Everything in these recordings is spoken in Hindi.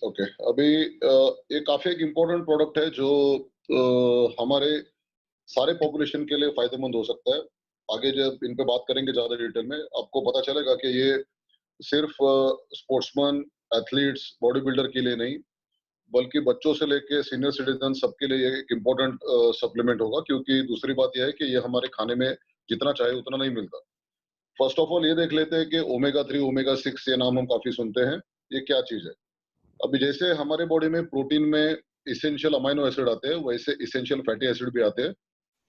ओके। अभी ये काफी एक इम्पोर्टेंट प्रोडक्ट है जो हमारे सारे पॉपुलेशन के लिए फायदेमंद हो सकता है। आगे जब इन पे बात करेंगे ज्यादा डिटेल में, आपको पता चलेगा कि ये सिर्फ स्पोर्ट्समैन, एथलीट्स, बॉडी बिल्डर के लिए नहीं, बल्कि बच्चों से लेके सीनियर सिटीजन सबके लिए ये एक इम्पोर्टेंट सप्लीमेंट होगा, क्योंकि दूसरी बात यह है कि ये हमारे खाने में जितना चाहे उतना नहीं मिलता। फर्स्ट ऑफ ऑल ये देख लेते हैं कि ओमेगा 3, ओमेगा 6 ये नाम हम काफी सुनते हैं। ये क्या चीज है? अभी जैसे हमारे बॉडी में प्रोटीन में इसेंशियल अमाइनो एसिड आते हैं, वैसे इसेंशियल फैटी एसिड भी आते हैं,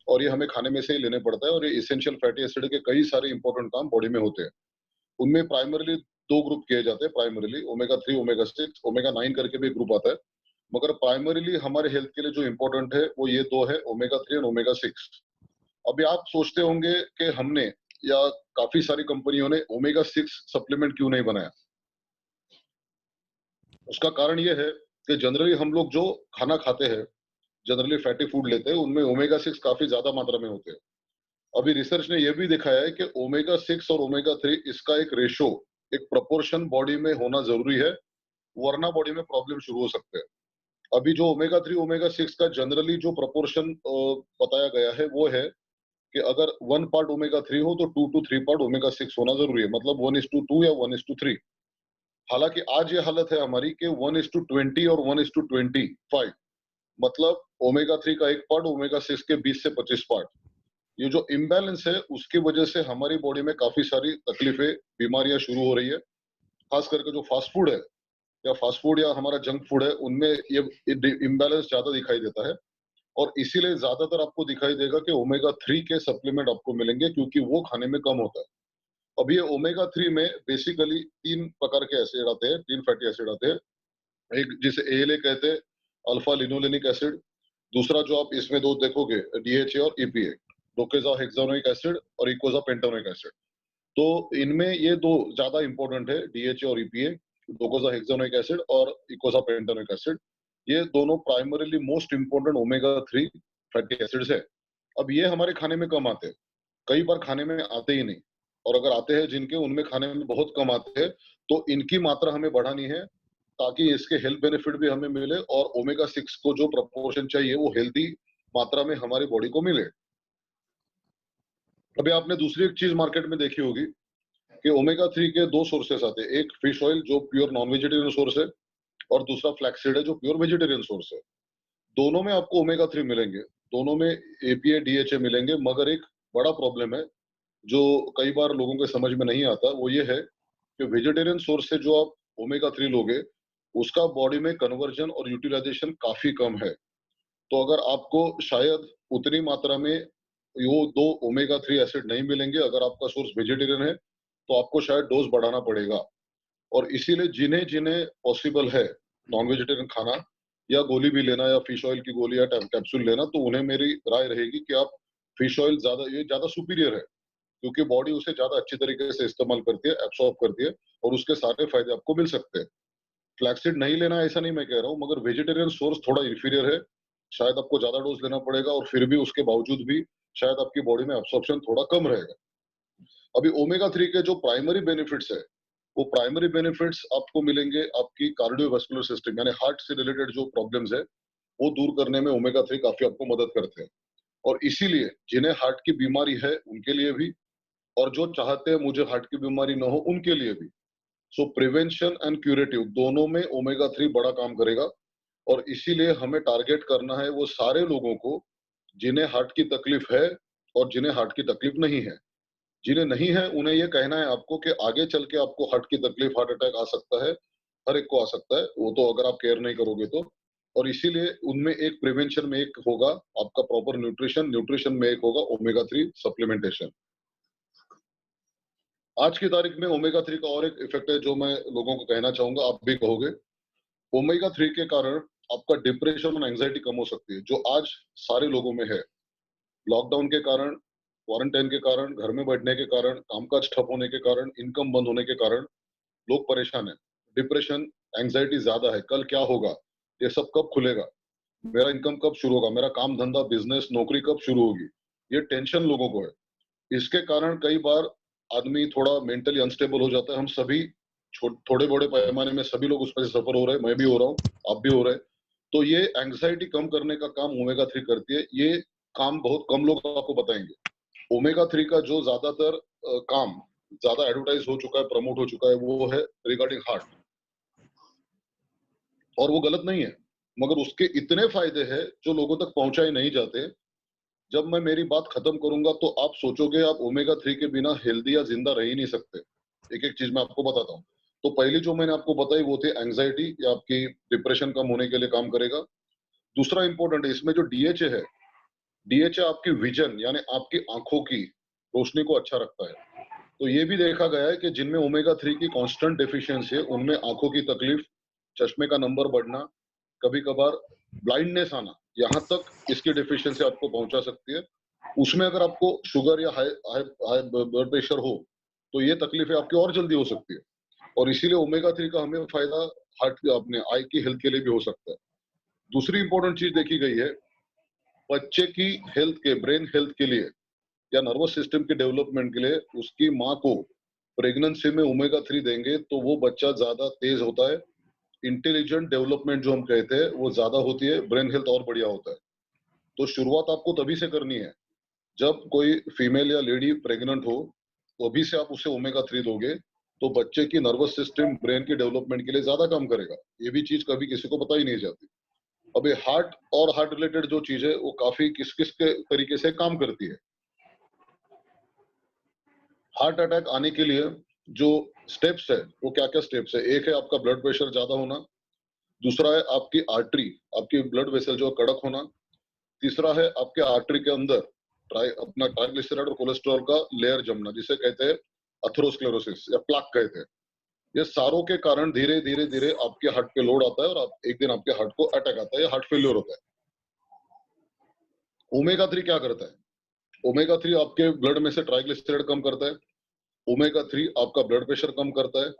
और ये हमें खाने में से ही लेने पड़ता है। और ये इसेंशियल फैटी एसिड के कई सारे इंपॉर्टेंट काम बॉडी में होते हैं। उनमें प्राइमरीली दो ग्रुप किए जाते हैं, प्राइमरीली ओमेगा 3, ओमेगा 6, ओमेगा 9 करके भी ग्रुप आता है। मगर प्राइमरीली हमारे हेल्थ के लिए जो इम्पोर्टेंट है वो ये दो है, ओमेगा 3 और ओमेगा 6। अभी आप सोचते होंगे कि हमने या काफी सारी कंपनियों ने ओमेगा 6 सप्लीमेंट क्यों नहीं बनाया। उसका कारण ये है कि जनरली हम लोग जो खाना खाते हैं, जनरली फैटी फूड लेते हैं, उनमें ओमेगा 6 काफी ज्यादा मात्रा में होते हैं। अभी रिसर्च ने यह भी दिखाया है कि ओमेगा 6 और ओमेगा 3 इसका एक रेशो, एक प्रोपोर्शन बॉडी में होना जरूरी है, वरना बॉडी में प्रॉब्लम शुरू हो सकते हैं। अभी जो ओमेगा 3, ओमेगा 6 का जनरली जो प्रोपोर्शन बताया गया है वो है कि अगर 1 पार्ट ओमेगा 3 हो तो 2 to 3 पार्ट ओमेगा 6 होना जरूरी है, मतलब 1:2 या 1:3। हालांकि आज ये हालत है हमारी कि 1:20 और 1:25, मतलब ओमेगा 3 का एक पार्ट ओमेगा 6 के 20 से 25 पार्ट। ये जो इम्बैलेंस है उसकी वजह से हमारी बॉडी में काफी सारी तकलीफें, बीमारियां शुरू हो रही है। खास करके जो फास्ट फूड है, या फास्ट फूड या हमारा जंक फूड है, उनमें ये इम्बैलेंस ज्यादा दिखाई देता है। और इसीलिए ज्यादातर आपको दिखाई देगा कि ओमेगा 3 के सप्लीमेंट आपको मिलेंगे, क्योंकि वो खाने में कम होता है। अब ये ओमेगा 3 में बेसिकली 3 प्रकार के एसिड आते हैं, 3 फैटी एसिड आते हैं। एक जिसे एएलए कहते हैं, अल्फा लिनोलेनिक एसिड। दूसरा जो आप इसमें दो देखोगे, डीएचए और ईपीए, डोकेजा हेक्सानोइक एसिड और इकोजा पेंटानोइक एसिड। तो इनमें ये दो ज्यादा इंपॉर्टेंट है, डीएचए और ईपीए, डोकेजा हेक्सानोइक एसिड और इकोजा पेंटानोइक एसिड। ये दोनों primarily most important omega 3 fatty acids है। अब ये हमारे खाने में कम आते हैं, कई बार खाने में आते ही नहीं। और अगर आते हैं जिनके, उनमें खाने में बहुत कम आते हैं। तो इनकी मात्रा हमें बढ़ानी है, ताकि इसके हेल्थ बेनिफिट भी हमें मिले और ओमेगा 6 को जो प्रपोर्शन चाहिए वो हेल्दी मात्रा में हमारी बॉडी को मिले। अभी आपने दूसरी एक चीज मार्केट में देखी होगी कि ओमेगा 3 के दो सोर्सेस आते हैं, एक फिश ऑयल जो प्योर नॉन वेजिटेरियन सोर्स है, और दूसरा फ्लैक्सीड है जो प्योर वेजिटेरियन सोर्स है। दोनों में आपको ओमेगा 3 मिलेंगे, दोनों में एपीए डीएचए मिलेंगे। मगर एक बड़ा प्रॉब्लम है जो कई बार लोगों के समझ में नहीं आता, वो ये है कि वेजिटेरियन सोर्स से जो आप ओमेगा 3 लोगे, उसका बॉडी में कन्वर्जन और यूटिलाइजेशन काफी कम है। तो अगर आपको शायद उतनी मात्रा में वो दो ओमेगा 3 एसिड नहीं मिलेंगे, अगर आपका सोर्स वेजिटेरियन है, तो आपको शायद डोज बढ़ाना पड़ेगा। और इसीलिए जिन्हें जिन्हें पॉसिबल है नॉन वेजिटेरियन खाना, या गोली भी लेना, या फिश ऑयल की गोली या कैप्सूल लेना, तो उन्हें मेरी राय रहेगी कि आप फिश ऑयल ये ज्यादा सुपीरियर है, क्योंकि बॉडी उसे ज्यादा अच्छी तरीके से इस्तेमाल करती है, एब्सॉर्ब करती है, और उसके सारे फायदे आपको मिल सकते हैं। फ्लैक्सीड नहीं लेना ऐसा नहीं मैं कह रहा हूँ, मगर वेजिटेरियन सोर्स थोड़ा इंफीरियर है, शायद आपको ज्यादा डोज लेना पड़ेगा, और फिर भी उसके बावजूद भी शायद आपकी बॉडी में एब्सॉर्प्शन थोड़ा कम रहेगा। अभी ओमेगा 3 के जो प्राइमरी बेनिफिट्स है, वो प्राइमरी बेनिफिट्स आपको मिलेंगे आपकी कार्डियोवास्कुलर सिस्टम, यानी हार्ट से रिलेटेड जो प्रॉब्लम्स है वो दूर करने में ओमेगा 3 काफी आपको मदद करते हैं। और इसीलिए जिन्हें हार्ट की बीमारी है उनके लिए भी, और जो चाहते हैं मुझे हार्ट की बीमारी ना हो उनके लिए भी। सो प्रिवेंशन एंड क्यूरेटिव दोनों में ओमेगा 3 बड़ा काम करेगा। और इसीलिए हमें टारगेट करना है वो सारे लोगों को जिन्हें हार्ट की तकलीफ है और जिन्हें हार्ट की तकलीफ नहीं है। जिन्हें नहीं है उन्हें ये कहना है आपको कि आगे चल के आपको हार्ट की तकलीफ, हार्ट अटैक आ सकता है, हर एक को आ सकता है, वो तो अगर आप केयर नहीं करोगे तो। और इसीलिए उनमें एक प्रिवेंशन में एक होगा आपका प्रॉपर न्यूट्रिशन, न्यूट्रिशन में एक होगा ओमेगा 3 सप्लीमेंटेशन। आज की तारीख में ओमेगा 3 का और एक इफेक्ट है जो मैं लोगों को कहना चाहूंगा, आप भी कहोगे। ओमेगा 3 के कारण आपका डिप्रेशन और एंजाइटी कम हो सकती है, जो आज सारे लोगों में है। लॉकडाउन के कारण, क्वारंटाइन के कारण, घर में बैठने के कारण, कामकाज ठप होने के कारण, इनकम बंद होने के कारण लोग परेशान है। डिप्रेशन, एंजाइटी ज्यादा है, कल क्या होगा, ये सब कब खुलेगा, मेरा इनकम कब शुरू होगा, मेरा काम धंधा बिजनेस नौकरी कब शुरू होगी, ये टेंशन लोगों को है। इसके कारण कई बार आदमी थोड़ा मेंटली अनस्टेबल हो जाता है। हम सभी थोड़े बड़े पैमाने में सभी लोग उसमें सफर हो रहे हैं, मैं भी हो रहा हूँ, आप भी हो रहे हैं। तो ये एंग्जाइटी कम करने का काम ओमेगा 3 करती है। ये काम बहुत कम लोग आपको बताएंगे। ओमेगा 3 का जो ज्यादातर काम ज्यादा एडवर्टाइज हो चुका है, प्रमोट हो चुका है, वो है रिगार्डिंग हार्ट, और वो गलत नहीं है, मगर उसके इतने फायदे हैं जो लोगों तक पहुंचाए नहीं जाते। जब मैं मेरी बात खत्म करूंगा तो आप सोचोगे आप ओमेगा 3 के बिना हेल्दी या जिंदा रह ही नहीं सकते। एक एक चीज मैं आपको बताता हूँ। तो पहली जो मैंने आपको बताई वो थी एंग्जाइटी, या आपकी डिप्रेशन कम होने के लिए काम करेगा। दूसरा इंपॉर्टेंट है इसमें जो डीएचए है, डीएचए आपकी विजन यानी आपकी आंखों की रोशनी को अच्छा रखता है। तो ये भी देखा गया है कि जिनमें ओमेगा 3 की कांस्टेंट डेफिशिएंसी है उनमें आंखों की तकलीफ, चश्मे का नंबर बढ़ना, कभी कभार ब्लाइंडनेस आना, यहाँ तक इसकी डेफिशिएंसी आपको पहुंचा सकती है। उसमें अगर आपको शुगर या high high high blood pressure हो तो ये तकलीफें आपकी और जल्दी हो सकती है। और इसीलिए ओमेगा 3 का हमें फायदा हार्ट अपने आई की हेल्थ के लिए भी हो सकता है। दूसरी इंपॉर्टेंट चीज देखी गई है, बच्चे की हेल्थ के, ब्रेन हेल्थ के लिए या नर्वस सिस्टम के डेवलपमेंट के लिए उसकी माँ को प्रेगनेंसी में ओमेगा 3 देंगे तो वो बच्चा ज्यादा तेज होता है, इंटेलिजेंट डेवलपमेंट जो हम कहते हैं वो ज्यादा होती है, ब्रेन हेल्थ और बढ़िया होता है। तो शुरुआत आपको तभी से करनी है जब कोई फीमेल या लेडी प्रेग्नेंट हो, तो अभी से आप उसे ओमेगा 3 दोगे तो बच्चे की नर्वस सिस्टम, ब्रेन की डेवलपमेंट के लिए ज्यादा काम करेगा। ये भी चीज कभी किसी को पता ही नहीं जाती। अब ये हार्ट और हार्ट रिलेटेड जो चीज है वो काफी किस किस के तरीके से काम करती है। हार्ट अटैक आने के लिए जो स्टेप्स है वो क्या क्या स्टेप्स है? एक है आपका ब्लड प्रेशर ज्यादा होना, दूसरा है आपकी आर्टरी, आपकी ब्लड वेसल जो कड़क होना, तीसरा है आपके आर्टरी के अंदर अपना ट्राइग्लिसराइड और कोलेस्ट्रॉल का लेयर जमना, जिसे कहते हैं अथेरोस्क्लेरोसिस या प्लाक कहते हैं। ये सारों के कारण धीरे धीरे धीरे आपके हार्ट पे लोड आता है और आप एक दिन आपके हार्ट को अटैक आता है या हार्ट फेल्योर होता है। ओमेगा 3 क्या करता है? ओमेगा 3 आपके ब्लड में से ट्राइग्लिसराइड कम करता है। ओमेगा 3 आपका ब्लड प्रेशर कम करता है।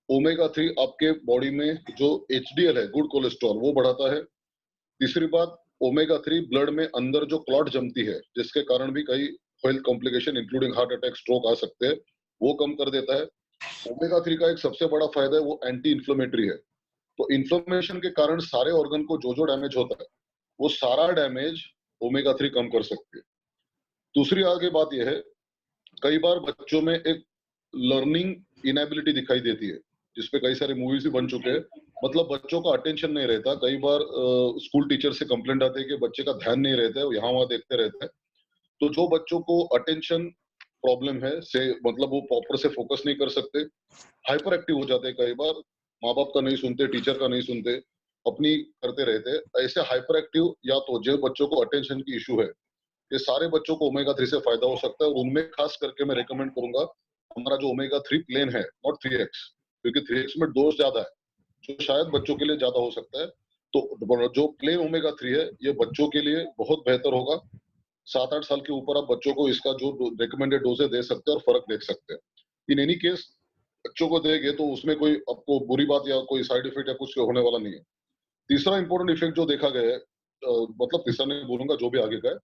ओमेगा 3 आपके बॉडी में जो एचडीएल है, गुड कोलेस्ट्रॉल, वो बढ़ाता है। तीसरी बात, ओमेगा 3 ब्लड में अंदर जो क्लॉट जमती है जिसके कारण भी कई health complication including heart attack, stroke आ सकते हैं, वो कम कर देता है। ओमेगा 3 का एक सबसे बड़ा फायदा है वो एंटी इंफ्लेमेटरी है। तो इन्फ्लेमेशन के कारण सारे ऑर्गन को जो जो डैमेज होता है वो सारा डैमेज ओमेगा 3 कम कर सकती है। दूसरी आगे बात यह है, कई बार बच्चों में एक लर्निंग इनेबिलिटी दिखाई देती है, जिसपे कई सारे मूवीज भी बन चुके हैं। मतलब बच्चों का अटेंशन नहीं रहता। कई बार स्कूल टीचर से कंप्लेंट आती है कि बच्चे का ध्यान नहीं रहता है, वो यहाँ वहां देखते रहता है। तो जो बच्चों को अटेंशन प्रॉब्लम है से, मतलब वो प्रॉपर से फोकस नहीं कर सकते, हाइपर एक्टिव हो जाते हैं, कई बार माँ बाप का नहीं सुनते, टीचर का नहीं सुनते, अपनी करते रहते हैं। ऐसे हाइपर एक्टिव या तो जो बच्चों को अटेंशन की इशू है, ये सारे बच्चों को ओमेगा 3 से फायदा हो सकता है। और उनमें खास करके मैं रेकमेंड करूंगा हमारा जो ओमेगा 3 प्लेन है, नॉट 3x, क्योंकि 3x में डोज ज्यादा है जो शायद बच्चों के लिए ज्यादा हो सकता है। तो जो प्लेन ओमेगा 3 है ये बच्चों के लिए बहुत बेहतर होगा। 7-8 साल के ऊपर आप बच्चों को इसका जो रिकमेंडेड डोजेज दे सकते हैं और फर्क देख सकते हैं। इन एनी केस बच्चों को देंगे तो उसमें कोई आपको बुरी बात या कोई साइड इफेक्ट या कुछ होने वाला नहीं है। तीसरा इंपॉर्टेंट इफेक्ट जो देखा गया है, मतलब तीसरा नहीं बोलूंगा, जो भी आगे का है,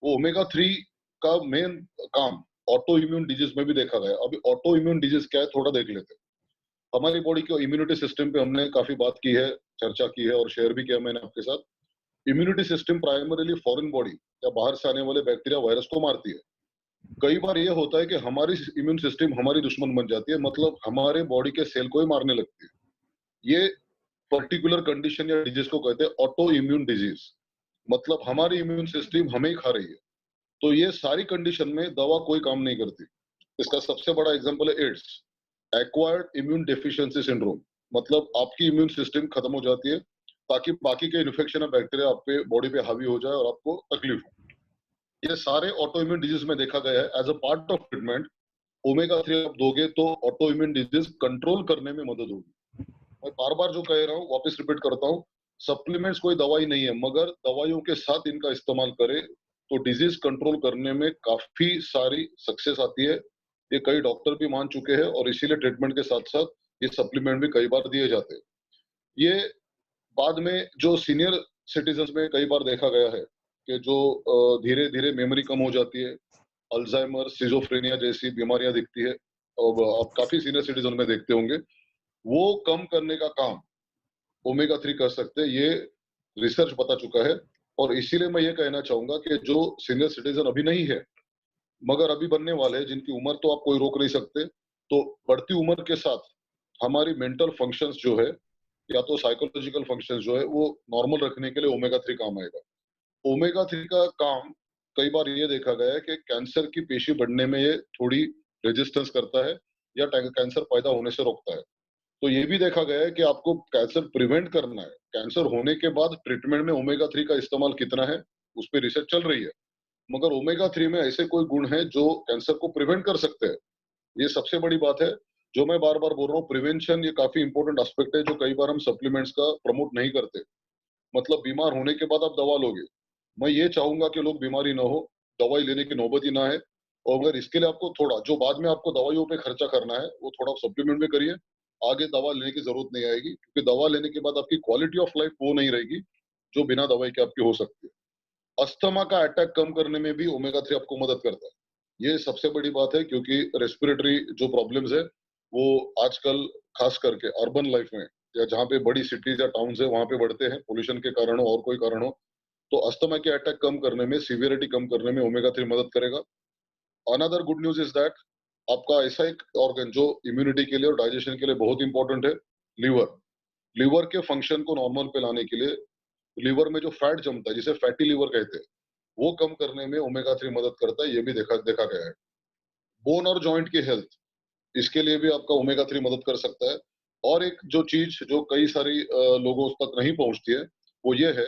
वो ओमेगा 3 का मेन काम ऑटो इम्यून डिजीज में भी देखा गया। अभी ऑटो इम्यून डिजीज क्या है थोड़ा देख लेते हैं। हमारी बॉडी के इम्यूनिटी सिस्टम पे हमने काफी बात की है, चर्चा की है और शेयर भी किया मैंने आपके साथ। Immunity system primarily foreign body या बाहर से आने वाले बैक्टीरिया, वायरस को मारती है। कई बार ये होता है कि हमारी इम्यून सिस्टम हमारी दुश्मन बन जाती है, मतलब हमारे बॉडी के सेल को ही मारने लगती है। ये पर्टिकुलर कंडीशन या डिजीज को कहते हैं ऑटो इम्यून डिजीज, मतलब हमारी इम्यून सिस्टम हमें ही खा रही है। तो ये सारी कंडीशन में दवा कोई काम नहीं करती। इसका सबसे बड़ा एग्जांपल है AIDS, acquired immune deficiency syndrome. मतलब आपकी इम्यून सिस्टम खत्म हो जाती है ताकि बाकी के इन्फेक्शन या बैक्टीरिया आपके बॉडी पे हावी हो जाए और आपको तकलीफ हो। ये सारे ऑटो इम्यून डिजीज में देखा गया है। As a part of treatment omega 3 आप दोगे तो ऑटो इम्यून डिजीज कंट्रोल करने में मदद होगी। मैं बार बार जो कह रहा हूँ वापस रिपीट करता हूँ, सप्लीमेंट्स कोई दवाई नहीं है, मगर दवाइयों के साथ इनका इस्तेमाल करें तो डिजीज कंट्रोल करने में काफी सारी सक्सेस आती है। ये कई डॉक्टर भी मान चुके हैं और इसीलिए ट्रीटमेंट के साथ साथ ये सप्लीमेंट भी कई बार दिए जाते हैं। ये बाद में जो सीनियर सिटीजन में कई बार देखा गया है कि जो धीरे धीरे मेमोरी कम हो जाती है, अल्जाइमर, सिजोफ्रेनिया जैसी बीमारियां दिखती है, और आप काफी सीनियर सिटीजन में देखते होंगे। वो कम करने का काम ओमेगा 3 कर सकते हैं, ये रिसर्च बता चुका है। और इसीलिए मैं ये कहना चाहूंगा कि जो सीनियर सिटीजन अभी नहीं है मगर अभी बनने वाले हैं, जिनकी उम्र तो आप कोई रोक नहीं सकते, तो बढ़ती उम्र के साथ हमारी मेंटल फंक्शंस जो है या तो साइकोलॉजिकल फंक्शंस जो है वो नॉर्मल रखने के लिए ओमेगा 3 काम आएगा। ओमेगा 3 का काम कई बार ये देखा गया है कि कैंसर की पेशी बढ़ने में ये थोड़ी रेजिस्टेंस करता है या कैंसर पैदा होने से रोकता है। तो ये भी देखा गया है कि आपको कैंसर प्रिवेंट करना है, कैंसर होने के बाद ट्रीटमेंट में ओमेगा 3 का इस्तेमाल कितना है, उस पे रिसर्च चल रही है। मगर ओमेगा 3 में ऐसे कोई गुण हैं जो कैंसर को प्रिवेंट कर सकते हैं। ये सबसे बड़ी बात है, जो मैं बार-बार बोल रहा हूँ, प्रिवेंशन ये काफ़ी इंपॉर्टेंट एस्पेक्ट है, जो कई बार हम सप्लीमेंट्स का प्रमोट नहीं करते। मतलब बीमार होने के बाद आप दवा लोगे। मैं ये चाहूँगा कि लोग बीमारी ना हो, दवाई लेने की नौबत ही ना आए, और अगर इसके लिए आपको थोड़ा जो बाद में आपको दवाइयों पे खर्चा करना है, वो थोड़ा सप्लीमेंट में करिए। आगे दवा लेने की ज़रूरत नहीं आएगी, क्योंकि दवा लेने के बाद आपकी क्वालिटी ऑफ लाइफ वो नहीं रहेगी, जो बिना दवाई के आपकी हो सकती है। अस्थमा का अटैक कम करने में भी ओमेगा 3 आपको मदद करता है। ये सबसे बड़ी बात है, क्योंकि रेस्पिरेटरी जो प्रॉब्लम्स है, वो आजकल खास करके अर्बन लाइफ में या जहाँ पे बड़ी सिटीज़ या टाउन्स है, वहाँ पे बढ़ते हैं, पॉल्यूशन के कारण हो और कोई कारण हो। तो अस्थमा के अटैक कम करने में, सीवियरिटी कम करने में ओमेगा 3 मदद करेगा। Another good news is that आपका ऐसा एक ऑर्गन जो इम्यूनिटी के लिए और डाइजेशन के लिए बहुत इंपॉर्टेंट है, लिवर। लिवर के फंक्शन को नॉर्मल पे लाने के लिए लिवर में जो फैट जमता है, जिसे फैटी लिवर कहते हैं, वो कम करने में ओमेगा 3 मदद करता है, ये भी देखा देखा गया है। बोन और जॉइंट की हेल्थ, इसके लिए भी आपका ओमेगा 3 मदद कर सकता है। और एक जो चीज़ जो कई सारी लोगों तक नहीं पहुँचती है, वो ये है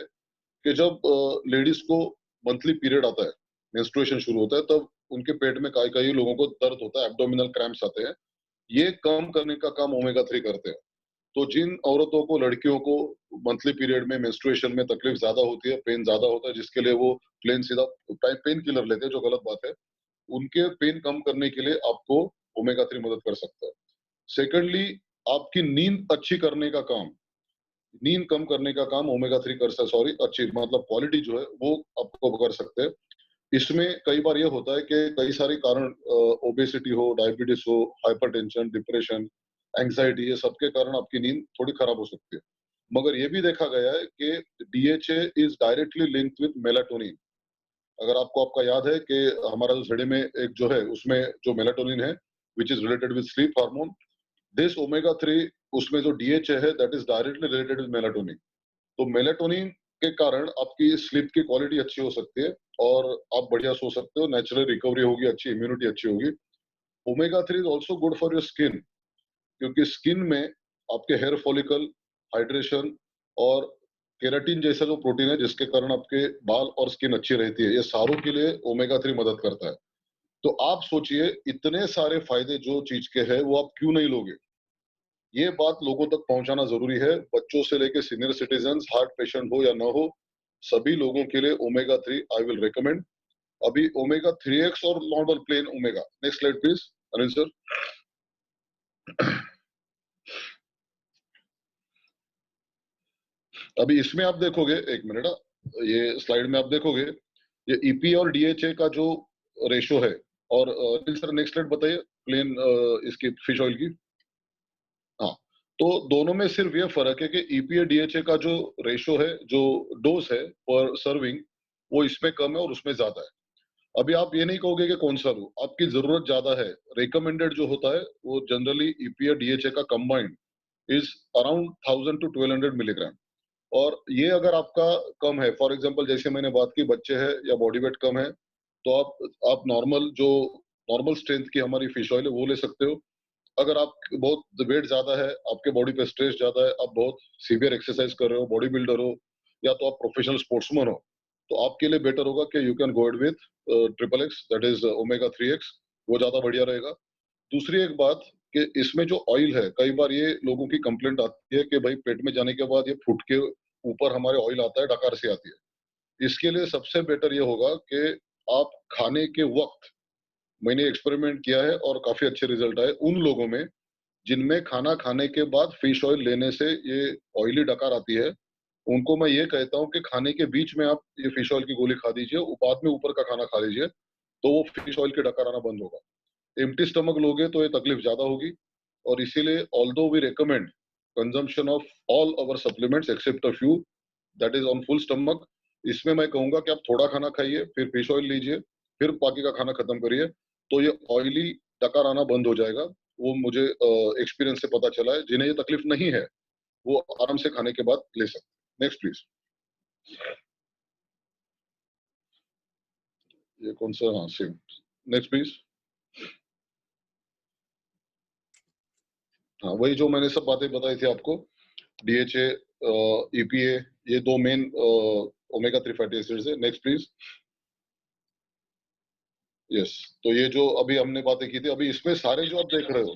कि जब लेडीज़ को मंथली पीरियड आता है, मेंस्ट्रुएशन शुरू होता है, तब उनके पेट में कई-कई लोगों को दर्द होता है, एब्डोमिनल क्रैम्प्स आते हैं। ये कम करने का काम ओमेगा 3 करते हैं। तो जिन औरतों को, लड़कियों को मंथली पीरियड में, मेंस्ट्रुएशन में तकलीफ ज़्यादा होती है, पेन ज़्यादा होता है, जिसके लिए वो प्लेन सीधा पेन किलर लेते हैं, जो गलत बात है। उनके पेन कम करने के लिए आपको ओमेगा 3 मदद कर सकता है। सेकंडली, आपकी नींद अच्छी करने का काम, नींद कम करने का काम ओमेगा 3 कर स सॉरी अच्छी मतलब क्वालिटी जो है वो आपको कर सकते हैं। इसमें कई बार ये होता है कि कई सारे कारण ओबेसिटी हो, डायबिटीज हो, हाइपरटेंशन, डिप्रेशन, एंग्जायटी, ये सबके कारण आपकी नींद थोड़ी खराब हो सकती है। मगर ये भी देखा गया है कि DHA is directly linked with melatonin. अगर आपको आपका याद है कि हमारा जो शरीर में एक जो है उसमें जो मेलाटोनिन है which is related with sleep hormone, this omega 3 उसमें जो डीएचए है that is directly related with melatonin. तो मेलाटोनिन के कारण आपकी स्लीप की क्वालिटी अच्छी हो सकती है और आप बढ़िया सो सकते हो, नेचुरल रिकवरी होगी, अच्छी इम्यूनिटी अच्छी होगी। Omega 3 is also good for your skin, क्योंकि स्किन में आपके हेयर फॉलिकल, हाइड्रेशन और केराटिन जैसा जो प्रोटीन है जिसके कारण आपके बाल और स्किन अच्छी रहती है, ये सारों के लिए ओमेगा 3 मदद करता है। तो आप सोचिए, इतने सारे फायदे जो चीज के हैं वो आप क्यों नहीं लोगे? ये बात लोगों तक पहुंचाना जरूरी है। बच्चों से लेके सीनियर सिटीजन, हार्ट पेशेंट हो या ना हो, सभी लोगों के लिए ओमेगा 3 आई विल रिकमेंड। अभी ओमेगा 3x और normal plain omega, next slide please Anil sir. अभी इसमें आप देखोगे, एक मिनट, ये स्लाइड में आप देखोगे ये ईपी और डीएचए का जो रेशो है। और अनिल सर नेक्स्ट स्लाइड बताइए, प्लेन इसकी फिश ऑयल की। हाँ, तो दोनों में सिर्फ ये फर्क है कि ईपीए डीएचए का जो रेशो है, जो डोज है पर सर्विंग, वो इसमें कम है और उसमें ज्यादा है। अभी आप ये नहीं कहोगे कि कौन सा लूं, आपकी जरूरत ज्यादा है। रिकमेंडेड जो होता है वो जनरली ईपीए डीएचए का combined is around 1000 to 1200 milligram. और ये अगर आपका कम है, फॉर एग्जांपल जैसे मैंने बात की, बच्चे हैं या बॉडी वेट कम है, तो आप नॉर्मल जो नॉर्मल स्ट्रेंथ की हमारी फिश ऑयल है वो ले सकते हो। अगर आप बहुत वेट ज्यादा है, आपके बॉडी पे स्ट्रेस ज्यादा है, आप बहुत सीवियर एक्सरसाइज कर रहे हो, बॉडी बिल्डर हो या तो आप प्रोफेशनल स्पोर्ट्समैन हो, तो आपके लिए बेटर होगा कि you can go ahead with triple x, that is omega 3x। वो ज्यादा बढ़िया रहेगा। दूसरी एक बात कि इसमें जो ऑयल है, कई बार ये लोगों की कंप्लेंट आती है कि भाई पेट में जाने के बाद ये फुट के ऊपर हमारे ऑयल आता है, डकार सी आती है। इसके लिए सबसे बेटर ये होगा कि आप खाने के वक्त, मैंने एक्सपेरिमेंट किया है और काफी अच्छे रिजल्ट आए उन लोगों में जिनमें खाना खाने के बाद फिश ऑयल लेने से ये ऑयली डकार आती है, उनको मैं ये कहता हूँ कि खाने के बीच में आप ये फिश ऑयल की गोली खा दीजिए, बाद में ऊपर का खाना खा लीजिए, तो वो फिश ऑयल के डकार आना बंद होगा। एम्प्टी स्टमक लोगे तो ये तकलीफ ज्यादा होगी। और इसीलिए although we recommend consumption of all our supplements except a few, that is on full stomach. इसमें मैं कहूंगा कि आप थोड़ा खाना खाइए, फिर फिश ऑयल लीजिए, फिर बाकी का खाना खत्म करिए, तो ये ऑयली डकार आना बंद हो जाएगा। वो मुझे एक्सपीरियंस से पता चला है। जिन्हें ये तकलीफ नहीं है वो आराम से खाने के बाद ले सकते। Next please. ये कौन सा? हाँ सेम। Next please. हाँ वही जो मैंने सब बातें बताई थी आपको, डीएचए, ईपीए, ये दो मेन ओमेगा 3 फैटी एसिड्स है। Next please. यस, तो ये जो अभी हमने बातें की थी, अभी इसमें सारे जो आप देख रहे हो,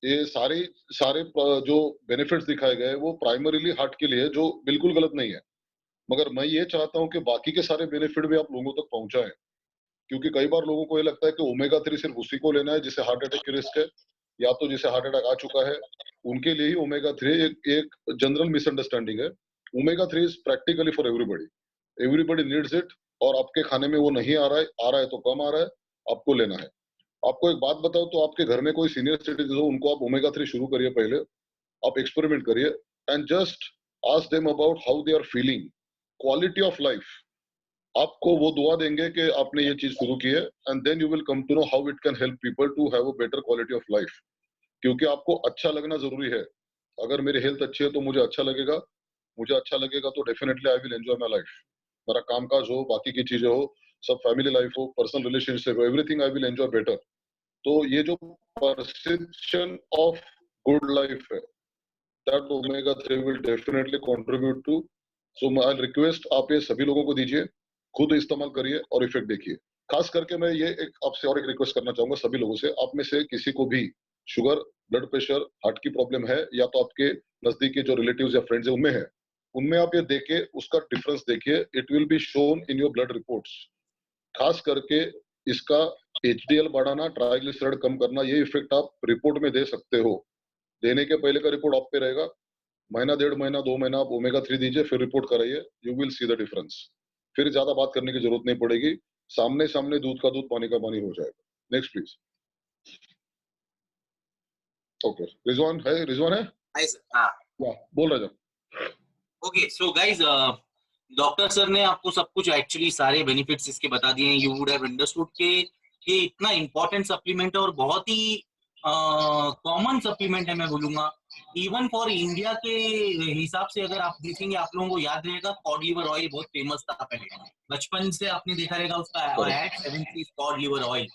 ये सारे सारे जो बेनिफिट्स दिखाए गए वो प्राइमरीली हार्ट के लिए, जो बिल्कुल गलत नहीं है। मगर मैं ये चाहता हूँ कि बाकी के सारे बेनिफिट भी आप लोगों तक पहुंचाएं, क्योंकि कई बार लोगों को ये लगता है कि ओमेगा 3 सिर्फ उसी को लेना है जिसे हार्ट अटैक की रिस्क है, या तो जिसे हार्ट अटैक आ चुका है उनके लिए ही ओमेगा 3। एक जनरल मिसअंडरस्टैंडिंग है। Omega 3 is practically for everybody, everybody needs it. और आपके खाने में वो नहीं आ रहा है तो कम आ रहा है, आपको लेना है। आपको एक बात बताओ, तो आपके घर में कोई सीनियर सिटीजन हो, उनको आप ओमेगा 3 शुरू करिए पहले, आप एक्सपेरिमेंट करिए, and just ask them about how they are feeling, quality of life. आपको वो दुआ देंगे कि आपने ये चीज शुरू की है, and then you will come to know how it can help people to have a better quality of life. क्योंकि आपको अच्छा लगना जरूरी है। अगर मेरी हेल्थ अच्छी है तो मुझे अच्छा लगेगा, मुझे अच्छा लगेगा तो definitely I will enjoy my life. मेरा काम काज हो, बाकी की चीजें हो, सब फैमिली लाइफ हो, पर्सनल रिलेशनशिप हो, everything I will enjoy better. तो ये जो परसेप्शन ऑफ गुड लाइफ है, that omega 3 will definitely contribute to. So I request, आप ये सभी लोगों को दीजिए, खुद इस्तेमाल करिए और इफेक्ट देखिए। खास करके मैं ये एक आपसे और एक रिक्वेस्ट करना चाहूंगा सभी लोगों से, आप में से किसी को भी शुगर, ब्लड प्रेशर, हार्ट की प्रॉब्लम है, या तो आपके नजदीकी जो रिलेटिव्स या फ्रेंड्स है उनमें है, उनमें आप ये देखे, उसका डिफरेंस देखिए। It will be shown in your blood reports. खास करके इसका एचडीएल बढ़ाना, ट्राइग्लिसराइड कम करना, ये इफेक्ट आप रिपोर्ट में दे सकते हो। देने के पहले का रिपोर्ट आप पे रहेगा, महीना, 1.5 महीना, 2 महीना आप ओमेगा 3 दीजिए, फिर रिपोर्ट कराइए, you will see the difference. फिर ज्यादा बात करने की जरूरत नहीं पड़ेगी, सामने सामने दूध का दूध पानी का पानी हो जाएगा। Next please. ओके, रिजवान है? रिजवान है? Hi sir. हाँ, बोल रहा था। Okay so guys, doctor sir ने आपको सब कुछ एक्चुअली सारे बेनिफिट्स इसके बता दिए हैं। यू वुड हैव अंडरस्टूड कि ये इतना इंपॉर्टेंट सप्लीमेंट है और बहुत ही कॉमन सप्लीमेंट है, मैं बोलूंगा इवन फॉर इंडिया के हिसाब से। अगर आप देखेंगे, आप लोगों को याद रहेगा कॉड लिवर ऑयल बहुत फेमस था पहले, बचपन से आपने देखा रहेगा उसका एड 7 कॉड लिवर ऑयल।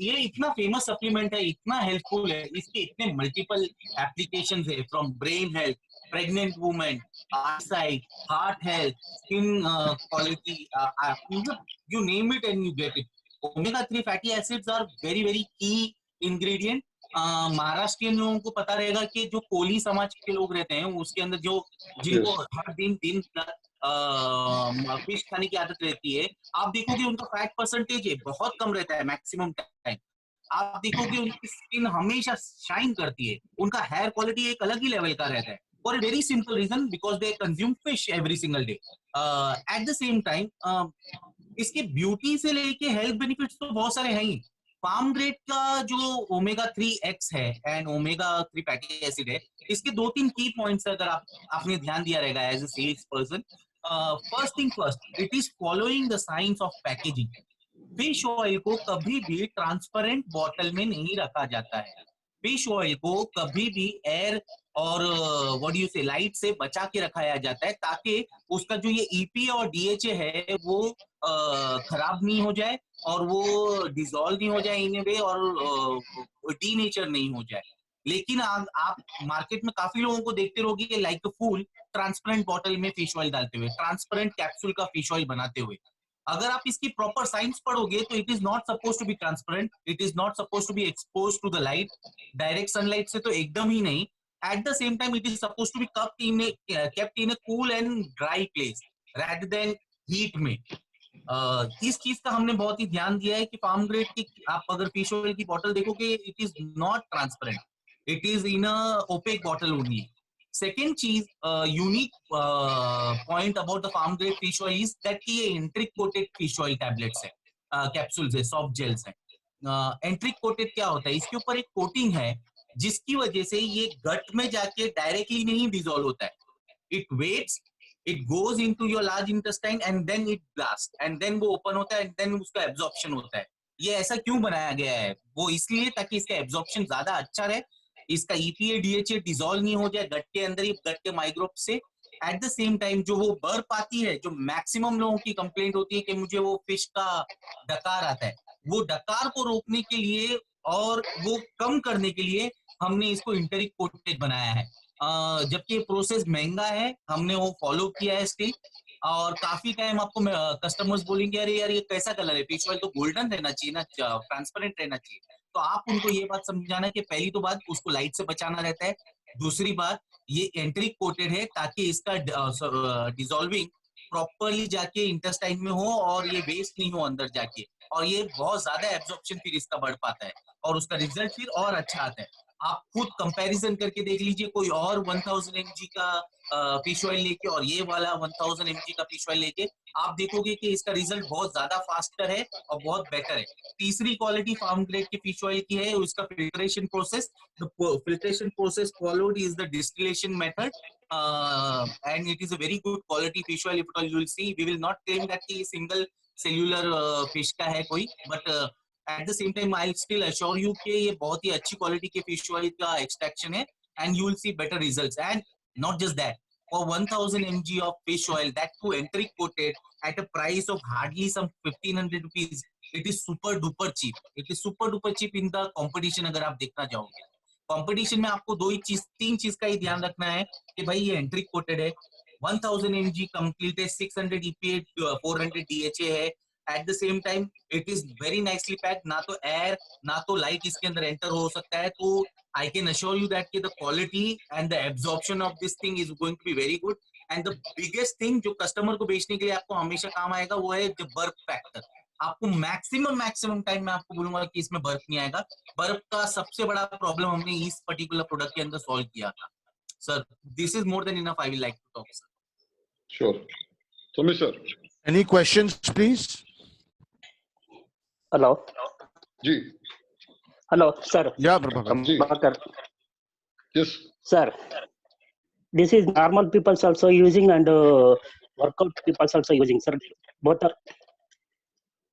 ये इतना फेमस सप्लीमेंट है, इतना हेल्पफुल है, इसके इतने मल्टीपल एप्लीकेशंस है, from brain health, pregnant women, eyesight, heart health, skin quality, you name it and you get it. Omega 3 fatty acids are very very key ingredient. Maharashtrian लोगों को पता रहेगा कि जो कोली समाज के लोग रहते हैं उसके अंदर जो जिनको हर दिन फिश खाने की आदत रहती है, आप देखोगे उनका फैट परसेंटेज है बहुत कम रहता है मैक्सिमम टाइम। आप देखोगे उनकी स्किन हमेशा शाइन करती है, उनका हेयर क्वालिटी एक अलग ही लेवल का रहता है, for a very simple reason because they consume fish every single day. At the same time, इसके ब्यूटी से लेके हेल्थ बेनिफिट्स तो बहुत सारे हैं ही। फार्म ग्रेड का जो ओमेगा 3x है एंड ओमेगा 3 फैटी एसिड है, इसके 2-3 की पॉइंट्स अगर आपने ध्यान दिया रहेगा as a sales person. First thing first, it is following the science of packaging. Fish oil को कभी भी ट्रांसपेरेंट बॉटल में नहीं रखा जाता है। फिश ऑयल को कभी भी एयर और व्हाट डू यू से लाइट से बचा के रखाया जाता है, ताकि उसका जो ये ईपी और डीएचए है वो खराब नहीं हो जाए और वो डिसॉल्व नहीं हो जाए इन वे और डीनेचर नहीं हो जाए। लेकिन आप मार्केट में काफी लोगों को देखते रहोगे लाइक फूल ट्रांसपेरेंट बॉटल में फिश ऑयल डालते हुए, ट्रांसपेरेंट कैप्सूल का फिश ऑयल बनाते हुए। अगर आप इसकी प्रॉपर साइंस पढ़ोगे तो it is not suppose to be transparent, it is not suppose to be expose to the light, direct sunlight से तो एकदम ही नहीं। At the same time, it is supposed to be kept in a cool and dry place rather than heat में। इस चीज का हमने बहुत ही ध्यान दिया है कि फार्म ग्रेड की आप अगर फिश ऑयल की बोतल देखोगे, it is not transparent, it is in a opaque bottle only. Second चीज, unique point about the farm grade fish oil is that कि ये enteric coated fish oil tablets है, कैप्सूल्स है, सॉफ्ट जेल्स है। एंट्रिक कोटेड क्या होता है? इसके ऊपर एक कोटिंग है जिसकी वजह से ये गट में जाके डायरेक्टली नहीं डिसॉल्व होता है. It waits, it goes into your large intestine and then it blast and then वो ओपन होता है एंड देन उसका एब्जॉर्प्शन होता है. ये ऐसा क्यों बनाया गया है? वो इसलिए ताकि इसका एब्जॉर्प्शन ज्यादा अच्छा रहे, इसका ईपीए डीएचए डिसॉल्व नहीं हो जाए गट के अंदर ही, गट के माइक्रोब से. एट द सेम टाइम जो वो बर्फ आती है, जो मैक्सिमम लोगों की कंप्लेंट होती है कि मुझे वो फिश का डकार आता है, वो डकार को रोकने के लिए और वो कम करने के लिए हमने इसको इंटरिक कोटेज बनाया है. जबकि ये प्रोसेस महंगा है, हमने वो फॉलो किया है स्टिल. और काफी टाइम आपको कस्टमर्स बोलेंगे अरे यार ये कैसा कलर है, फिश ऑयल तो गोल्डन रहना चाहिए ना, ट्रांसपेरेंट रहना चाहिए. तो आप उनको ये बात समझाना कि पहली तो बात उसको लाइट से बचाना रहता है, दूसरी बात ये एंट्रिक कोटेड है ताकि इसका डिसॉल्विंग प्रॉपरली जाके इंटेस्टाइन में हो और ये वेस्ट नहीं हो अंदर जाके, और ये बहुत ज्यादा एब्जॉर्प्शन फिर इसका बढ़ पाता है और उसका रिजल्ट फिर और अच्छा आता है. आप खुद कंपैरिजन करके देख लीजिए, कोई और 1000 mg का फिश ऑयल लेके और ये वाला 1000 mg का फिश ऑयल लेके आप देखोगे कि इसका रिजल्ट बहुत ज्यादा फास्टर है और बहुत बेटर है. तीसरी क्वालिटी फार्म ग्रेड की फिश ऑयल की है, उसका filtration process. The filtration process followed is the distillation method, and it is a very good quality fish oil. If at all you will see, we will not claim that कि single cellular fish का है कोई, but at the same time I'll still assure you कि ये बहुत ही अच्छी क्वालिटी के fish oil का extraction है, and you will see better results. And not just that, for 1000 mg of fish oil, that too enteric coated at a price of hardly some 1500 rupees, it is super duper cheap. It is super duper cheap in the competition. अगर आप देखना चाहोगे कंपटीशन में आपको तीन चीज का ही ध्यान रखना है कि भाई ये एंट्रिक कोटेड है, 1000 mg कंप्लीट है, 600 EPA, 400 DHA है. At the same time it is very nicely packed, ना तो एयर ना तो लाइट इसके अंदर एंटर हो सकता है. तो I can assure you that the quality and the absorption of this thing is going to be very good. And the biggest thing जो कस्टमर को बेचने के लिए आपको हमेशा काम आएगा वो है द बर्फ फैक्टर. आपको मैक्सिमम टाइम में आपको बोलूंगा कि इसमें बर्फ नहीं आएगा. बर्फ का सबसे बड़ा प्रॉब्लम हमने इस पर्टिकुलर प्रोडक्ट के अंदर सॉल्व किया था. Sir this is more than enough, I will like to talk sir. Sure. Sumit sir. Any questions, please? Hello. जी. Hello, sir. Yeah, Prabhakar. जी. Prabhakar. Yes. Sir, this is normal people also using and workout people also using, sir. Both are.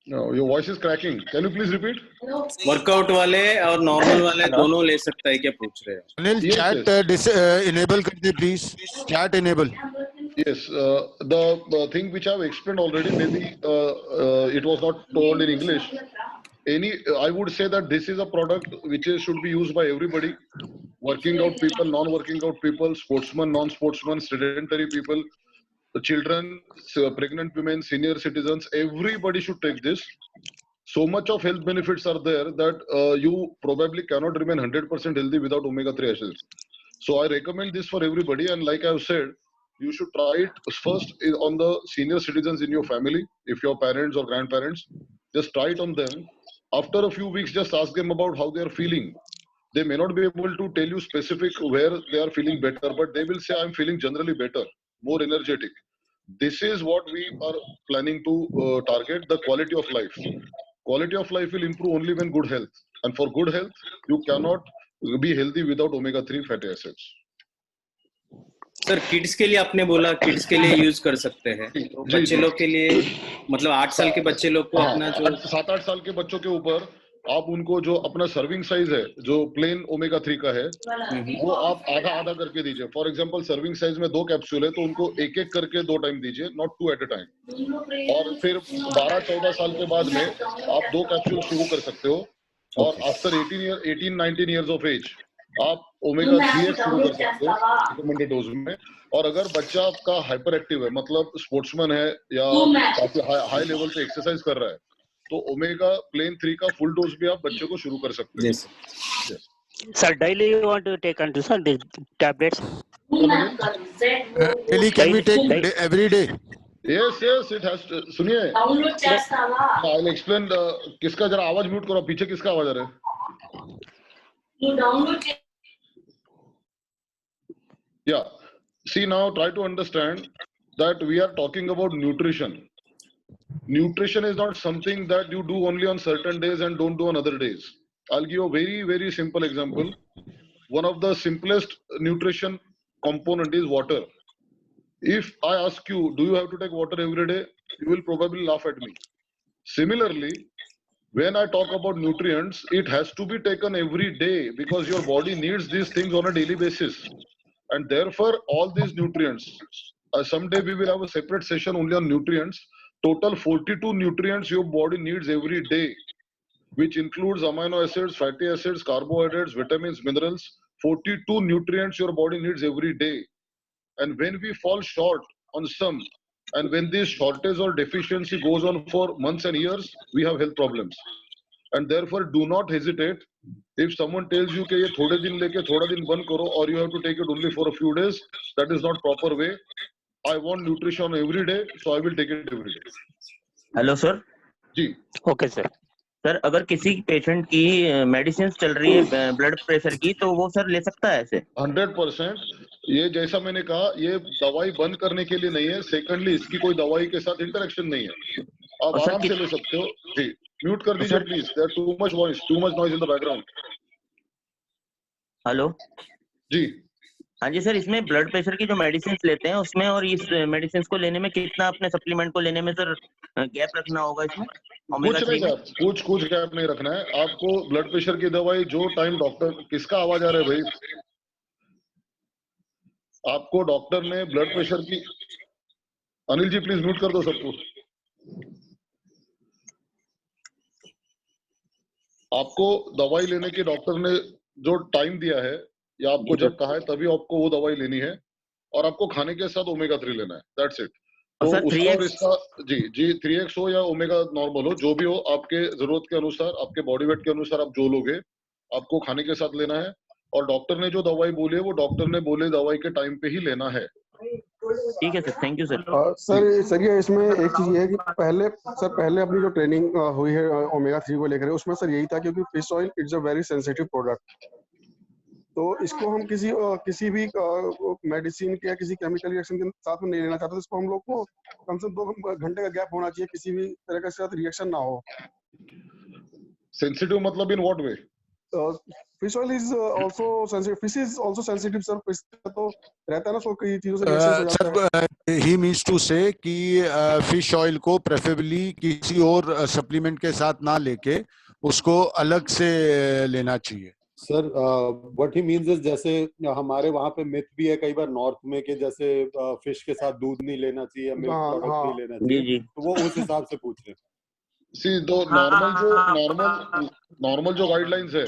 No, your voice is cracking. Can you please repeat? Workout वाले और नॉर्मल वाले दोनों ले सकता है क्या पूछ रहे हैं? Anil, Yes, chat enable कर दे please. Chat enable. Yes. The thing which I've explained already, maybe it was not told in English. I would say that this is a product which should be used by everybody. Working out people, non-working out people, sportsmen, non-sportsmen, sedentary people, the children, pregnant women, senior citizens, everybody should take this. So much of health benefits are there that you probably cannot remain 100% healthy without omega-3 acids. So I recommend this for everybody, and like I've said, you should try it first on the senior citizens in your family. If your parents or grandparents, just try it on them. After a few weeks, just ask them about how they are feeling. They may not be able to tell you specific where they are feeling better, but they will say, I'm feeling generally better, more energetic. This is what we are planning to target, the quality of life. Quality of life will improve only when good health. And for good health, you cannot be healthy without omega-3 fatty acids. Sir kids के लिए आपने बोला किड्स के लिए यूज कर सकते हैं, तो बच्चे लोग के लिए मतलब 8 साल के बच्चे लोग को अपना जो 7-8 साल के बच्चों के ऊपर आप उनको जो अपना सर्विंग साइज है जो प्लेन ओमेगा 3 का है वो आप आधा आधा करके दीजिए. फॉर एग्जांपल सर्विंग साइज में 2 कैप्सूल है तो उनको एक एक करके 2 टाइम दीजिए, नॉट 2 एट अ टाइम. और फिर 12-14 साल के बाद में आप 2 कैप्सूल शुरू कर सकते हो, और आफ्टर 18-19 इयर्स ऑफ एज आप ओमेगा 3 शुरू कर सकते हो रिकमेंडेड डोज में. और अगर बच्चा आपका हाइपर एक्टिव है, मतलब स्पोर्ट्समैन है या काफी हाई लेवल पे एक्सरसाइज कर रहा है, तो ओमेगा प्लेन 3 का फुल डोज भी आप बच्चे को शुरू कर सकते हैं. Sir, daily you want to take unto sir the tablets? Daily can we take every day? Yes, it has to. सुनिए, I'll explain. किसका जरा आवाज म्यूट करो, पीछे किसका आवाज आ रहा है? Yeah. See, now try to understand that we are talking about nutrition. Nutrition is not something that you do only on certain days and don't do on other days. I'll give you a very, very simple example. one of the simplest nutrition component is water. If I ask you, do you have to take water every day? You will probably laugh at me. Similarly, when I talk about nutrients, it has to be taken every day because your body needs these things on a daily basis. And therefore, all these nutrients, someday we will have a separate session only on nutrients. Total 42 nutrients your body needs every day, which includes amino acids, fatty acids, carbohydrates, vitamins, minerals. 42 nutrients your body needs every day. And when we fall short on some, and when this shortage or deficiency goes on for months and years, we have health problems. And therefore, do not hesitate. If someone tells you कि ये थोड़े दिन लेके थोड़ा दिन बंद करो, or you have to take it only for a few days, that is not proper way. I want nutrition every day, so I will take it every day. Hello sir. जी Okay, sir. सर अगर किसी पेशेंट की मेडिसिन चल रही है ब्लड प्रेशर की, तो वो सर ले सकता है ऐसे? 100%। ये जैसा मैंने कहा, ये दवाई बंद करने के लिए नहीं है। सेकंडली, इसकी कोई दवाई के साथ इंटरेक्शन नहीं है, आप और सर आराम से ले सकते हो। जी, म्यूट कर दीजिए please, there too much voice, too much noise in the background. Hello जी हाँ जी सर, इसमें ब्लड प्रेशर की जो मेडिसिन लेते हैं उसमें और इस मेडिसिन को लेने में कितना अपने सप्लीमेंट को लेने में सर गैप रखना होगा इसमें? ओमेगा कुछ 3 नहीं, में कुछ गैप नहीं रखना है आपको। ब्लड प्रेशर की दवाई जो टाइम डॉक्टर, किसका आवाज आ रहा है भाई? आपको डॉक्टर ने ब्लड प्रेशर की, अनिल जी प्लीज म्यूट कर दो सबको। आपको दवाई लेने के डॉक्टर ने जो टाइम दिया है, या आपको जब कहा है तभी आपको वो दवाई लेनी है, और आपको खाने के साथ ओमेगा 3 लेना है, दैट्स इट। तो सर उसका 3x और इसका, जी 3x हो या ओमेगा नॉर्मल हो, जो भी हो, आपके जरूरत के अनुसार, आपके बॉडी वेट के अनुसार आप जो लोगे, आपको खाने के साथ लेना है। और डॉक्टर ने जो दवाई बोली है, वो डॉक्टर ने बोले दवाई के टाइम पे ही लेना है। ठीक है sir, thank you sir. Sir ये इसमें एक चीज ये है कि पहले अपनी जो ट्रेनिंग हुई है ओमेगा 3 को लेकर, उसमें सर यही था क्योंकि fish oil it's a very sensitive product, तो इसको हम किसी भी मेडिसिन के या किसी केमिकल रिएक्शन के साथ में नहीं लेना चाहते। तो इसको हम लोग को कम से कम 2 घंटे का गैप होना चाहिए, किसी भी तरह के साथ रिएक्शन ना हो। सेंसिटिव मतलब in what way? Fish oil is also sensitive, fish is also sensitive sir. Fish तो रहता है ना, सो कई चीजों से रिएक्शन हो जाता है। ही मीन्स टू से कि फिश ऑयल को प्रेफरेबली किसी और सप्लीमेंट के साथ ना लेके उसको अलग से लेना चाहिए। Sir what he means is, जैसे हमारे वहाँ पे मिथ भी है कई बार नॉर्थ में कि जैसे फिश के साथ दूध नहीं लेना चाहिए, मिल्क प्रोडक्ट नहीं लेना चाहिए, तो वो उस हिसाब से पूछ रहे हैं। सी दो नॉर्मल जो गाइडलाइंस है,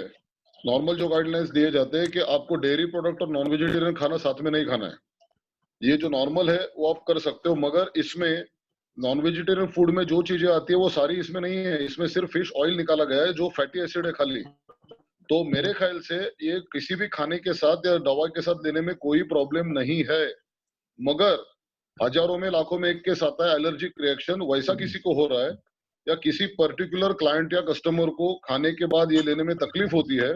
नॉर्मल जो गाइडलाइंस दिए जाते हैं कि आपको डेयरी प्रोडक्ट और नॉन वेजिटेरियन खाना साथ में नहीं खाना है, ये जो नॉर्मल है वो आप कर सकते हो। मगर इसमें नॉन वेजिटेरियन फूड में जो चीजें आती है वो सारी इसमें नहीं है। इसमें सिर्फ फिश ऑयल निकाला गया है जो फैटी एसिड है खाली। तो मेरे ख्याल से ये किसी भी खाने के साथ या दवा के साथ लेने में कोई प्रॉब्लम नहीं है। मगर हजारों में लाखों में एक केस आता है एलर्जिक रिएक्शन, वैसा किसी को हो रहा है, या किसी पर्टिकुलर क्लाइंट या कस्टमर को खाने के बाद ये लेने में तकलीफ होती है,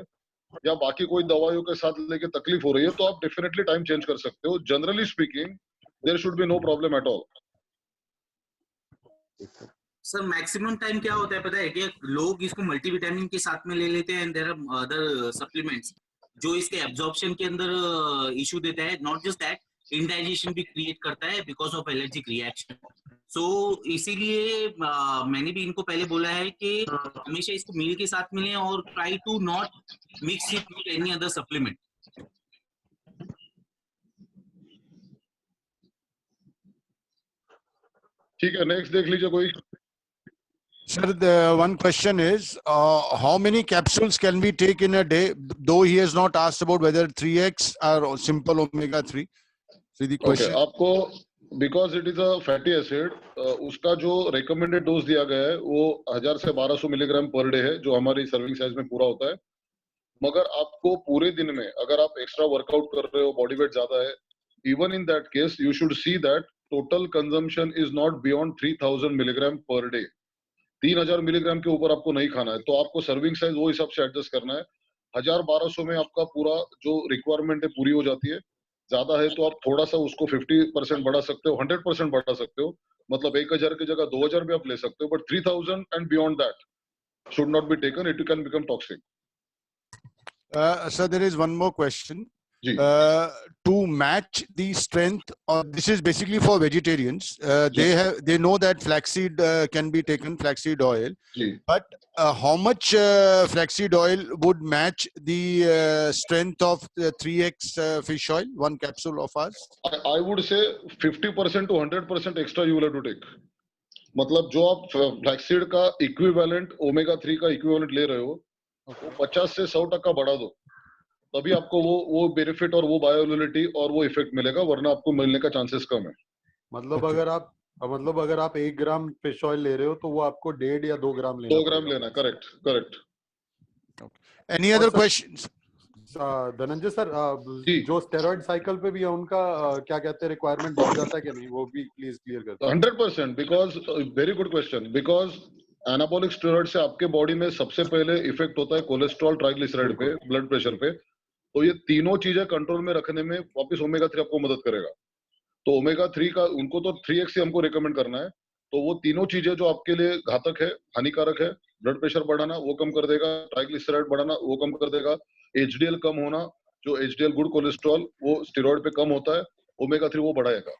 या बाकी कोई दवाइयों के साथ लेके तकलीफ हो रही है, तो आप डेफिनेटली टाइम चेंज कर सकते हो। Generally speaking there should be no problem at all. Sir maximum time क्या होता है पता है कि लोग इसको मल्टीविटामिन के साथ में ले लेते हैं, and there are other supplements जो इसके एब्जॉर्प्शन के अंदर इशू देता है। नॉट जस्ट दैट, इंडाइजेशन भी क्रिएट करता है because of allergic reaction. So इसीलिए मैंने भी इनको पहले बोला है कि हमेशा इसको मील के साथ मिलें और try to not mix it with any other supplement. ठीक है, नेक्स्ट देख लीजिए कोई। Sir, the one question is, how many capsules can we take in a day? Though he has not asked about whether 3x or simple omega 3. So the question. Okay, आपको because it is a fatty acid, उसका जो recommended dose दिया गया है वो 1000 से 1200 मिलीग्राम पर डे है, जो हमारी सर्विंग साइज में पूरा होता है। मगर आपको पूरे दिन में अगर आप एक्स्ट्रा वर्कआउट कर रहे हो, बॉडी वेट ज्यादा है, even in that case you should see that total consumption is not beyond 3000 milligram per day. 3000 milligram के ऊपर आपको नहीं खाना है। तो आपको सर्विंग साइज वो हिसाब से एडजस्ट करना है। 1000-1200 में आपका पूरा जो रिक्वायरमेंट है पूरी हो जाती है। ज्यादा है तो आप थोड़ा सा उसको 50% बढ़ा सकते हो, 100% बढ़ा सकते हो। मतलब 1000 की जगह 2000 भी आप ले सकते हो, but 3000 and beyond that should not be taken, it can become toxic. Sir, there is one more question. जी To match the strength, or this is basically for vegetarians. They know that flaxseed can be taken, flaxseed oil. जी But how much flaxseed oil would match the strength of the 3x fish oil, one capsule of ours? I would say 50% to 100% extra you will have to take. मतलब जो आप फ्लैक्सीड का इक्विवेलेंट ओमेगा 3 का इक्विवेलेंट ले रहे हो, वो 50 से 100% बढ़ा दो, तभी आपको वो बेनिफिट और वो बायोअवेलेबिलिटी और वो इफेक्ट मिलेगा, वरना आपको मिलने का चांसेस कम है। मतलब अगर आप 1 ग्राम फिश ऑयल ले रहे हो तो वो आपको 1.5 या 2 ग्राम लेना 2 ग्राम लेना, correct. Any other questions? Dhananjay sir, जो स्टेरॉइड साइकिल पे भी है उनका क्या कहते हैं रिक्वायरमेंट बढ़ जाता है कि नहीं, वो भी प्लीज क्लियर कर दो। 100%, because very good question, because anabolic steroid से आपके बॉडी में सबसे पहले इफेक्ट होता है कोलेस्ट्रॉल, ट्राइग्लिसराइड पे, ब्लड प्रेशर पे। तो ये तीनों चीजें कंट्रोल में रखने में वापस ओमेगा 3 आपको मदद करेगा। तो ओमेगा 3 का उनको तो 3x ही हमको रिकमेंड करना है। तो वो तीनों चीजें जो आपके लिए घातक है, हानिकारक है, ब्लड प्रेशर बढ़ाना वो कम कर देगा, ट्राइग्लिसराइड बढ़ाना वो कम कर देगा, एचडीएल कम होना, जो एचडीएल गुड कोलेस्ट्रॉल वो स्टेरॉइड पे कम होता है, ओमेगा 3 वो बढ़ाएगा।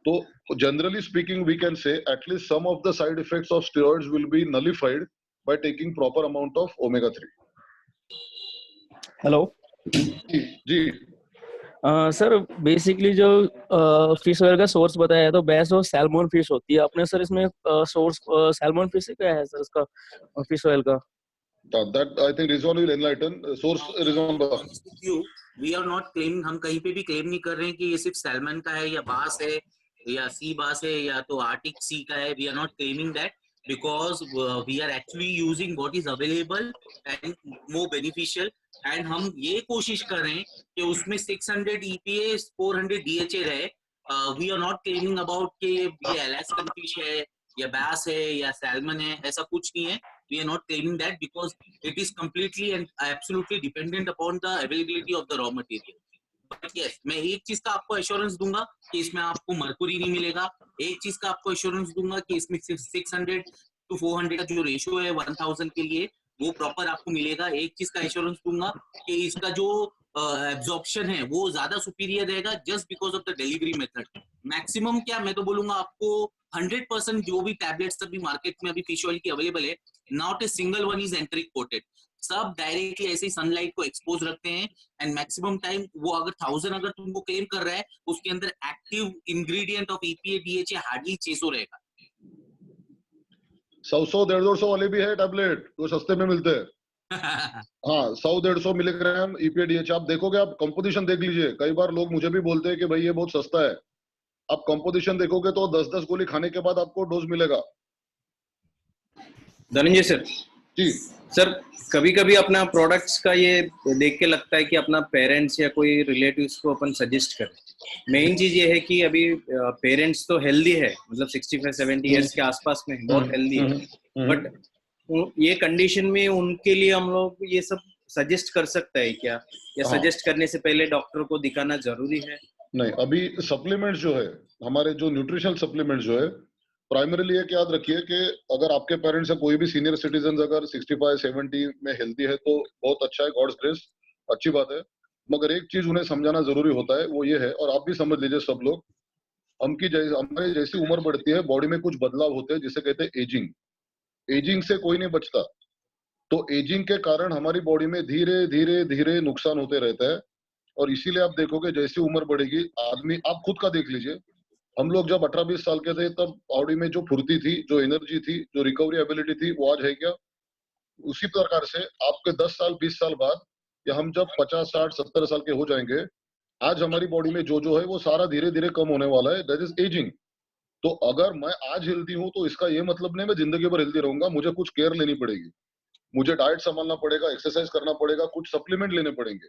तो generally speaking we can say at least some of the side effects of steroids will be nullified by taking proper amount of omega 3। Hello जी सर, बेसिकली जो फिश ऑयल का सोर्स बताया तो बेस्ट और सैल्मन फिश होती है आपने सर, इसमें सोर्स सैल्मन फिश क्या है सर इसका फिश ऑयल का? that I think Rizwan will enlighten. Source Rizwan bata. We are not claiming, हम कहीं पे भी क्लेम नहीं कर रहे हैं कि ये सिर्फ सैल्मन का है या बास है या सी बास है या तो आर्टिक सी का है। We are not claiming that because we are actually using what is available and more beneficial, and हम ये कोशिश कर रहे हैं कि उसमें 600 EPA 400 DHA रहे। We are not claiming about कि ये Alaskan fish है या bass है या salmon है, ऐसा कुछ नहीं है। We are not claiming that because it is completely and absolutely dependent upon the availability of the raw material. But yes, मैं एक चीज का आपको एश्योरेंस दूंगा कि इसमें आपको मरकुरी नहीं मिलेगा। एक चीज का आपको एश्योरेंस दूंगा कि इसमें 600 to 400 का जो रेशियो है 1000 के लिए वो प्रॉपर आपको मिलेगा। एक चीज का एश्योरेंस दूंगा कि इसका जो एब्जॉर्प्शन है वो ज्यादा सुपीरियर रहेगा just because of the delivery method. Maximum क्या मैं तो बोलूंगा आपको 100% जो भी टैबलेट्स अभी मार्केट में अभी फिश ऑयल की अवेलेबल है, not a single one is एंट्रिक coated, सब डायरेक्टली ऐसे ही सनलाइट को एक्सपोज रखते हैं। एंड मैक्सिमम टाइम वो अगर 1000 अगर तुमको क्लेम कर रहा है उसके अंदर active ingredient of EPA DHA hardly 600 रहेगा। 100-150 वाले भी है टैबलेट जो सस्ते में मिलते हैं। हाँ 100-150 मिलीग्राम EPA DHA आप देखोगे, आप कंपोजिशन देख लीजिए। कई बार लोग मुझे भी बोलते हैं कि भाई ये बहुत सस्ता है, आप कंपोजिशन देखोगे तो 10-10 गोली खाने के बाद आपको डोज मिलेगा। धनंजय सर जी सर, कभी कभी अपना प्रोडक्ट्स का ये देख के लगता है कि अपना पेरेंट्स या कोई रिलेटिव्स को अपन सजेस्ट करें। मेन चीज ये है कि अभी पेरेंट्स तो हेल्दी है, मतलब 65-70 इयर्स के आसपास में बहुत हेल्दी है, बट ये कंडीशन में उनके लिए हम लोग ये सब सजेस्ट कर सकता है क्या, या सजेस्ट करने से पहले डॉक्टर को दिखाना जरूरी है? नहीं, अभी सप्लीमेंट्स जो है हमारे, जो न्यूट्रिशनल सप्लीमेंट्स जो है, प्राइमरीली एक याद रखिए कि अगर आपके पेरेंट्स या कोई भी सीनियर सिटीजन अगर 65-70 में हेल्दी है तो बहुत अच्छा है, गॉड्स ग्रेस, अच्छी बात है। मगर एक चीज उन्हें समझाना जरूरी होता है, वो ये है, और आप भी समझ लीजिए सब लोग, हमारी जैसी उम्र बढ़ती है बॉडी में कुछ बदलाव होते हैं जिसे कहते हैं एजिंग। एजिंग से कोई नहीं बचता, तो एजिंग के कारण हमारी बॉडी में धीरे धीरे धीरे नुकसान होते रहता है। और इसीलिए आप देखोगे जैसी उम्र बढ़ेगी आदमी, आप खुद का देख लीजिए, हम लोग जब 18-20 साल के थे तब बॉडी में जो फुर्ती थी, जो एनर्जी थी, जो रिकवरी एबिलिटी थी, वो आज है क्या? उसी प्रकार से आपके 10 साल 20 साल बाद, या हम जब 50 60 70 साल के हो जाएंगे, आज हमारी बॉडी में जो जो है वो सारा धीरे धीरे कम होने वाला है, दैट इज एजिंग। तो अगर मैं आज हेल्दी हूं तो इसका ये मतलब नहीं मैं जिंदगी भर हेल्दी रहूंगा, मुझे कुछ केयर लेनी पड़ेगी, मुझे डाइट संभालना पड़ेगा, एक्सरसाइज करना पड़ेगा, कुछ सप्लीमेंट लेने पड़ेंगे,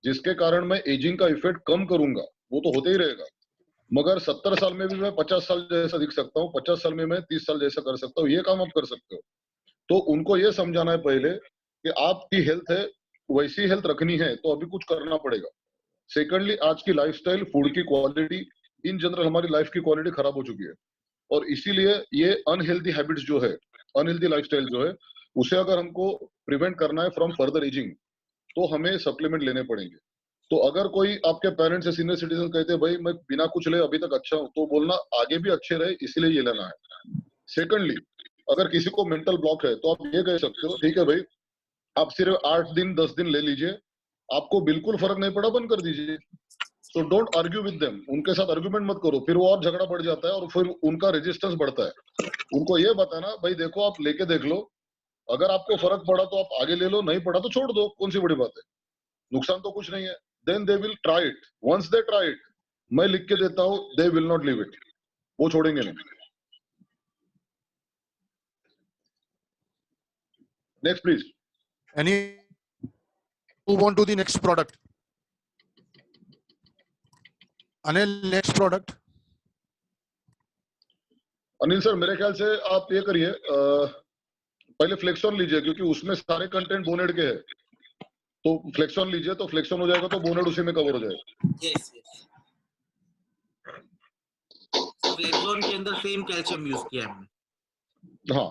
जिसके कारण मैं एजिंग का इफेक्ट कम करूंगा। वो तो होते ही रहेगा, मगर 70 साल में भी मैं 50 साल जैसा दिख सकता हूँ, 50 साल में मैं 30 साल जैसा कर सकता हूँ, ये काम आप कर सकते हो। तो उनको ये समझाना है पहले कि आपकी हेल्थ है, वैसी हेल्थ रखनी है तो अभी कुछ करना पड़ेगा। सेकंडली, आज की लाइफस्टाइल, फूड की क्वालिटी, इन जनरल हमारी लाइफ की क्वालिटी खराब हो चुकी है, और इसीलिए ये अनहेल्दी हैबिट्स जो है, अनहेल्दी लाइफस्टाइल जो है, उसे अगर हमको प्रिवेंट करना है फ्रॉम फर्दर एजिंग, तो हमें सप्लीमेंट लेने पड़ेंगे। तो अगर कोई आपके पेरेंट्स या सीनियर सिटीजन कहते हैं भाई मैं बिना कुछ ले अभी तक अच्छा हूं, तो बोलना आगे भी अच्छे रहे इसलिए ये लेना है। सेकंडली, अगर किसी को मेंटल ब्लॉक है तो आप ये कह सकते हो ठीक है भाई आप सिर्फ 8 दिन 10 दिन ले लीजिए, आपको बिल्कुल फर्क नहीं पड़ा बंद कर दीजिए। So don't argue with them, उनके साथ आर्गुमेंट मत करो, फिर वो और झगड़ा बढ़ जाता है और फिर उनका रेजिस्टेंस बढ़ता है। उनको ये बताना भाई देखो आप लेके देख लो, अगर आपको फर्क पड़ा तो आप आगे ले लो, नहीं पड़ा तो छोड़ दो, कौन सी बड़ी बात है, नुकसान तो कुछ नहीं है। Then they will try it, once they try it, मैं लिख के देता हूं, they will not leave it, वो छोड़ेंगे नहीं। Next please. Any move on to the next product? Anil, next product. Anil sir मेरे ख्याल से आप ये करिए, पहले फ्लेक्सॉन लीजिए क्योंकि उसमें सारे कंटेंट बोनेड के हैं, तो फ्लेक्सॉन लीजिए, तो फ्लेक्सॉन हो जाएगा तो बोनेड उसी में कवर हो जाएगा। यस यस, फ्लेक्सॉन के अंदर सेम कैल्शियम यूज किया है हमने। हाँ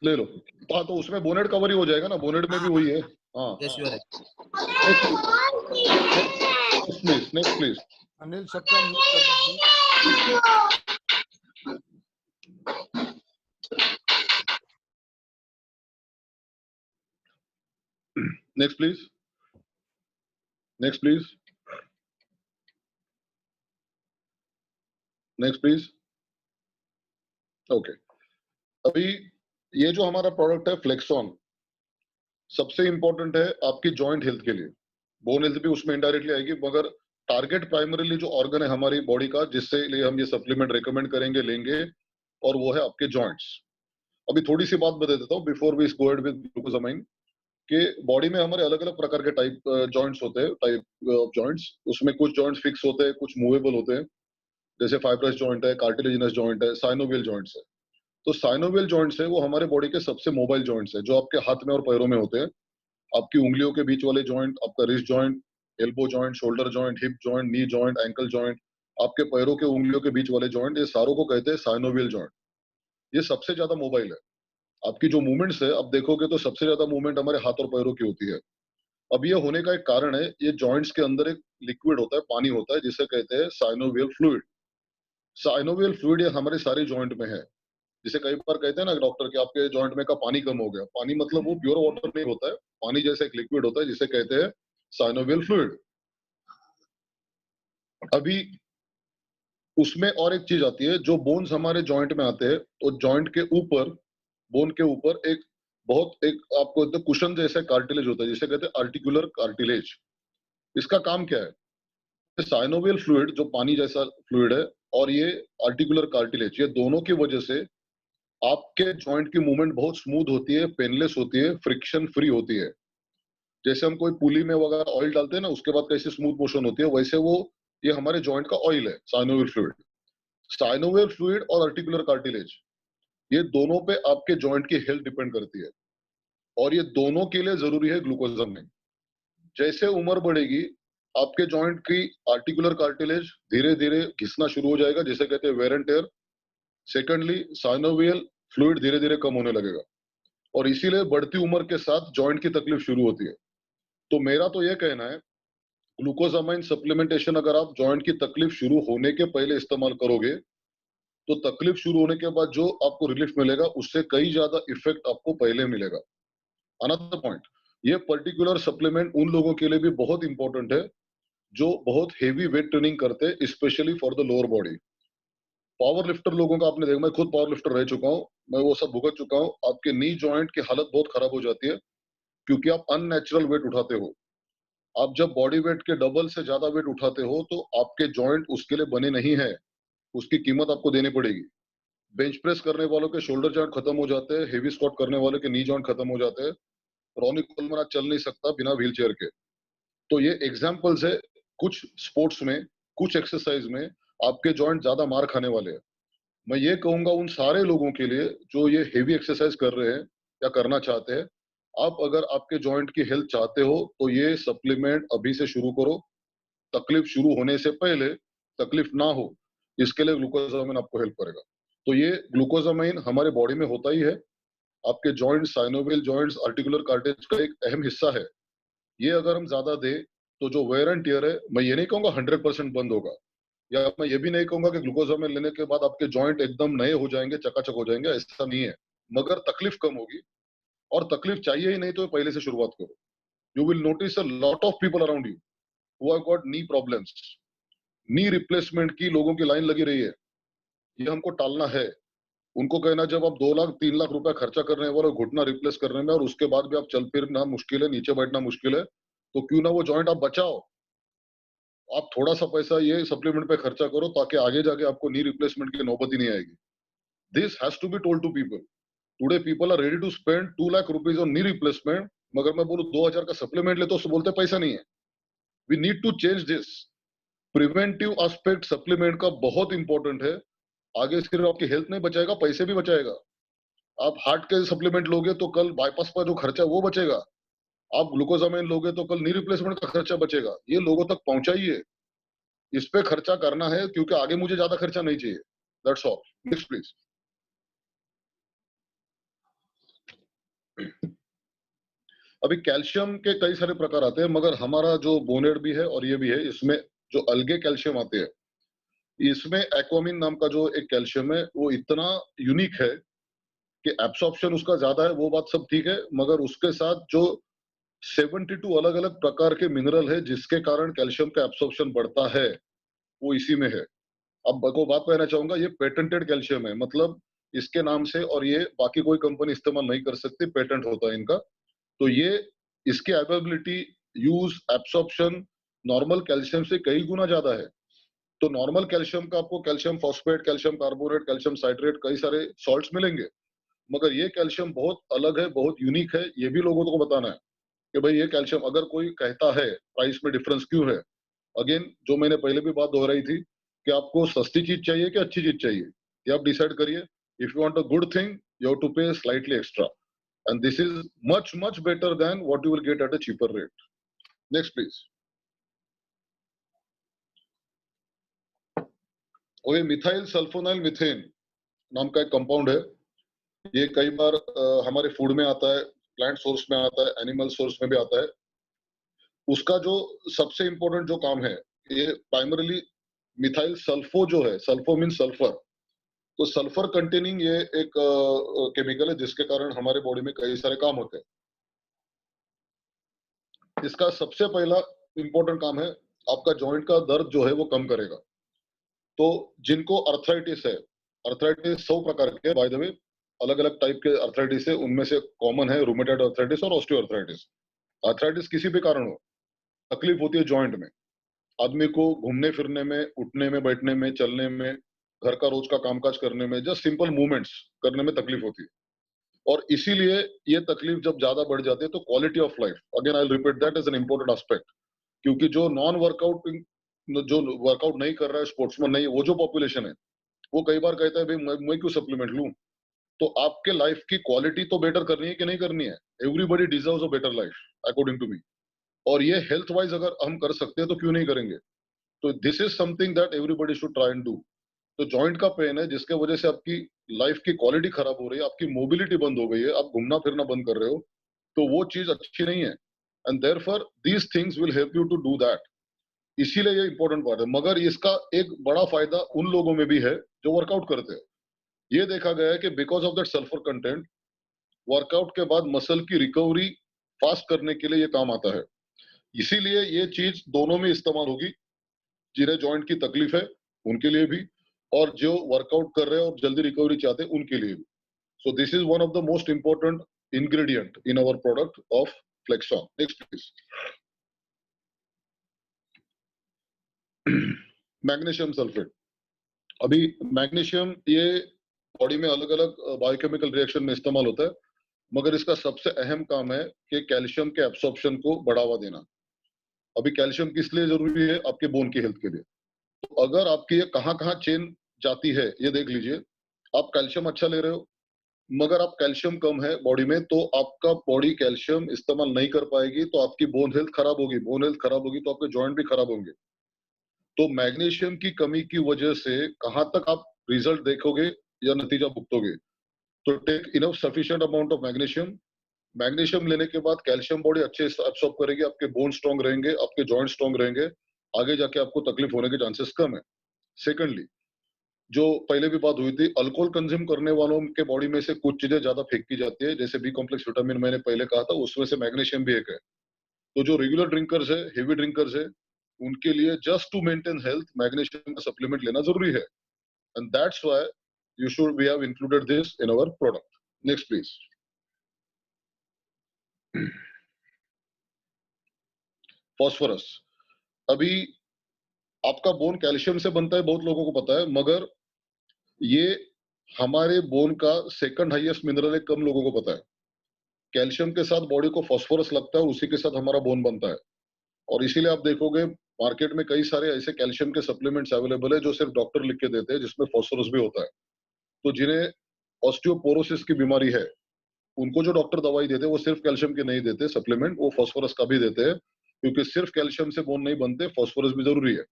ले लो, हाँ तो उसमें बोनेड कवर ही हो जाएगा ना, बोनेड में भी वही है। हाँ yes you are right. Next please. Anil, सबका mute कर दीजिए। Next please, next please, next please. Okay, अभी ये जो हमारा प्रोडक्ट है फ्लेक्सॉन, सबसे इंपॉर्टेंट है आपकी जॉइंट हेल्थ के लिए, बोन हेल्थ भी उसमें इनडायरेक्टली आएगी, मगर टारगेट प्राइमरीली जो ऑर्गन है हमारी बॉडी का जिससे लिए हम ये सप्लीमेंट रेकमेंड करेंगे लेंगे, और वो है आपके जॉइंट्स। अभी थोड़ी सी बात बता देता हूँ before we go ahead with glucosamine, कि बॉडी में हमारे अलग अलग प्रकार के टाइप जॉइंट्स होते हैं, टाइप ऑफ जॉइंट्स। उसमें कुछ जॉइंट्स फिक्स होते हैं, कुछ मूवेबल होते हैं, जैसे फाइब्रस जॉइंट है, कार्टिलेजिनस जॉइंट है, साइनोवियल जॉइंट्स है। तो साइनोवियल जॉइंट्स है वो हमारे बॉडी के सबसे मोबाइल जॉइंट्स है, जो आपके हाथ में और पैरों में होते हैं। आपकी उंगलियों के बीच वाले जॉइंट, आपका wrist joint, elbow joint, shoulder joint, hip joint, knee joint, ankle joint, आपके पैरों के उंगलियों के बीच वाले जॉइंट, ये सारों को कहते हैं साइनोवियल जॉइंट। ये सबसे ज्यादा मोबाइल है। आपकी जो मूवमेंट्स है, अब देखोगे तो सबसे ज्यादा मूवमेंट हमारे हाथ और पैरों की होती है। अब ये होने का एक कारण है, ये जॉइंट्स के अंदर एक लिक्विड होता है, पानी होता है, जिसे कहते हैं साइनोवियल फ्लूइड। साइनोवियल फ्लूइड ये हमारे सारे जॉइंट में है। जिसे कई बार कहते हैं ना डॉक्टर कि आपके जॉइंट में का पानी कम हो गया, पानी मतलब वो प्योर वाटर नहीं होता है, पानी जैसे एक लिक्विड होता है जिसे कहते हैं साइनोवियल फ्लूइड। अभी उसमें और एक चीज आती है, जो बोन्स हमारे जॉइंट में आते हैं, तो जॉइंट के ऊपर, बोन के ऊपर एक बहुत एक आपको तो कुशन जैसा कार्टिलेज होता है जिसे कहते हैं आर्टिकुलर कार्टिलेज। इसका काम क्या है? साइनोवियल फ्लूइड जो पानी जैसा फ्लूइड है और ये आर्टिकुलर कार्टिलेज, ये दोनों की वजह से आपके जॉइंट की मूवमेंट बहुत स्मूथ होती है, पेनलेस होती है, फ्रिक्शन फ्री होती है। जैसे हम कोई पुली में वगैरह ऑयल डालते हैं ना, उसके बाद कैसे स्मूथ मोशन होती है, वैसे वो ये हमारे जॉइंट का ऑयल है साइनोवियल फ्लूइड। साइनोवियल फ्लूइड और आर्टिकुलर कार्टिलेज, ये दोनों पे आपके जॉइंट की हेल्थ डिपेंड करती है, और ये दोनों के लिए जरूरी है ग्लूकोजामाइन। जैसे उम्र बढ़ेगी आपके जॉइंट की आर्टिकुलर कार्टिलेज धीरे धीरे घिसना शुरू हो जाएगा, जिसे कहते हैं wear and tear. Secondly, synovial fluid धीरे धीरे कम होने लगेगा, और इसीलिए बढ़ती उम्र के साथ जॉइंट की तकलीफ शुरू होती है। तो मेरा तो ये कहना है, ग्लूकोजामाइन सप्लीमेंटेशन अगर आप जॉइंट की तकलीफ शुरू होने के पहले इस्तेमाल करोगे, तो तकलीफ शुरू होने के बाद जो आपको रिलीफ मिलेगा उससे कई ज्यादा इफेक्ट आपको पहले मिलेगा। अनदर पॉइंट, ये पर्टिकुलर सप्लीमेंट उन लोगों के लिए भी बहुत इंपॉर्टेंट है जो बहुत हेवी वेट ट्रेनिंग करते हैं, specially for the lower body. Power lifter लोगों का आपने देखा, मैं खुद पावर लिफ्टर रह चुका हूँ, मैं वो सब भुगत चुका हूँ। आपके नी जॉइंट की हालत बहुत खराब हो जाती है क्योंकि आप अननेचुरल वेट उठाते हो। आप जब बॉडी वेट के डबल से ज्यादा वेट उठाते हो तो आपके जॉइंट उसके लिए बने नहीं है, उसकी कीमत आपको देनी पड़ेगी। बेंच प्रेस करने वालों के शोल्डर जॉइंट खत्म हो जाते हैं, हेवी स्क्वाट करने वालों के नी जॉइंट खत्म हो जाते हैं। रॉनी कोलमन आज चल नहीं सकता बिना व्हील चेयर के। तो ये एग्जाम्पल्स है, कुछ स्पोर्ट्स में, कुछ एक्सरसाइज में आपके जॉइंट ज्यादा मार खाने वाले हैं। मैं ये कहूंगा उन सारे लोगों के लिए जो ये हेवी एक्सरसाइज कर रहे हैं या करना चाहते हैं, आप अगर आपके जॉइंट की हेल्थ चाहते हो तो ये सप्लीमेंट अभी से शुरू करो। तकलीफ शुरू होने से पहले तकलीफ ना हो, इसके लिए ग्लूकोजामाइन आपको हेल्प करेगा। तो ये ग्लूकोजामाइन हमारे बॉडी में होता ही है। आपके joint, synovial joints, articular cartilage का एक अहम हिस्सा है ये अगर हम ज्यादा दे तो जो वेयर एंड टियर है, मैं ये नहीं कहूंगा 100% बंद होगा, या मैं ये भी नहीं कहूंगा कि ग्लूकोजामिन लेने के बाद आपके जॉइंट एकदम नए हो जाएंगे, चकाचक हो जाएंगे, ऐसा नहीं है, मगर तकलीफ कम होगी। और तकलीफ चाहिए ही नहीं तो पहले से शुरुआत करो। You will notice a lot of people around you who have got knee problems, knee replacement की लोगों की लाइन लगी रही है। ये हमको टालना है। उनको कहना जब आप 2 लाख 3 लाख रुपया खर्चा करने वाले घुटना रिप्लेस करने में और उसके बाद भी आप चल फिरना मुश्किल है, नीचे बैठना मुश्किल है, तो क्यों ना वो जॉइंट आप बचाओ। आप थोड़ा सा पैसा ये सप्लीमेंट पे खर्चा करो ताकि आगे जाके आपको नी रिप्लेसमेंट की नौबत ही नहीं आएगी। This has to be told to people. Today people are ready to spend 2 lakh rupees on knee replacement, मगर मैं बोलूं 2000 का सप्लीमेंट ले तो उससे बोलते पैसा नहीं है। We need to change this. Preventive aspect supplement का बहुत इंपॉर्टेंट है। आगे सिर्फ आपकी हेल्थ नहीं बचाएगा, पैसे भी बचाएगा। आप हार्ट के सप्लीमेंट लोगे तो कल बाईपास का जो खर्चा वो बचेगा। आप ग्लूकोजामिन लोगे तो कल नी रिप्लेसमेंट का खर्चा बचेगा। ये लोगों तक पहुंचाइए। इस पे खर्चा करना है क्योंकि आगे मुझे ज्यादा खर्चा नहीं चाहिए। That's all. Next please. अभी कैल्शियम के कई सारे प्रकार आते हैं, मगर हमारा जो बोनेट भी है और ये भी है, इसमें जो अलगे कैल्शियम आते हैं, इसमें एक्वामिन नाम का जो एक कैल्शियम है वो इतना यूनिक है कि एब्सॉर्प्शन उसका ज्यादा है, वो बात सब ठीक है, मगर उसके साथ जो 72 अलग अलग प्रकार के मिनरल है जिसके कारण कैल्शियम का एब्सॉर्प्शन बढ़ता है, वो इसी में है। अब को बात कहना चाहूंगा, ये पेटेंटेड कैल्शियम है, मतलब इसके नाम से और ये बाकी कोई कंपनी इस्तेमाल नहीं कर सकती, पेटेंट होता है इनका। तो ये इसकी availability, use, absorption normal calcium से कई गुना ज्यादा है। तो नॉर्मल कैल्शियम का आपको calcium phosphate, calcium carbonate, calcium citrate, कई सारे सॉल्ट्स मिलेंगे, मगर ये कैल्शियम बहुत अलग है, बहुत यूनिक है। ये भी लोगों को बताना है कि भाई ये कैल्शियम, अगर कोई कहता है प्राइस में डिफरेंस क्यों है, अगेन जो मैंने पहले भी बात दोहराई थी कि आपको सस्ती चीज चाहिए कि अच्छी चीज चाहिए, ये आप डिसाइड करिए। If you want a good thing you have to pay slightly extra, and this is much better than what you will get at a cheaper rate. Next please. और ये मिथाइल सल्फोनाइल मीथेन नाम का एक कंपाउंड है। ये कई बार हमारे फूड में आता है, प्लांट सोर्स में आता है, एनिमल सोर्स में भी आता है। उसका जो सबसे इंपॉर्टेंट जो काम है, ये प्राइमरीली मिथाइल सल्फो जो है, सल्फो मीन सल्फर, तो सल्फर कंटेनिंग ये एक केमिकल है जिसके कारण हमारे बॉडी में कई सारे काम होते हैं। इसका सबसे पहला इंपॉर्टेंट काम है, आपका जॉइंट का दर्द जो है वो कम करेगा। तो जिनको अर्थराइटिस है, अर्थराइटिस 100 प्रकार के, बाय द वे अलग अलग टाइप के अर्थराइटिस है, उनमें से कॉमन है रूमेटॉइड अर्थराइटिस और ऑस्टियोआर्थराइटिस। अर्थराइटिस किसी भी कारण हो, तकलीफ होती है जॉइंट में, आदमी को घूमने फिरने में, उठने में, बैठने में, चलने में, घर का रोज का कामकाज करने में, जस्ट सिंपल मूवमेंट्स करने में तकलीफ होती है। और इसीलिए ये तकलीफ जब ज्यादा बढ़ जाती है तो quality of life, again I will repeat that is an important aspect, क्योंकि जो नॉन वर्कआउट, जो वर्कआउट नहीं कर रहा है, स्पोर्ट्समैन नहीं, वो जो पॉपुलेशन है, वो कई बार कहता है भाई मैं क्यों सप्लीमेंट लूं। तो आपके लाइफ की क्वालिटी तो बेटर करनी है कि नहीं करनी है। Everybody deserves a better life according to me, और ये हेल्थ वाइज अगर हम कर सकते हैं तो क्यों नहीं करेंगे। तो this is something that everybody should try and do. तो जॉइंट का पेन है जिसके वजह से आपकी लाइफ की क्वालिटी खराब हो रही है, आपकी मोबिलिटी बंद हो गई है, आप घूमना फिरना बंद कर रहे हो, तो वो चीज अच्छी नहीं है। And therefore these things will help you to do that. इसीलिए ये इंपॉर्टेंट पार्ट है। मगर इसका एक बड़ा फायदा उन लोगों में भी है जो वर्कआउट करते हैं। ये देखा गया है कि because of that sulphur content, workout के बाद मसल की रिकवरी फास्ट करने के लिए ये काम आता है। इसीलिए ये चीज दोनों में इस्तेमाल होगी, जिन्हें जॉइंट की तकलीफ है उनके लिए भी, और जो वर्कआउट कर रहे हैं और जल्दी रिकवरी चाहते हैं उनके लिए भी। So this is one of the most important ingredient in our product of Flexon. Next please. Magnesium sulphate. अभी मैग्नीशियम ये बॉडी में अलग अलग बायोकेमिकल रिएक्शन में इस्तेमाल होता है, मगर इसका सबसे अहम काम है कि कैल्शियम के एब्सॉर्प्शन को बढ़ावा देना। अभी कैल्शियम किस लिए जरूरी है? आपके बोन की हेल्थ के लिए। तो अगर आपकी ये कहाँ चेन जाती है ये देख लीजिए। आप कैल्शियम अच्छा ले रहे हो, मगर आप कैल्शियम कम है बॉडी में, तो आपका बॉडी कैल्शियम इस्तेमाल नहीं कर पाएगी, तो आपकी बोन हेल्थ खराब होगी। बोन हेल्थ खराब होगी तो आपके जॉइंट भी खराब होंगे। तो मैग्नीशियम की कमी की वजह से कहां तक आप रिजल्ट देखोगे या नतीजा भुगतोगे। तो take enough sufficient amount of magnesium, magnesium लेने के बाद कैल्शियम बॉडी अच्छे से एब्सॉर्ब करेगी, आपके बोन स्ट्रांग रहेंगे, आपके जॉइंट स्ट्रांग रहेंगे, आगे जाके आपको तकलीफ होने के चांसेस कम है। सेकंडली, जो पहले भी बात हुई थी, अल्कोहल कंज्यूम करने वालों के बॉडी में से कुछ चीजें ज्यादा फेंकी जाती है, जैसे बी कॉम्प्लेक्स विटामिन मैंने पहले कहा था, उसमें से मैग्नीशियम भी एक है। तो जो रेगुलर ड्रिंकर्स है, हेवी ड्रिंकर्स है, उनके लिए just to maintain health magnesium का सप्लीमेंट लेना जरूरी है, and that's why you should we have included this in our product. Next please. Phosphorus, अभी आपका बोन कैल्शियम से बनता है, बहुत लोगों को पता है, मगर ये हमारे बोन का सेकंड हाईएस्ट मिनरल है, कम लोगों को पता है। कैल्शियम के साथ बॉडी को फॉस्फोरस लगता है, उसी के साथ हमारा बोन बनता है, और इसीलिए आप देखोगे मार्केट में कई सारे ऐसे कैल्शियम के सप्लीमेंट्स अवेलेबल है जो सिर्फ डॉक्टर लिख के देते हैं, जिसमें फॉस्फोरस भी होता है। तो जिन्हें ऑस्टियोपोरोसिस की बीमारी है, उनको जो डॉक्टर दवाई देते हैं वो सिर्फ कैल्शियम के नहीं देते सप्लीमेंट, वो फॉस्फोरस का भी देते हैं, क्योंकि सिर्फ कैल्शियम से बोन नहीं बनते, फॉस्फोरस भी जरूरी है।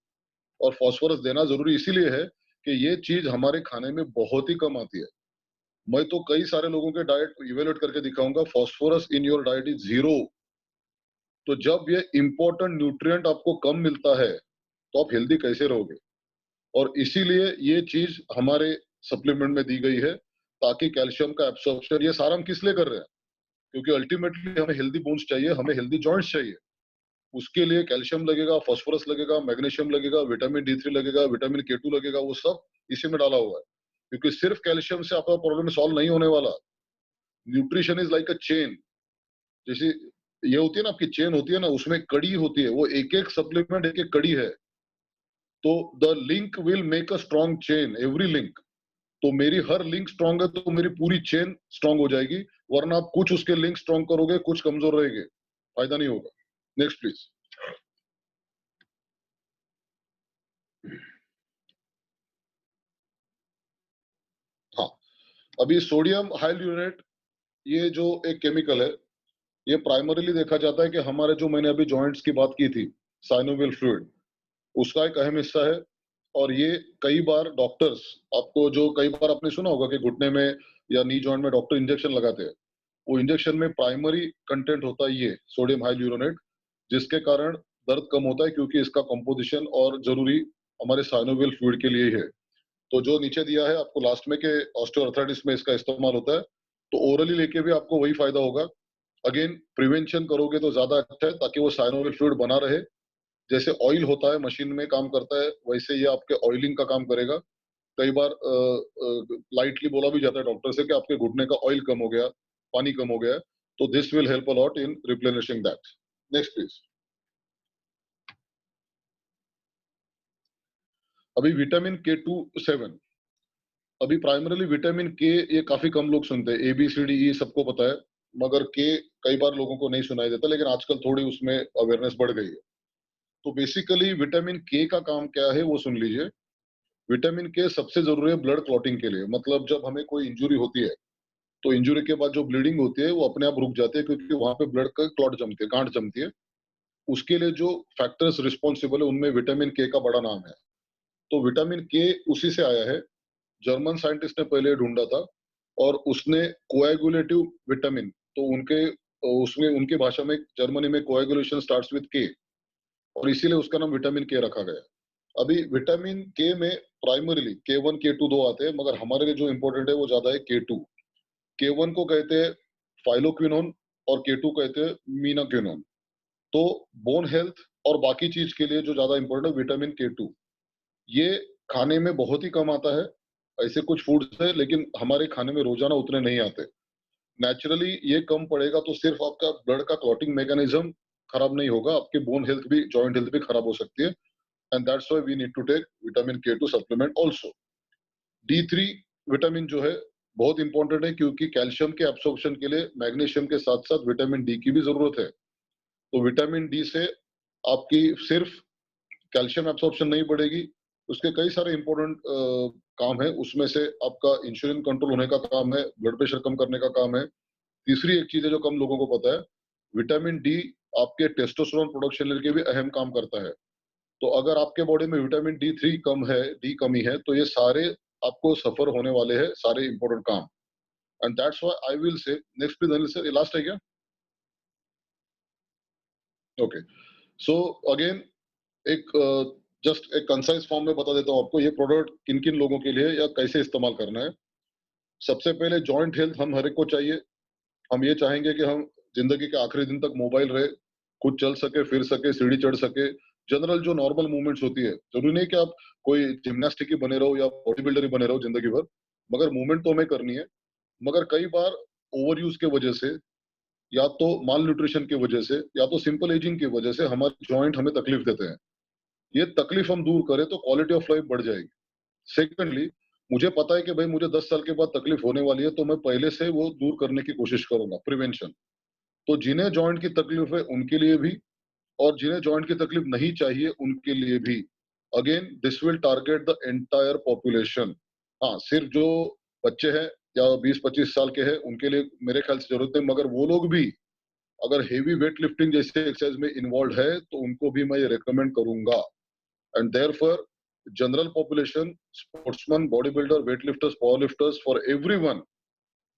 और फॉस्फोरस देना जरूरी इसीलिए है कि ये चीज हमारे खाने में बहुत ही कम आती है। मैं तो कई सारे लोगों के डाइट इवेल्युएट करके दिखाऊंगा, phosphorus in your diet is 0। तो जब ये इंपॉर्टेंट न्यूट्रिएंट आपको कम मिलता है तो आप हेल्दी कैसे रहोगे? और इसीलिए ये चीज हमारे सप्लीमेंट में दी गई है, ताकि कैल्शियम का एब्सॉर्प्शन, ये सारा हम किस लिए कर रहे हैं? क्योंकि अल्टीमेटली हमें हेल्दी बोन्स चाहिए, हमें हेल्दी जॉइंट्स चाहिए। उसके लिए कैल्शियम लगेगा, फॉस्फोरस लगेगा, मैग्नीशियम लगेगा, विटामिन D3 लगेगा, विटामिन K2 लगेगा, वो सब इसी में डाला हुआ है। क्योंकि सिर्फ कैल्शियम से आपका प्रॉब्लम सॉल्व नहीं होने वाला। Nutrition is like a chain, जैसे ये होती है ना, आपकी चेन होती है ना, उसमें कड़ी होती है, वो एक एक सप्लीमेंट एक एक कड़ी है। तो the link will make a strong chain, every link. तो मेरी हर लिंक स्ट्रॉन्ग है तो मेरी पूरी चेन स्ट्रॉन्ग हो जाएगी, वरना आप कुछ उसके लिंक स्ट्रॉन्ग करोगे, कुछ कमजोर रहेंगे, फायदा नहीं होगा। Next please. हाँ, अभी सोडियम हाइल्यूरोनेट, ये जो एक केमिकल है, ये प्राइमरीली देखा जाता है कि हमारे जो मैंने अभी जॉइंट्स की बात की थी, साइनोवियल फ्लूइड, उसका एक अहम हिस्सा है। और ये कई बार डॉक्टर्स, आपको जो कई बार आपने सुना होगा कि घुटने में या नी जॉइंट में डॉक्टर इंजेक्शन लगाते हैं, वो इंजेक्शन में प्राइमरी कंटेंट होता है ये सोडियम हाइल्यूरोनेट, जिसके कारण दर्द कम होता है, क्योंकि इसका कंपोजिशन और जरूरी हमारे साइनोवियल फ्लूइड के लिए ही है। तो जो नीचे दिया है आपको लास्ट में, कि ऑस्टियोआर्थराइटिस में इसका इस्तेमाल होता है, तो ओरली लेके भी आपको वही फायदा होगा। अगेन प्रिवेंशन करोगे तो ज्यादा अच्छा है, ताकि वो साइनोवियल फ्लूइड बना रहे। जैसे ऑयल होता है, मशीन में काम करता है, वैसे ये आपके ऑयलिंग का काम करेगा। कई बार लाइटली बोला भी जाता है डॉक्टर से कि आपके घुटने का ऑयल कम हो गया, पानी कम हो गया, तो this will help a lot in replenishing that. Next please. अभी विटामिन K2 7, अभी प्राइमरीली विटामिन के ये काफी कम लोग सुनते हैं, ABCDE सबको पता है, मगर के कई बार लोगों को नहीं सुनाई देता, लेकिन आजकल थोड़ी उसमें अवेयरनेस बढ़ गई है। तो बेसिकली विटामिन के का काम क्या है वो सुन लीजिए। विटामिन के सबसे जरूरी है ब्लड क्लॉटिंग के लिए, मतलब जब हमें कोई इंजुरी होती है तो इंजुरी के बाद जो ब्लीडिंग होती है वो अपने आप रुक जाती है, क्योंकि वहां पे ब्लड का क्लॉट जमती है, गांठ जमती है। उसके लिए जो फैक्टर्स रिस्पॉन्सिबल है उनमें विटामिन के का बड़ा नाम है। तो विटामिन के उसी से आया है, जर्मन साइंटिस्ट ने पहले ढूंढा था, और उसने कोएगुलेटिव विटामिन, तो उनके उसमें उनकी भाषा में जर्मनी में कोएगुलेशन स्टार्ट्स विद के, और इसीलिए उसका नाम विटामिन के रखा गया। अभी विटामिन के में प्राइमरीली K1 K2 दो आते हैं, मगर हमारे लिए जो इंपॉर्टेंट है वो ज्यादा है K2। K1 को कहते हैं फाइलोक्विनोन और K2 कहते हैं मीनाक्विनोन। तो बोन हेल्थ और बाकी चीज के लिए जो ज्यादा इंपॉर्टेंट है विटामिन K2, ये खाने में बहुत ही कम आता है। ऐसे कुछ फूड्स है, लेकिन हमारे खाने में रोजाना उतने नहीं आते। नेचुरली ये कम पड़ेगा तो सिर्फ आपका ब्लड का क्लॉटिंग मैकेनिज्म खराब नहीं होगा, आपके बोन हेल्थ भी, जॉइंट हेल्थ भी खराब हो सकती है, and that's why we need to take vitamin K2 supplement also. D3 vitamin जो है बहुत इंपॉर्टेंट है, क्योंकि कैल्शियम के एब्सॉर्प्शन के लिए मैग्नीशियम के साथ साथ विटामिन डी की भी जरूरत है। तो विटामिन डी से आपकी सिर्फ कैल्शियम एब्सॉर्प्शन नहीं बढ़ेगी, उसके कई सारे इंपॉर्टेंट काम है। उसमें से आपका इंसुलिन कंट्रोल होने का काम है, ब्लड प्रेशर कम करने का काम है। तीसरी एक चीज है जो कम लोगों को पता है, विटामिन डी आपके टेस्टोस्टेरोन प्रोडक्शन के भी अहम काम करता है। तो अगर आपके बॉडी में विटामिन D3 कम है, डी कमी है, तो ये सारे आपको सफर होने वाले हैं, सारे इंपॉर्टेंट काम। And that's why I will say, next please Anil sir, ये लास्ट है क्या? ओके, सो अगेन एक जस्ट एक कंसाइज फॉर्म में बता देता हूँ आपको ये प्रोडक्ट किन किन लोगों के लिए या कैसे इस्तेमाल करना है। सबसे पहले जॉइंट हेल्थ हम हर एक को चाहिए। हम ये चाहेंगे कि हम जिंदगी के आखिरी दिन तक मोबाइल रहे, खुद चल सके, फिर सके, सीढ़ी चढ़ सके, जनरल जो नॉर्मल मूवमेंट्स होती है। जरूरी नहीं कि आप कोई जिम्नास्टिक ही बने रहो या बॉडी बिल्डर ही बने रहो जिंदगी भर, मगर मूवमेंट तो हमें करनी है। मगर कई बार ओवर यूज की वजह से, या तो माल न्यूट्रिशन की वजह से, या तो सिंपल एजिंग की वजह से हमारे जॉइंट हमें तकलीफ देते हैं। ये तकलीफ हम दूर करें तो क्वालिटी ऑफ लाइफ बढ़ जाएगी। सेकेंडली, मुझे पता है कि भाई मुझे 10 साल के बाद तकलीफ होने वाली है, तो मैं पहले से वो दूर करने की कोशिश करूंगा, प्रिवेंशन। तो जिन्हें जॉइंट की तकलीफ है उनके लिए भी, और जिन्हें जॉइंट की तकलीफ नहीं चाहिए उनके लिए भी। Again this will target the entire population. हाँ, सिर्फ जो बच्चे हैं या 20-25 साल के हैं उनके लिए मेरे ख्याल से जरूरत नहीं, मगर वो लोग भी अगर हेवी वेट लिफ्टिंग जैसे एक्सरसाइज में इन्वॉल्व है तो उनको भी मैं ये रिकमेंड करूंगा। And therefore general population, sportsman, body builder, weight lifters, power lifters, for everyone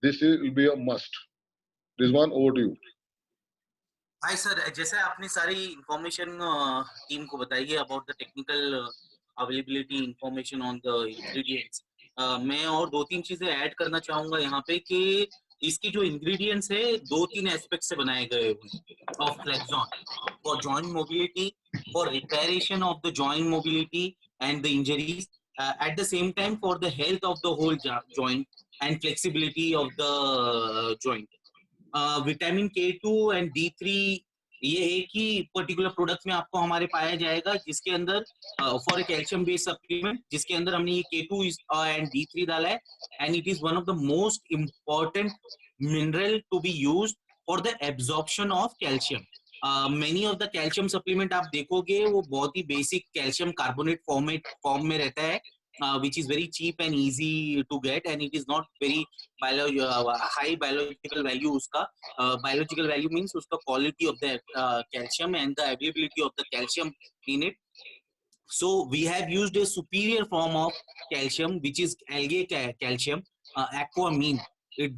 this will be a must. Rizwan, over to you. Hi sir, जैसे आपने सारी इंफॉर्मेशन टीम को बताई है about the technical availability information on the ingredients, मैं और 2-3 चीजें ऐड करना चाहूंगा यहाँ पे कि इसकी जो इंग्रेडिएंट्स है 2-3 एस्पेक्ट से बनाए गए हुए of Flexon for joint mobility, for reparation of the joint mobility and the injuries, at the same time for the health of the whole joint and flexibility of the joint. Vitamin K2 and D3 ये एक ही पर्टिकुलर प्रोडक्ट में आपको हमारे पाया जाएगा, जिसके अंदर for a calcium based supplement, जिसके अंदर हमने ये K2 एंड D3 डाला है, and it is one of the most important mineral to be used for the absorption of calcium. Many of the calcium supplement आप देखोगे वो बहुत ही बेसिक कैल्शियम कार्बोनेट फॉर्म में रहता है, which is very cheap and easy to get, and it is not very high biological value uska. Biological value means uska quality of the calcium and the availability of the calcium in it. So we have used a superior form of calcium, which is algae calcium, Aquamine.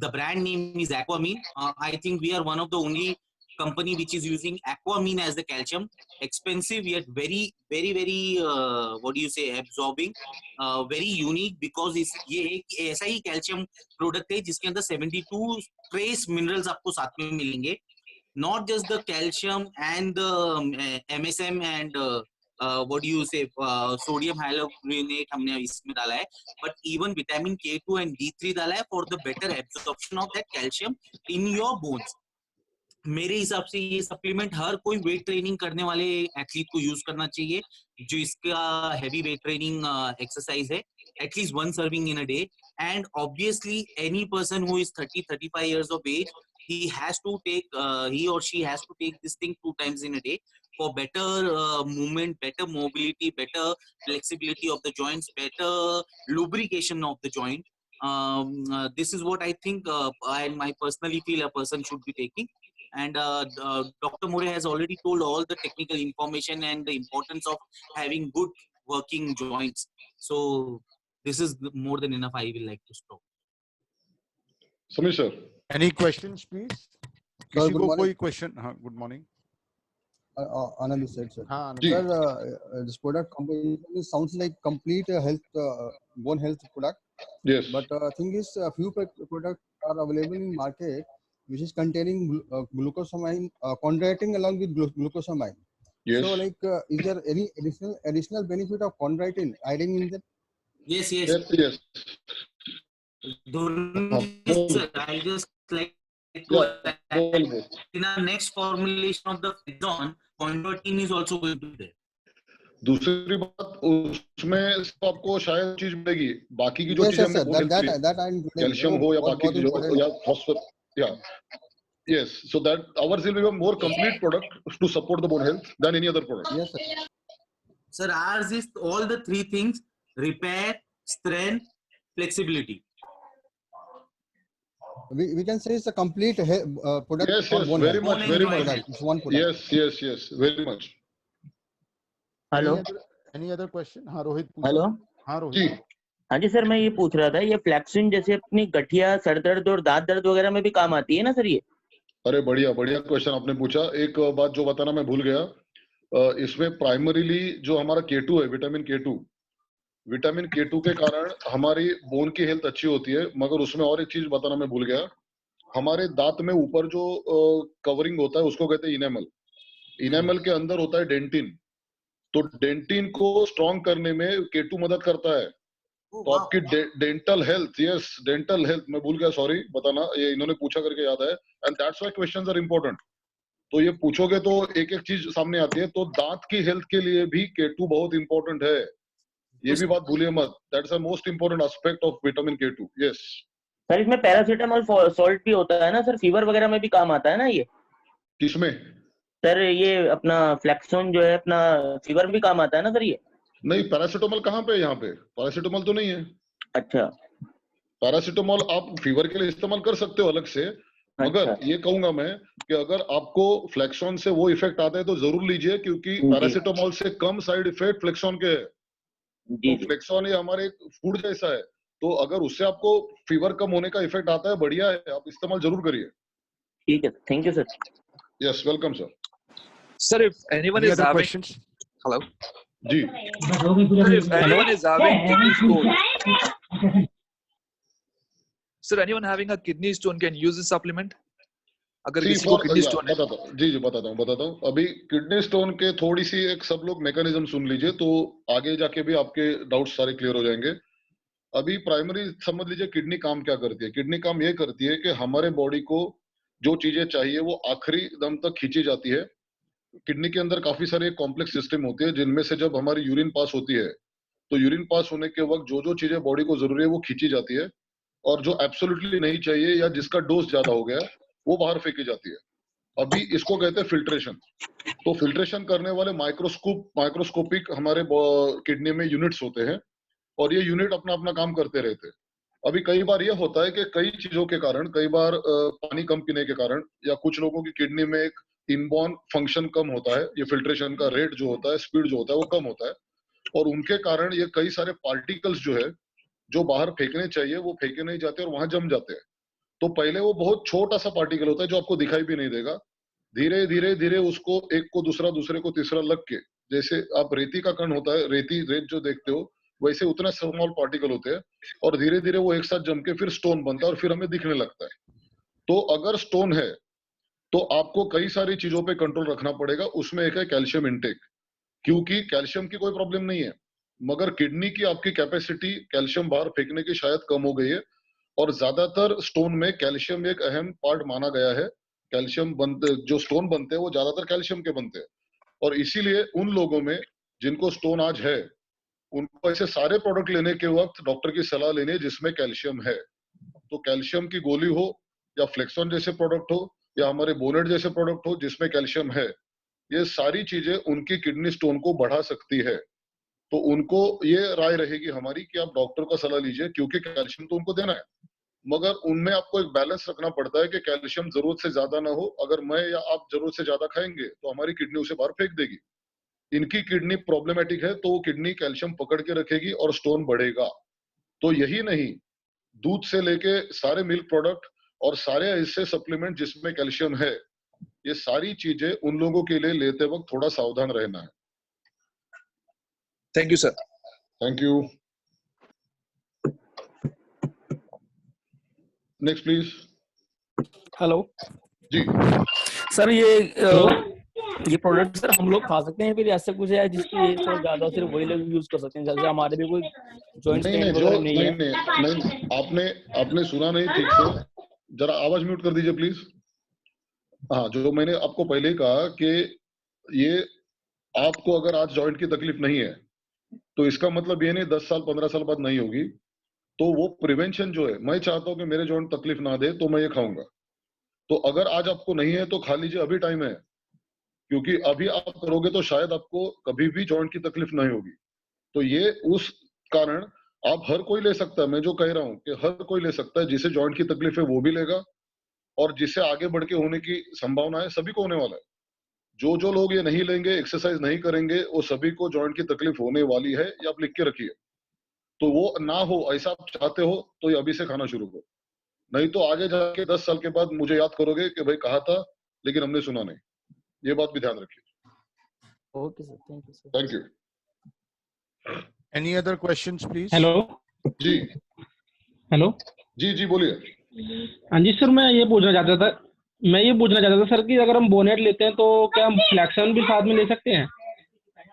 The brand name is Aquamine. I think we are one of the only company which is using Aquamine as the calcium. Expensive yet very what do you say, absorbing, very unique, because ये एक ऐसा ही कैल्शियम प्रोडक्ट है जिसके अंदर 72 ट्रेस मिनरल्स आपको साथ में मिलेंगे, not just the calcium and the MSM and what do you say, sodium hyaluronate हमने इसमें डाला है, but even vitamin K2 and D3 डाला है for the better absorption of that calcium in your bones. मेरे हिसाब से ये सप्लीमेंट हर कोई वेट ट्रेनिंग करने वाले एथलीट को यूज करना चाहिए, जो इसका हैवी वेट ट्रेनिंग एक्सरसाइज है, at least 1 serving in a day. And obviously any person who is 30-35 years of age, he or she has to take this thing 2 times in a day for better movement, better mobility, better flexibility of the joints, better lubrication of the joint. This is what I think I personally feel a person should be taking. And Dr. More has already told all the technical information and the importance of having good working joints. So this is more than enough. I will like to stop. Samir sir, any questions please? Sir, किसी को कोई question? हाँ, good morning. Anand said, sir. हाँ, Sir, this product combination sounds like complete health, bone health product. yes, But thing is, a few products are available in market which is containing glucosamine, chondroitin along with glucosamine. yes, So, like, is there any additional benefit of chondroitin adding in that? Yes. yes. Sir, I just like to add, in our next formulation of the Flexon, chondroitin is also going to be there. दूसरी बात, उसमें सिर्फ आपको शायद चीज मिलेगी, बाकी की जो Yes, चीजें yes, sir. हमने That I'm कैल्शियम हो या बाकी चीजों या phosphorus, yeah, yes, so that ours will be a more complete product to support the bone health than any other product. Yes, sir. Sir, ours is all the 3 things: repair, strength, flexibility. We can say it's a complete product. Yes, for yes, bone very health. much, very much. It's one product. Yes, very much. Hello, any other question? हाँ, रोहित पूछो। हेलो, हाँ, जी, रोहित। हाँ जी सर, मैं ये पूछ रहा था, ये फ्लैक्सिन जैसे अपनी गठिया, सर दर्द और दांत दर्द वगैरह में भी काम आती है ना सर ये? अरे बढ़िया बढ़िया क्वेश्चन आपने पूछा। एक बात जो बताना मैं भूल गया, इसमें प्राइमरीली जो हमारा K2 है, विटामिन K2 के कारण हमारी बोन की हेल्थ अच्छी होती है। मगर उसमें और एक चीज बताना मैं भूल गया, हमारे दांत में ऊपर जो कवरिंग होता है उसको कहते हैं इनेमल। इनेमल के अंदर होता है डेंटिन, तो डेंटिन को स्ट्रॉन्ग करने में K2 मदद करता है। तो आपकी dental health, yes dental health, मैं भूल गया, सॉरी बताना, ये इन्होंने पूछा करके याद है, and that's why questions are important. तो ये पूछोगे तो एक एक चीज सामने आती है। तो दांत की हेल्थ के लिए भी K2 बहुत इंपॉर्टेंट है, ये भी बात भूलिए मत। That's the most important aspect of vitamin K2। Yes sir इसमें पैरासीटामोल सॉल्ट भी होता है ना सर, फीवर वगैरह में भी काम आता है ना ये? किसमें? सर ये अपना फ्लेक्सोन जो है अपना, फीवर में भी काम आता है ना सर ये? नहीं, पैरासिटामोल कहाँ पे है यहाँ पे? पैरासिटामोल तो नहीं है। अच्छा। पैरासिटामोल आप फीवर के लिए इस्तेमाल कर सकते हो अलग से, मगर ये कहूंगा मैं कि अगर आपको फ्लेक्सोन से वो इफेक्ट आता है तो जरूर लीजिए, क्योंकि पैरासिटामोल से कम साइड इफेक्ट फ्लेक्सोन के है। तो फ्लेक्सोन ये हमारे फूड जैसा है, तो अगर उससे आपको फीवर कम होने का इफेक्ट आता है, बढ़िया है, आप इस्तेमाल जरूर करिए। ठीक है, thank you sir. Yes, welcome sir. Sir, if anyone is having questions? Hello. जी। Sir, if anyone is having kidney stone, sir, anyone having a kidney stone can use this supplement? अगर किसी को किडनी स्टोन है, जी बताता हूँ। अभी किडनी स्टोन के थोड़ी सी एक सब लोग मैकेनिज्म सुन लीजिए, तो आगे जाके भी आपके डाउट्स सारे क्लियर हो जाएंगे। अभी प्राइमरी समझ लीजिए किडनी काम क्या करती है। किडनी काम ये करती है कि हमारे बॉडी को जो चीजें चाहिए वो आखिरी दम तक खींची जाती है। किडनी के अंदर काफी सारे कॉम्प्लेक्स सिस्टम होते हैं, जिनमें से जब हमारी यूरिन पास होती है तो यूरिन पास होने के वक्त जो जो चीजें बॉडी को जरूरी है वो खींची जाती है, और जो एब्सोल्युटली नहीं चाहिए या जिसका डोज ज्यादा हो गया वो बाहर फेंकी जाती है। अभी इसको कहते हैं फिल्ट्रेशन। तो फिल्ट्रेशन करने वाले माइक्रोस्कोपिक हमारे किडनी में यूनिट्स होते हैं, और ये यूनिट अपना अपना काम करते रहते हैं। अभी कई बार ये होता है कि कई चीजों के कारण, कई बार पानी कम पीने के कारण, या कुछ लोगों की किडनी में एक इनबॉर्न फंक्शन कम होता है, ये फिल्ट्रेशन का रेट जो होता है, स्पीड जो होता है वो कम होता है, और उनके कारण ये कई सारे पार्टिकल्स जो है जो बाहर फेंकने चाहिए वो फेंके नहीं जाते और वहां जम जाते हैं। तो पहले वो बहुत छोटा सा पार्टिकल होता है जो आपको दिखाई भी नहीं देगा, धीरे धीरे धीरे उसको एक को दूसरा, दूसरे को तीसरा लग के, जैसे आप रेती का कण होता है, रेत जो देखते हो वैसे उतना स्मॉल पार्टिकल होते हैं, और धीरे धीरे वो एक साथ जम के फिर स्टोन बनता है और फिर हमें दिखने लगता है। तो अगर स्टोन है तो आपको कई सारी चीजों पे कंट्रोल रखना पड़ेगा। उसमें एक है कैल्शियम इनटेक, क्योंकि कैल्शियम की कोई प्रॉब्लम नहीं है, मगर किडनी की आपकी कैपेसिटी कैल्शियम बाहर फेंकने की शायद कम हो गई है, और ज्यादातर स्टोन में कैल्शियम एक अहम पार्ट माना गया है। कैल्शियम बनते, जो स्टोन बनते हैं वो ज्यादातर कैल्शियम के बनते हैं, और इसीलिए उन लोगों में जिनको स्टोन आज है उनको ऐसे सारे प्रोडक्ट लेने के वक्त डॉक्टर की सलाह लेनी है जिसमें कैल्शियम है। तो कैल्शियम की गोली हो, या फ्लेक्सोन जैसे प्रोडक्ट हो, या हमारे बोनेट जैसे प्रोडक्ट हो जिसमें कैल्शियम है, ये सारी चीजें उनकी किडनी स्टोन को बढ़ा सकती है। तो उनको ये राय रहेगी हमारी कि आप डॉक्टर का सलाह लीजिए, क्योंकि कैल्शियम तो उनको देना है, मगर उनमें आपको एक बैलेंस रखना पड़ता है कि कैल्शियम जरूरत से ज्यादा ना हो। अगर मैं या आप जरूरत से ज्यादा खाएंगे तो हमारी किडनी उसे बाहर फेंक देगी। इनकी किडनी प्रॉब्लमेटिक है, तो वो किडनी कैल्शियम पकड़ के रखेगी और स्टोन बढ़ेगा। तो यही नहीं, दूध से लेके सारे मिल्क प्रोडक्ट और सारे ऐसे सप्लीमेंट जिसमें कैल्शियम है, ये सारी चीजें उन लोगों के लिए लेते वक्त थोड़ा सावधान रहना है। Thank you sir. Thank you. Next please. Hello जी सर, ये प्रोडक्ट सर हम लोग खा सकते हैं फिर ऐसा कुछ है जिसकी थोड़ा ज्यादा सिर्फ वही लोग यूज कर सकते हैं, जैसे हमारे भी कोई जॉइंट पेन वगैरह नहीं है? नहीं, आपने सुना नहीं ठीक से, जरा आवाज म्यूट कर दीजिए प्लीज। हाँ, जो मैंने आपको पहले ही कहा कि ये आपको अगर आज जॉइंट की तकलीफ नहीं है तो इसका मतलब ये नहीं 10 साल 15 साल बाद नहीं होगी। तो वो प्रिवेंशन जो है, मैं चाहता हूं कि मेरे जॉइंट तकलीफ ना दे तो मैं ये खाऊंगा। तो अगर आज आपको नहीं है तो खा लीजिए, अभी टाइम है, क्योंकि अभी आप करोगे तो शायद आपको कभी भी जॉइंट की तकलीफ नहीं होगी। तो ये उस कारण आप हर कोई ले सकता है, मैं जो कह रहा हूं कि हर कोई ले सकता है, जिसे जॉइंट की तकलीफ है वो भी लेगा, और जिसे आगे बढ़ के होने की संभावना है सभी को होने वाला है। जो लोग ये नहीं लेंगे, एक्सरसाइज नहीं करेंगे, वो सभी को जॉइंट की तकलीफ होने वाली है, ये आप लिख के रखिए। तो वो ना हो ऐसा आप चाहते हो तो ये अभी से खाना शुरू करो, नहीं तो आगे जाके 10 साल के बाद मुझे याद करोगे कि भाई कहा था लेकिन हमने सुना नहीं। ये बात भी ध्यान रखिए। Okay sir, thank you sir. Thank you. Any other questions, please? Hello जी हेलो जी जी बोलिए। हाँ जी सर, मैं ये पूछना चाहता था सर कि अगर हम बोनेट लेते हैं तो क्या हम फ्लेक्शन भी साथ में ले सकते हैं?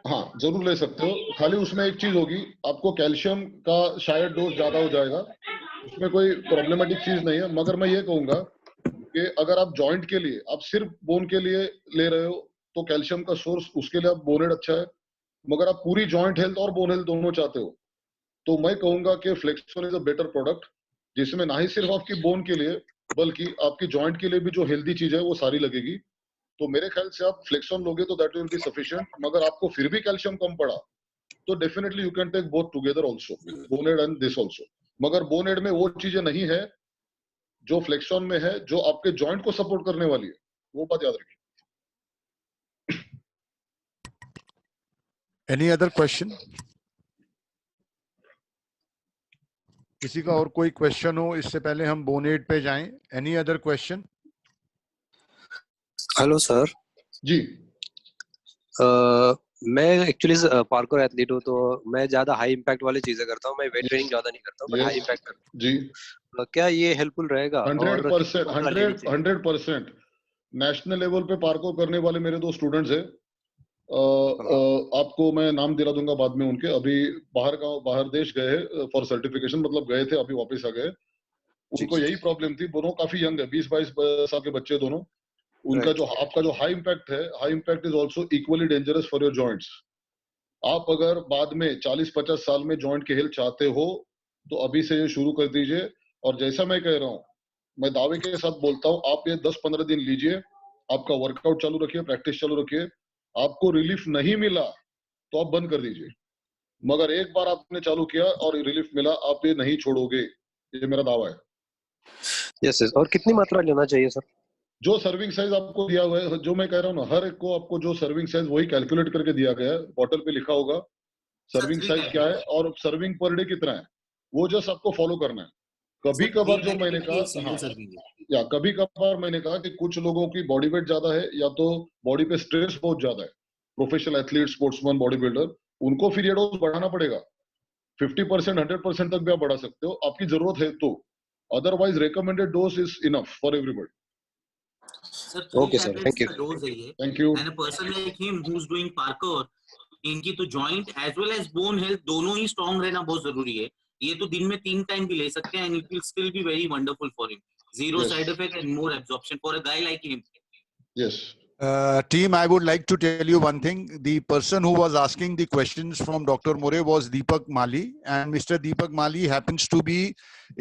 हाँ जरूर ले सकते हो, खाली उसमें एक चीज होगी, आपको कैल्शियम का शायद डोज ज्यादा हो जाएगा, उसमें कोई प्रॉब्लमेटिक चीज नहीं है। मगर मैं ये कहूंगा कि अगर आप जॉइंट के लिए, आप सिर्फ बोन के लिए ले रहे हो तो कैल्शियम का सोर्स उसके लिए आप बोनेट अच्छा है। मगर आप पूरी जॉइंट हेल्थ और बोन हेल्थ दोनों चाहते हो तो मैं कहूंगा कि फ्लेक्सोन इज अ बेटर प्रोडक्ट, जिसमें ना ही सिर्फ आपकी बोन के लिए बल्कि आपकी जॉइंट के लिए भी जो हेल्दी चीज है वो सारी लगेगी। तो मेरे ख्याल से आप फ्लेक्सोन लोगे तो दैट विल बी सफिशिएंट। मगर आपको फिर भी कैल्शियम कम पड़ा तो definitely you can take both together also, Bone Aid and this also. मगर बोनेड में वो चीजें नहीं है जो फ्लेक्सोन में है, जो आपके जॉइंट को सपोर्ट करने वाली है, वो बात याद रखिए। Any other question? किसी का और कोई क्वेश्चन हो इससे पहले हम बोनेट पे जाएं? Any other question? Hello sir जी। मैं एक्चुअली पार्कोर एथलीट हूँ, तो मैं ज्यादा हाई इम्पैक्ट वाली चीजें करता हूँ। मैं वेट ट्रेनिंग ज्यादा नहीं करता हूँ, बट हाई इम्पैक्ट करता हूँ। जी क्या ये हेल्पफुल रहेगा? 100% नेशनल लेवल पे पार्कोर करने वाले मेरे 2 स्टूडेंट्स हैं। आपको मैं नाम दिला दूंगा बाद में उनके। अभी बाहर देश गए फॉर सर्टिफिकेशन, मतलब गए थे, अभी वापस आ गए। उनको यही प्रॉब्लम थी, दोनों काफी यंग है, 20-22 साल के बच्चे दोनों। उनका जो आपका जो हाई इम्पैक्ट है, high impact is also equally dangerous for your joints. आप अगर बाद में 40-50 साल में जॉइंट की हेल्थ चाहते हो तो अभी से ये शुरू कर दीजिए। और जैसा मैं कह रहा हूँ, मैं दावे के साथ बोलता हूँ, आप ये 10-15 दिन लीजिए, आपका वर्कआउट चालू रखिए, प्रैक्टिस चालू रखिए। आपको रिलीफ नहीं मिला तो आप बंद कर दीजिए। मगर एक बार आपने चालू किया और रिलीफ मिला, आप ये नहीं छोड़ोगे, ये मेरा दावा है। Yes yes. और कितनी मात्रा लेना चाहिए सर? जो सर्विंग साइज आपको दिया हुआ है, जो मैं कह रहा हूँ ना, हर एक को आपको जो सर्विंग साइज वही कैलकुलेट करके दिया गया है, बॉटल पे लिखा होगा सर्विंग साइज क्या है और सर्विंग पर डे कितना है, वो जस्ट आपको फॉलो करना है। कभी कभार जो मैंने कहा, या कभी कभार मैंने कहा कि कुछ लोगों की बॉडी वेट ज्यादा है या तो बॉडी पे स्ट्रेस बहुत ज्यादा है, professional athlete, sportsman, body builder, उनको फिर ये डोज बढ़ाना पड़ेगा। 50%, 100% तक भी आप बढ़ा सकते हो, आपकी जरूरत है तो। Otherwise recommended dose is enough for everybody. Okay sir, thank you. Thank you. And a person like him who's doing parkour, इनकी तो joint as well as bone health दोनों ही strong रहना बहुत जरूरी है। ये तो दिन में 3 टाइम भी ले सकते हैं and it will still be very wonderful for him. Zero side effect and more absorption for a guy like him. Yes. Team, I would like to tell you one thing. The person who was asking the questions from Dr. More was Deepak Mali, and Mr. Deepak Mali happens to be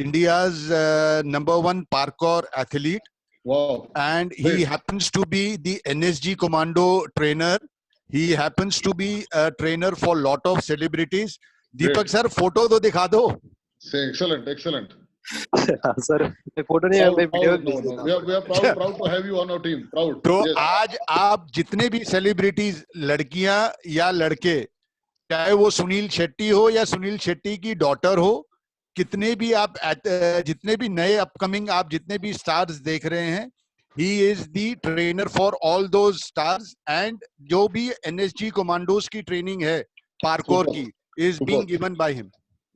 India's #1 parkour athlete. Wow. And he happens to be the NSG Commando trainer. He happens to be a trainer for lot of celebrities. Deepak sir, photo तो दिखा दो. Excellent, excellent. सर फोटो नहीं है, मैं video. We are proud to have you on our team. Proud. तो Yes. आज आप जितने भी सेलिब्रिटीज, लड़कियां या लड़के, चाहे वो सुनील शेट्टी हो या सुनील शेट्टी की डॉटर हो, कितने भी आप जितने भी नए अपकमिंग आप जितने भी स्टार्स देख रहे हैं, he is the trainer for all those stars. And जो भी NSG कमांडोज की ट्रेनिंग है पार्कोर की is being given by him.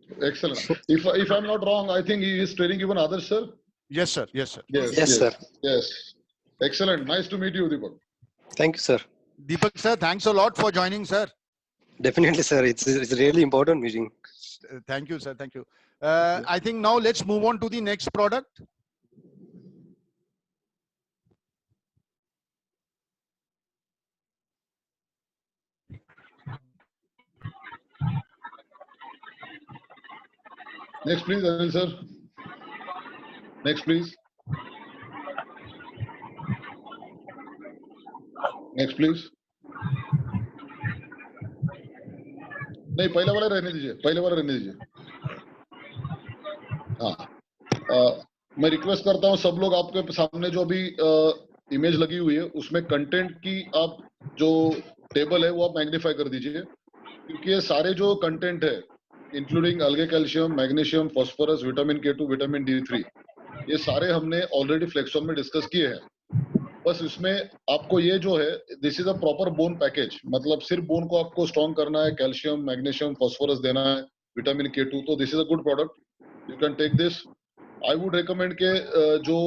Excellent. If I'm not wrong, I think he is training even others, sir. Yes sir, yes sir. Yes sir. Yes. Excellent. Nice to meet you, Deepak. Thank you sir. Deepak sir, thanks a lot for joining, sir. Definitely sir, it's really important meeting. Thank you sir, thank you. I think now let's move on to the next product. Next please, Anil sir. Next please. Next please. नहीं, पहले वाला रहने दीजिए, पहले वाला रहने दीजिए। हाँ, मैं रिक्वेस्ट करता हूँ सब लोग, आपके सामने जो अभी इमेज लगी हुई है उसमें कंटेंट की आप जो टेबल है वो आप मैग्नीफाई कर दीजिए, क्योंकि ये सारे जो कंटेंट है including algae calcium, magnesium, phosphorus, vitamin K2, vitamin D3, ये सारे हमने ऑलरेडी फ्लेक्सॉन में डिस्कस किए हैं। बस इसमें आपको ये जो है, this is a proper bone package, मतलब सिर्फ बोन को आपको स्ट्रॉन्ग करना है, कैल्शियम, मैग्नीशियम, फास्फोरस देना है, विटामिन K2, तो this is a good product, you can take this. I would recommend के जो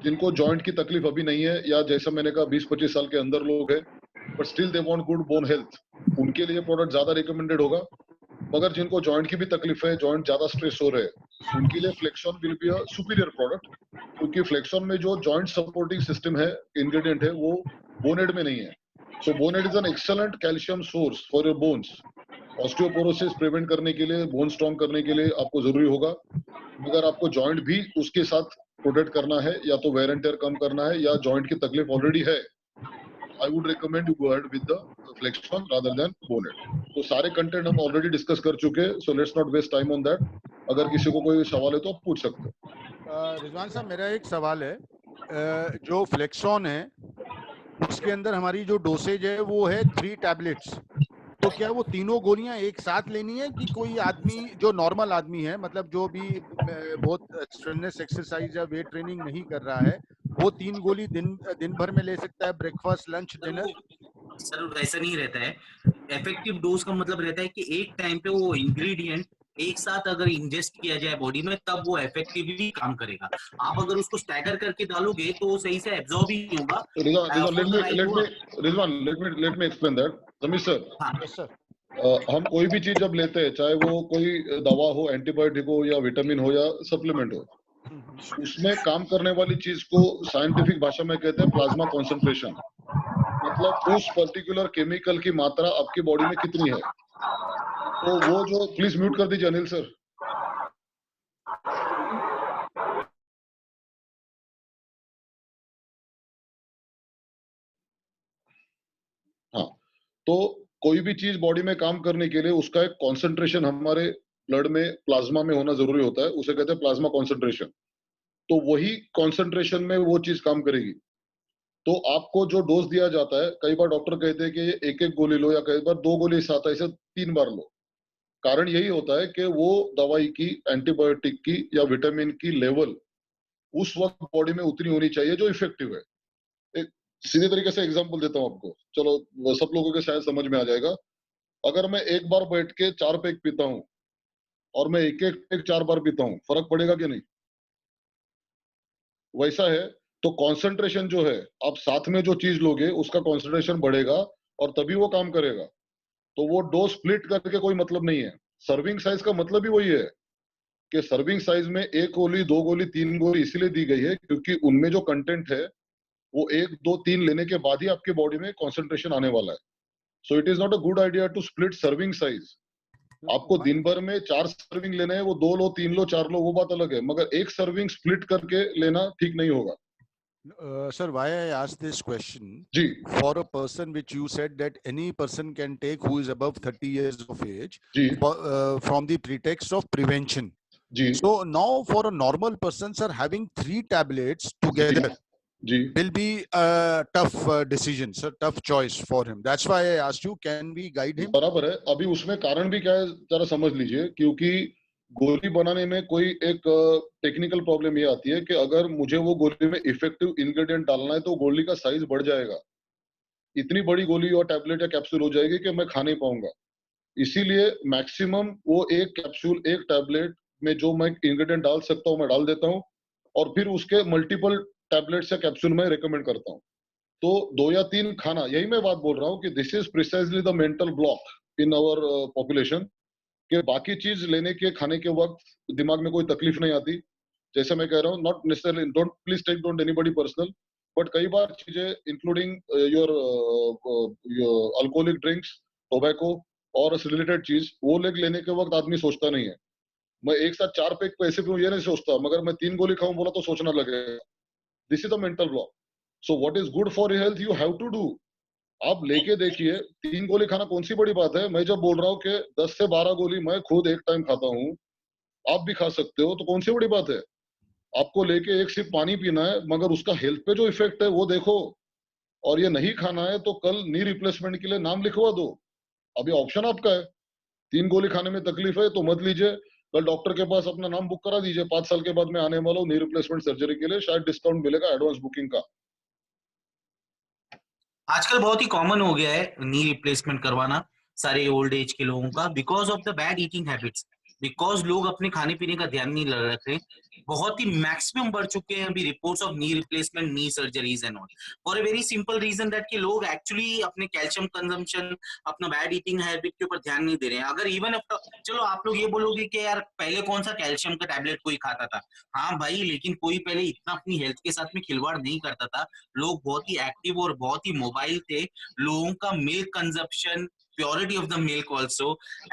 जिनको जॉइंट की तकलीफ अभी नहीं है, या जैसा मैंने कहा 20-25 साल के अंदर लोग हैं but still they want good bone health, उनके लिए प्रोडक्ट ज्यादा रिकमेंडेड होगा। मगर जिनको जॉइंट की भी तकलीफ है, जॉइंट ज्यादा स्ट्रेस हो रहे हैं, उनके लिए Flexon will be a superior product, क्योंकि फ्लेक्सॉन में जो जॉइंट सपोर्टिंग सिस्टम है, इंग्रेडिएंट है, वो बोनेड में नहीं है। So Bone Aid is an excellent calcium source for your bones. Osteoporosis prevent करने के लिए, बोन स्ट्रॉन्ग करने के लिए आपको जरूरी होगा। अगर आपको जॉइंट भी उसके साथ प्रोटेक्ट करना है, या तो वेयर एंड टेयर कम करना है, या जॉइंट की तकलीफ ऑलरेडी है, I would recommend you go ahead with the Flexon rather than Bone Aid. तो सारे कंटेंट हम ऑलरेडी डिस्कस कर चुके हैं, so let's not waste time on that. अगर किसी को कोई सवाल है तो आप पूछ सकते हो। रिजवान साहब, मेरा एक सवाल है, जो फ्लेक्सॉन है उसके अंदर हमारी जो डोसेज है वो है 3 टैबलेट्स, तो क्या वो तीनों गोलियां एक साथ लेनी है कि कोई आदमी जो नॉर्मल आदमी है, मतलब जो भी बहुत स्ट्रेनस एक्सरसाइज या वेट ट्रेनिंग नहीं कर रहा है, वो 3 गोली दिन भर में ले सकता है, ब्रेकफास्ट, लंच, डिनर? सर वैसा नहीं रहता है। इफेक्टिव डोज का मतलब रहता है कि एक टाइम पे वो इंग्रेडिएंट एक साथ अगर इंजेस्ट किया जाए बॉडी में, तब वो इफेक्टिवली काम करेगा। आप अगर उसको स्टैगर करके डालोगे तो सही से एब्जॉर्ब ही नहीं होगा। Rizwan, let me explain that. Sameer sir, yes sir, हम कोई भी चीज जब लेते हैं, चाहे वो कोई दवा हो, एंटीबायोटिक हो, या विटामिन हो, या सप्लीमेंट हो, उसमें काम करने वाली चीज को साइंटिफिक भाषा में कहते हैं प्लाज्मा कॉन्सेंट्रेशन। मतलब उस पर्टिकुलर केमिकल की मात्रा आपकी बॉडी में कितनी है। तो वो जो, प्लीज म्यूट कर दीजिए अनिल सर। हाँ, तो कोई भी चीज बॉडी में काम करने के लिए उसका एक कॉन्सेंट्रेशन हमारे ब्लड में, प्लाज्मा में होना जरूरी होता है, उसे कहते हैं प्लाज्मा कॉन्सेंट्रेशन। तो वही कॉन्सेंट्रेशन में वो चीज काम करेगी। तो आपको जो डोज दिया जाता है, कई बार डॉक्टर कहते हैं कि ये एक गोली लो, या कई बार 2 गोली साथ ऐसे 3 बार लो। कारण यही होता है कि वो दवाई की, एंटीबायोटिक की या विटामिन की लेवल उस वक्त बॉडी में उतनी होनी चाहिए जो इफेक्टिव है। एक सीधे तरीके से एग्जांपल देता हूं आपको, चलो वो सब लोगों के शायद समझ में आ जाएगा। अगर मैं एक बार बैठ के 4 पैक पीता हूं और मैं एक पैक 4 बार पीता हूं, फर्क पड़ेगा कि नहीं? वैसा है। तो कॉन्सेंट्रेशन जो है, आप साथ में जो चीज लोगे उसका कॉन्सेंट्रेशन बढ़ेगा और तभी वो काम करेगा। तो वो डोज स्प्लिट करके कोई मतलब नहीं है। सर्विंग साइज का मतलब ही वही है कि सर्विंग साइज में 1 गोली, 2 गोली, 3 गोली इसलिए दी गई है क्योंकि उनमें जो कंटेंट है वो 1, 2, 3 लेने के बाद ही आपके बॉडी में कॉन्सेंट्रेशन आने वाला है। So it is not a good idea to split serving size. आपको दिन भर में 4 सर्विंग लेने हैं, वो 2 लो, 3 लो, 4 लो, वो बात अलग है, मगर एक सर्विंग स्प्लिट करके लेना ठीक नहीं होगा। Sir, why I asked this question? Ji, for a person which you said that any person can take who is above 30 years of age, ji, from the pretext of prevention. Ji, So now for a normal person, sir, having 3 tablets together ji, will be a tough decision, sir, tough choice for him. That's why I asked you, can we guide him? बराबर है। अभी उसमें कारण भी क्या है जरा समझ लीजिए, क्योंकि गोली बनाने में कोई एक टेक्निकल प्रॉब्लम ये आती है कि अगर मुझे वो गोली में इफेक्टिव इंग्रेडिएंट डालना है तो गोली का साइज बढ़ जाएगा। इतनी बड़ी गोली और टैबलेट या कैप्सूल हो जाएगी कि मैं खा नहीं पाऊंगा। इसीलिए मैक्सिमम वो एक कैप्सूल, एक टैबलेट में जो मैं इंग्रेडिएंट डाल सकता हूँ मैं डाल देता हूँ, और फिर उसके मल्टीपल टैबलेट्स या कैप्सूल में रिकमेंड करता हूँ। तो 2 या 3 खाना, यही मैं बात बोल रहा हूँ कि this is precisely the mental block in our population, कि बाकी चीज लेने के, खाने के वक्त दिमाग में कोई तकलीफ नहीं आती। जैसे मैं कह रहा हूँ, not necessarily, don't please take don't anybody personal, but कई बार चीजें including your alcoholic drinks, tobacco और रिलेटेड चीज, वो लेने के वक्त आदमी सोचता नहीं है। मैं एक साथ 4 पैक पैसे पीऊं ये नहीं सोचता, मगर मैं 3 गोली खाऊं बोला तो सोचना लगेगा। This is the mental block. So what is good for your health you have to do. आप लेके देखिए, 3 गोली खाना कौन सी बड़ी बात है। मैं जब बोल रहा हूँ कि 10 से 12 गोली मैं खुद एक टाइम खाता हूँ, आप भी खा सकते हो, तो कौन सी बड़ी बात है। आपको लेके एक सिप पानी पीना है, मगर उसका हेल्थ पे जो इफेक्ट है वो देखो। और ये नहीं खाना है तो कल नी रिप्लेसमेंट के लिए नाम लिखवा दो। अभी ऑप्शन आपका है। 3 गोली खाने में तकलीफ है तो मत लीजिए, कल डॉक्टर के पास अपना नाम बुक करा दीजिए, 5 साल के बाद मैं आने वाला हूँ नी रिप्लेसमेंट सर्जरी के लिए, शायद डिस्काउंट मिलेगा एडवांस बुकिंग का। आजकल बहुत ही कॉमन हो गया है नी रिप्लेसमेंट करवाना सारे ओल्ड एज के लोगों का, because of the bad eating habits, because लोग अपने खाने पीने का ध्यान नहीं रख रहे। बहुत ही मैक्सिमम बढ़ चुके हैं अभी reports of knee replacement, knee surgeries and all, for a very simple reason that कि लोग एक्चुअली अपने कैल्शियम कंजम्पशन, अपना बैड ईटिंग हैबिट के ऊपर ध्यान नहीं दे रहे हैं। अगर इवन चलो आप लोग ये बोलोगे कि यार पहले कौन सा कैल्शियम का टैबलेट कोई खाता था, हाँ भाई, लेकिन कोई पहले इतना अपनी हेल्थ के साथ में खिलवाड़ नहीं करता था। लोग बहुत ही एक्टिव और बहुत ही मोबाइल थे। लोगों का milk consumption, purity of the milk also,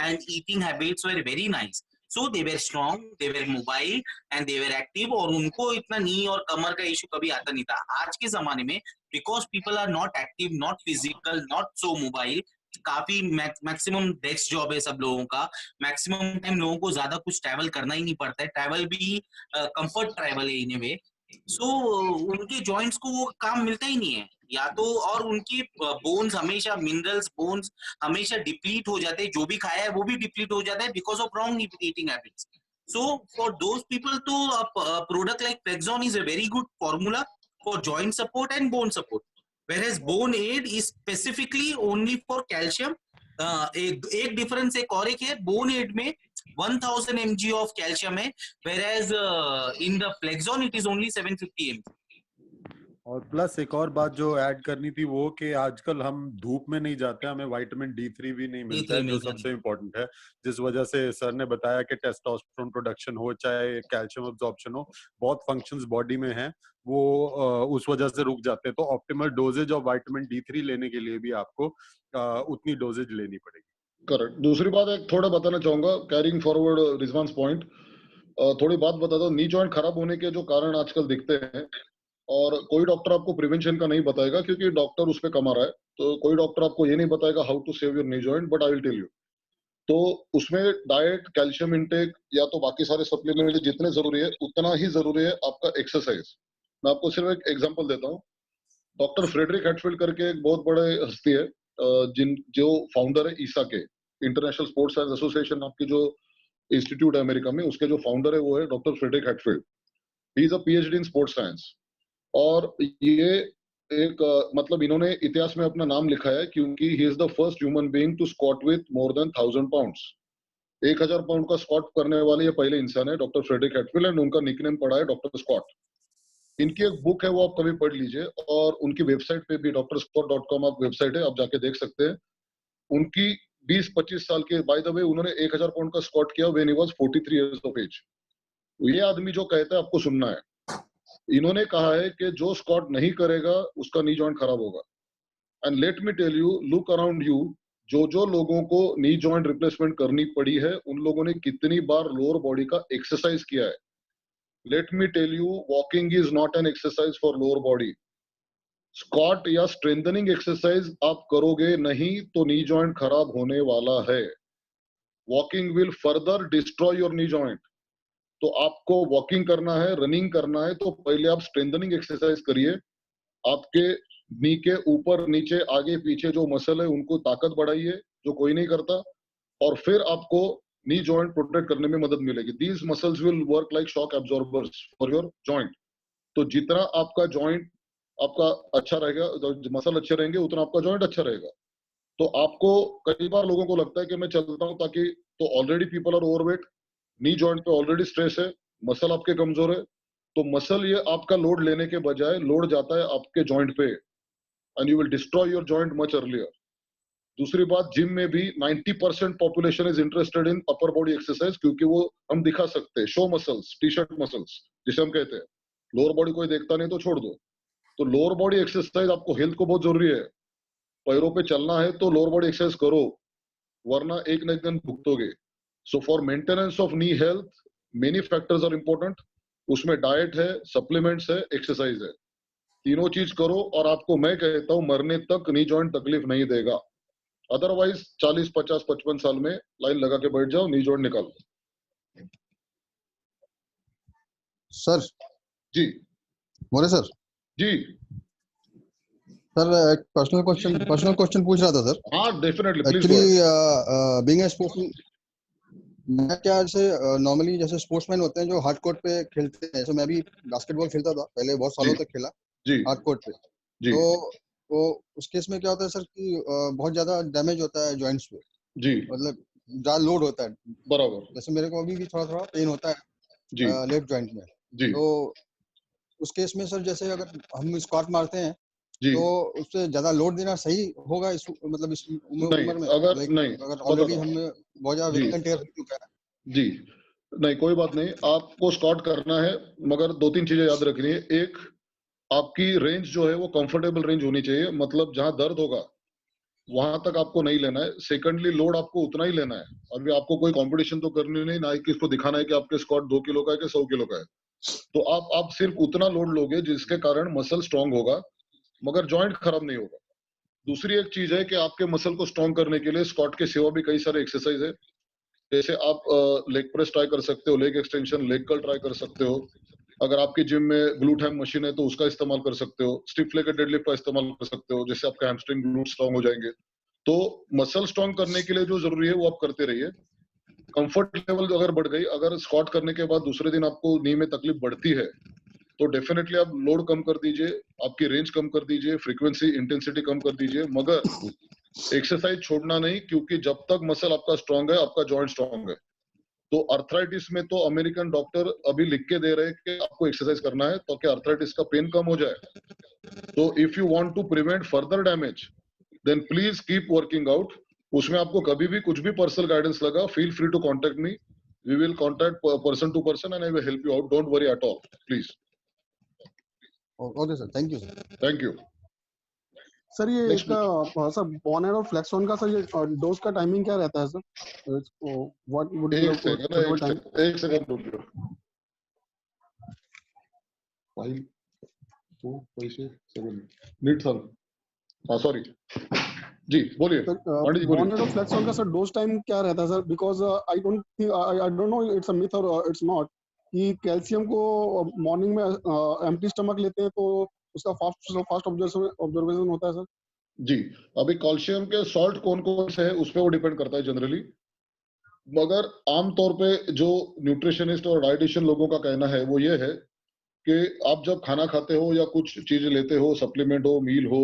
and eating habits were very nice. So they were strong, they were mobile and they were active, और उनको इतना नी और कमर का इशू कभी आता नहीं था। आज के जमाने में because people are not active, not physical, not so mobile, काफी मैक्सिमम डेस्क जॉब है सब लोगों का, मैक्सिमम टाइम लोगों को ज्यादा कुछ ट्रैवल करना ही नहीं पड़ता है, ट्रैवल भी कंफर्ट ट्रैवल है इन ए वे। सो उनके जॉइंट्स को वो काम मिलता ही नहीं है, या तो और उनकी बोन्स हमेशा, मिनरल्स, बोन्स हमेशा डिप्लीट हो जाते हैं, जो भी खाया है वो भी डिप्लीट हो जाता है because of wrong eating habits. So for those people तो product like Plexon is a very good formula for joint support and bone support, whereas Bone Aid is specifically only for calcium. एक डिफरेंस एक और है, Bone Aid में 1000 mg of calcium है, whereas in the Plexon it is only 750 mg. और प्लस एक और बात जो ऐड करनी थी वो कि आजकल हम धूप में नहीं जाते, हमें विटामिन D3 भी नहीं मिलता है, जो सबसे इम्पोर्टेंट है, जिस वजह से सर ने बताया कि टेस्टोस्टेरोन प्रोडक्शन हो चाहे कैल्शियम अब्जॉर्प्शन हो, बहुत फंक्शंस बॉडी में हैं वो उस वजह से रुक जाते हैं। तो optimal doses of vitamin D3 लेने के लिए भी आपको उतनी डोजेज लेनी पड़ेगी। करेक्ट। दूसरी बात एक थोड़ा बताना चाहूंगा, कैरिंग फॉरवर्ड रिजवान्स पॉइंट, थोड़ी बात बता दो। नी जॉइंट खराब होने के जो कारण आजकल दिखते हैं, और कोई डॉक्टर आपको प्रिवेंशन का नहीं बताएगा क्योंकि डॉक्टर उस पे कमा रहा है, तो कोई डॉक्टर आपको ये नहीं बताएगा how to save your knee joint, but I will tell you. तो उसमें डाइट, कैल्शियम इंटेक या तो बाकी सारे सप्लीमेंट जितने जरूरी है उतना ही जरूरी है आपका एक्सरसाइज। मैं आपको सिर्फ एक एग्जांपल देता हूँ। डॉक्टर फ्रेडरिक हैटफील्ड करके एक बहुत बड़े हस्ती है, जो फाउंडर है ईसा के, इंटरनेशनल स्पोर्ट्स साइंस एसोसिएशन आपकी जो इंस्टीट्यूट है अमेरिका में, उसके जो फाउंडर है वो है doctor Frederick Hatfield. He is a PhD in sports science, और ये एक मतलब इन्होंने इतिहास में अपना नाम लिखा है क्योंकि he is the first human being to squat with more than 1000 pounds. 1000 pound का स्क्वाट करने वाले ये पहले इंसान है, डॉक्टर फ्रेडरिक हैटफील्ड, एंड उनका निकनेम पड़ा है डॉक्टर स्क्वाट। इनकी एक बुक है, वो आप कभी पढ़ लीजिए, और उनकी वेबसाइट पे भी drsquat.com आप वेबसाइट है, आप जाके देख सकते हैं। उनकी 20-25 साल के, बाय द वे उन्होंने 1000 पाउंड का स्क्वाट किया when he was 43 years of age. ये आदमी जो कहता है आपको सुनना है, इन्होंने कहा है कि जो स्क्वाट नहीं करेगा उसका नी जॉइंट खराब होगा। And let me tell you, look around you, जो लोगों को नी जॉइंट रिप्लेसमेंट करनी पड़ी है उन लोगों ने कितनी बार लोअर बॉडी का एक्सरसाइज किया है। Let me tell you, walking is not an exercise for lower body. Squat या स्ट्रेंथनिंग एक्सरसाइज आप करोगे नहीं तो नी जॉइंट खराब होने वाला है। Walking will further destroy your knee joint. तो आपको वॉकिंग करना है, रनिंग करना है, तो पहले आप स्ट्रेंथनिंग एक्सरसाइज करिए। आपके नी के ऊपर नीचे आगे पीछे जो मसल है उनको ताकत बढ़ाइए, जो कोई नहीं करता, और फिर आपको नी जॉइंट प्रोटेक्ट करने में मदद मिलेगी। These muscles will work like shock absorbers for your joint. तो जितना आपका जॉइंट आपका अच्छा रहेगा, मसल अच्छे रहेंगे, उतना आपका जॉइंट अच्छा रहेगा। तो आपको, कई बार लोगों को लगता है कि मैं चलता हूँ ताकि, तो already people are overweight, knee joint पे ऑलरेडी स्ट्रेस है, मसल आपके कमजोर है, तो मसल ये आपका लोड लेने के बजाय लोड जाता है आपके जॉइंट पे, and you will destroy your joint much earlier. दूसरी बात, जिम में भी 90% population is interested in upper body exercise, क्योंकि वो हम दिखा सकते हैं, शो मसल्स, टी-शर्ट मसल्स जिसे हम कहते हैं। लोअर बॉडी कोई देखता नहीं तो छोड़ दो। तो लोअर बॉडी एक्सरसाइज आपको हेल्थ को बहुत जरूरी है। पैरों पे चलना है तो लोअर बॉडी एक्सरसाइज करो, वरना एक न एक दिन भुगतोगे। So for maintenance of knee health, many factors are important. उसमें डाइट है, सप्लीमेंट्स है, एक्सरसाइज है, तीनों चीज करो, और आपको मैं कहता हूँ मरने तक नी जॉइंट तकलीफ नहीं देगा। अदरवाइज 40, 50, 55 साल में लाइन लगा के बैठ जाओ, नी जॉइंट निकाल लो। सर जी बोले सर। जी सर, एक पर्सनल क्वेश्चन पूछ रहा था सर। हाँ definitely, please. Actually being a मैं क्या जैसे नॉर्मली जैसे स्पोर्ट्समैन होते हैं जो हार्ड कोर्ट पे खेलते हैं, जैसे मैं भी बास्केटबॉल खेलता था पहले, बहुत सालों जी तक खेला जी हार्ड कोर्ट पे। जी तो उस केस में क्या होता है सर कि बहुत ज्यादा डैमेज होता है जॉइंट्स पे, जी मतलब ज्यादा लोड होता है। बराबर जैसे मेरे को अभी भी थोड़ा थोड़ा पेन होता जी है लेफ्ट जॉइंट में। जी तो उस केस में सर जैसे अगर हम स्क्वाट मारते हैं जी तो उससे ज्यादा लोड देना सही होगा इस मतलब इस नहीं, उम्र में, अगर लाइक नहीं अगर बताता ऑलरेडी हूँ हमें बहुत ज्यादा जी वेट टेयर हो चुका है। जी नहीं, कोई बात नहीं, आपको स्क्वाट करना है, मगर दो तीन चीजें याद रखनी है। एक, आपकी रेंज जो है वो कंफर्टेबल रेंज होनी चाहिए, मतलब जहां दर्द होगा वहां तक आपको नहीं लेना है। सेकंडली, लोड आपको उतना ही लेना है। अभी आपको कोई कंपटीशन तो करनी नहीं, ना ही किसको दिखाना है कि आपके स्क्वाट 2 किलो का है कि 100 किलो का है। तो आप सिर्फ उतना लोड लोगे जिसके कारण मसल स्ट्रांग होगा, मगर जॉइंट खराब नहीं होगा। दूसरी एक चीज है कि आपके मसल को स्ट्रांग करने के लिए स्क्वाट के सिवा भी कई सारे एक्सरसाइज है। जैसे आप लेग प्रेस ट्राई कर सकते हो, leg extension, leg curl try कर सकते हो। अगर आपकी जिम में ग्लूट हैम मशीन है तो उसका इस्तेमाल कर सकते हो। स्टिफ लेग डेडलिफ्ट का इस्तेमाल कर सकते हो, जिससे आपका हैमस्ट्रिंग ग्लूट स्ट्रांग हो जाएंगे। तो मसल स्ट्रांग करने के लिए जो जरूरी है वो आप करते रहिए। कंफर्ट लेवल अगर बढ़ गई, अगर स्क्वाट करने के बाद दूसरे दिन आपको नी में तकलीफ बढ़ती है, तो डेफिनेटली आप लोड कम कर दीजिए, आपकी रेंज कम कर दीजिए, फ्रीक्वेंसी इंटेंसिटी कम कर दीजिए, मगर एक्सरसाइज छोड़ना नहीं, क्योंकि जब तक मसल आपका स्ट्रांग है आपका जॉइंट स्ट्रांग है। तो अर्थराइटिस में तो अमेरिकन डॉक्टर अभी लिख के दे रहे हैं कि आपको एक्सरसाइज करना है ताकि अर्थराइटिस का पेन कम हो जाए। तो if you want to prevent further damage, then please keep working out. उसमें आपको कभी भी कुछ भी पर्सनल गाइडेंस लगा, feel free to contact me. We will contact person to person and I will help you out. Don't worry at all, please. Okay sir, thank you sir. Thank you. Sir ये Next, इसका सर बोनेट और फ्लेक्सोन का सर ये डोज का टाइमिंग क्या रहता है सर? व्हाट वुड बी एक सेकंड, एक सेकंड रुकिए। फाइव 4 5 7 नीट सर, हाँ सॉरी जी, बोलिए पांडे जी, बोनेट बोलिए। और फ्लेक्सोन का सर डोज टाइम क्या रहता है sir? Because I don't think, I don't know it's a myth और इट्स नॉट, कि कैल्शियम को मॉर्निंग में एम्प्टी स्टमक लेते हैं तो उसका फास्ट ऑब्जर्वेशन होता है सर। जी, अभी कैल्शियम के सॉल्ट कौन कौन से है उस पर वो डिपेंड करता है जनरली, मगर आमतौर पे जो न्यूट्रिशनिस्ट और डाइटिशियन लोगों का कहना है वो ये है कि आप जब खाना खाते हो या कुछ चीजें लेते हो, सप्लीमेंट हो, मील हो,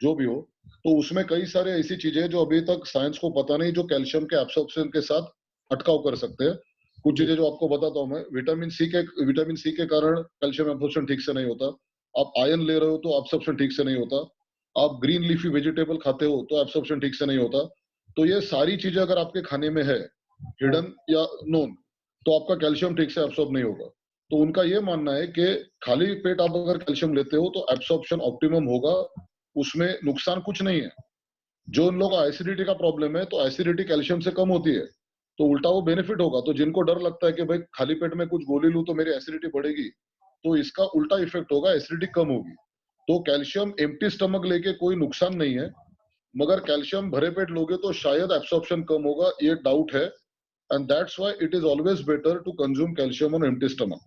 जो भी हो, तो उसमें कई सारे ऐसी चीजें जो अभी तक साइंस को पता नहीं, जो कैल्शियम के एब्सॉर्प्शन के साथ अटकाव कर सकते हैं। कुछ चीजें जो आपको बताता हूँ मैं, विटामिन सी के कारण कैल्शियम एब्सॉर्प्शन ठीक से नहीं होता। आप आयरन ले रहे हो तो एब्सॉर्प्शन ठीक से नहीं होता। आप ग्रीन लीफी वेजिटेबल खाते हो तो एब्सॉर्प्शन ठीक से नहीं होता। तो ये सारी चीजें अगर आपके खाने में है, हिडन या नोन, तो आपका कैल्शियम ठीक से एब्सॉर्ब नहीं होगा। तो उनका ये मानना है कि खाली पेट आप अगर कैल्शियम लेते हो तो एब्सॉर्प्शन ऑप्टिमम होगा, उसमें नुकसान कुछ नहीं है। जो उन लोगों को एसिडिटी का प्रॉब्लम है, तो एसिडिटी कैल्शियम से कम होती है, तो उल्टा वो बेनिफिट होगा। तो जिनको डर लगता है कि भाई खाली पेट में कुछ गोली लूं तो मेरी एसिडिटी बढ़ेगी, तो इसका उल्टा इफेक्ट होगा, एसिडिटी कम होगी। तो कैल्शियम एम्प्टी स्टमक लेके कोई नुकसान नहीं है, मगर कैल्शियम भरे पेट लोगे तो शायद एब्सॉर्प्शन कम होगा, ये डाउट है। And that's why it is always better to consume calcium on empty stomach.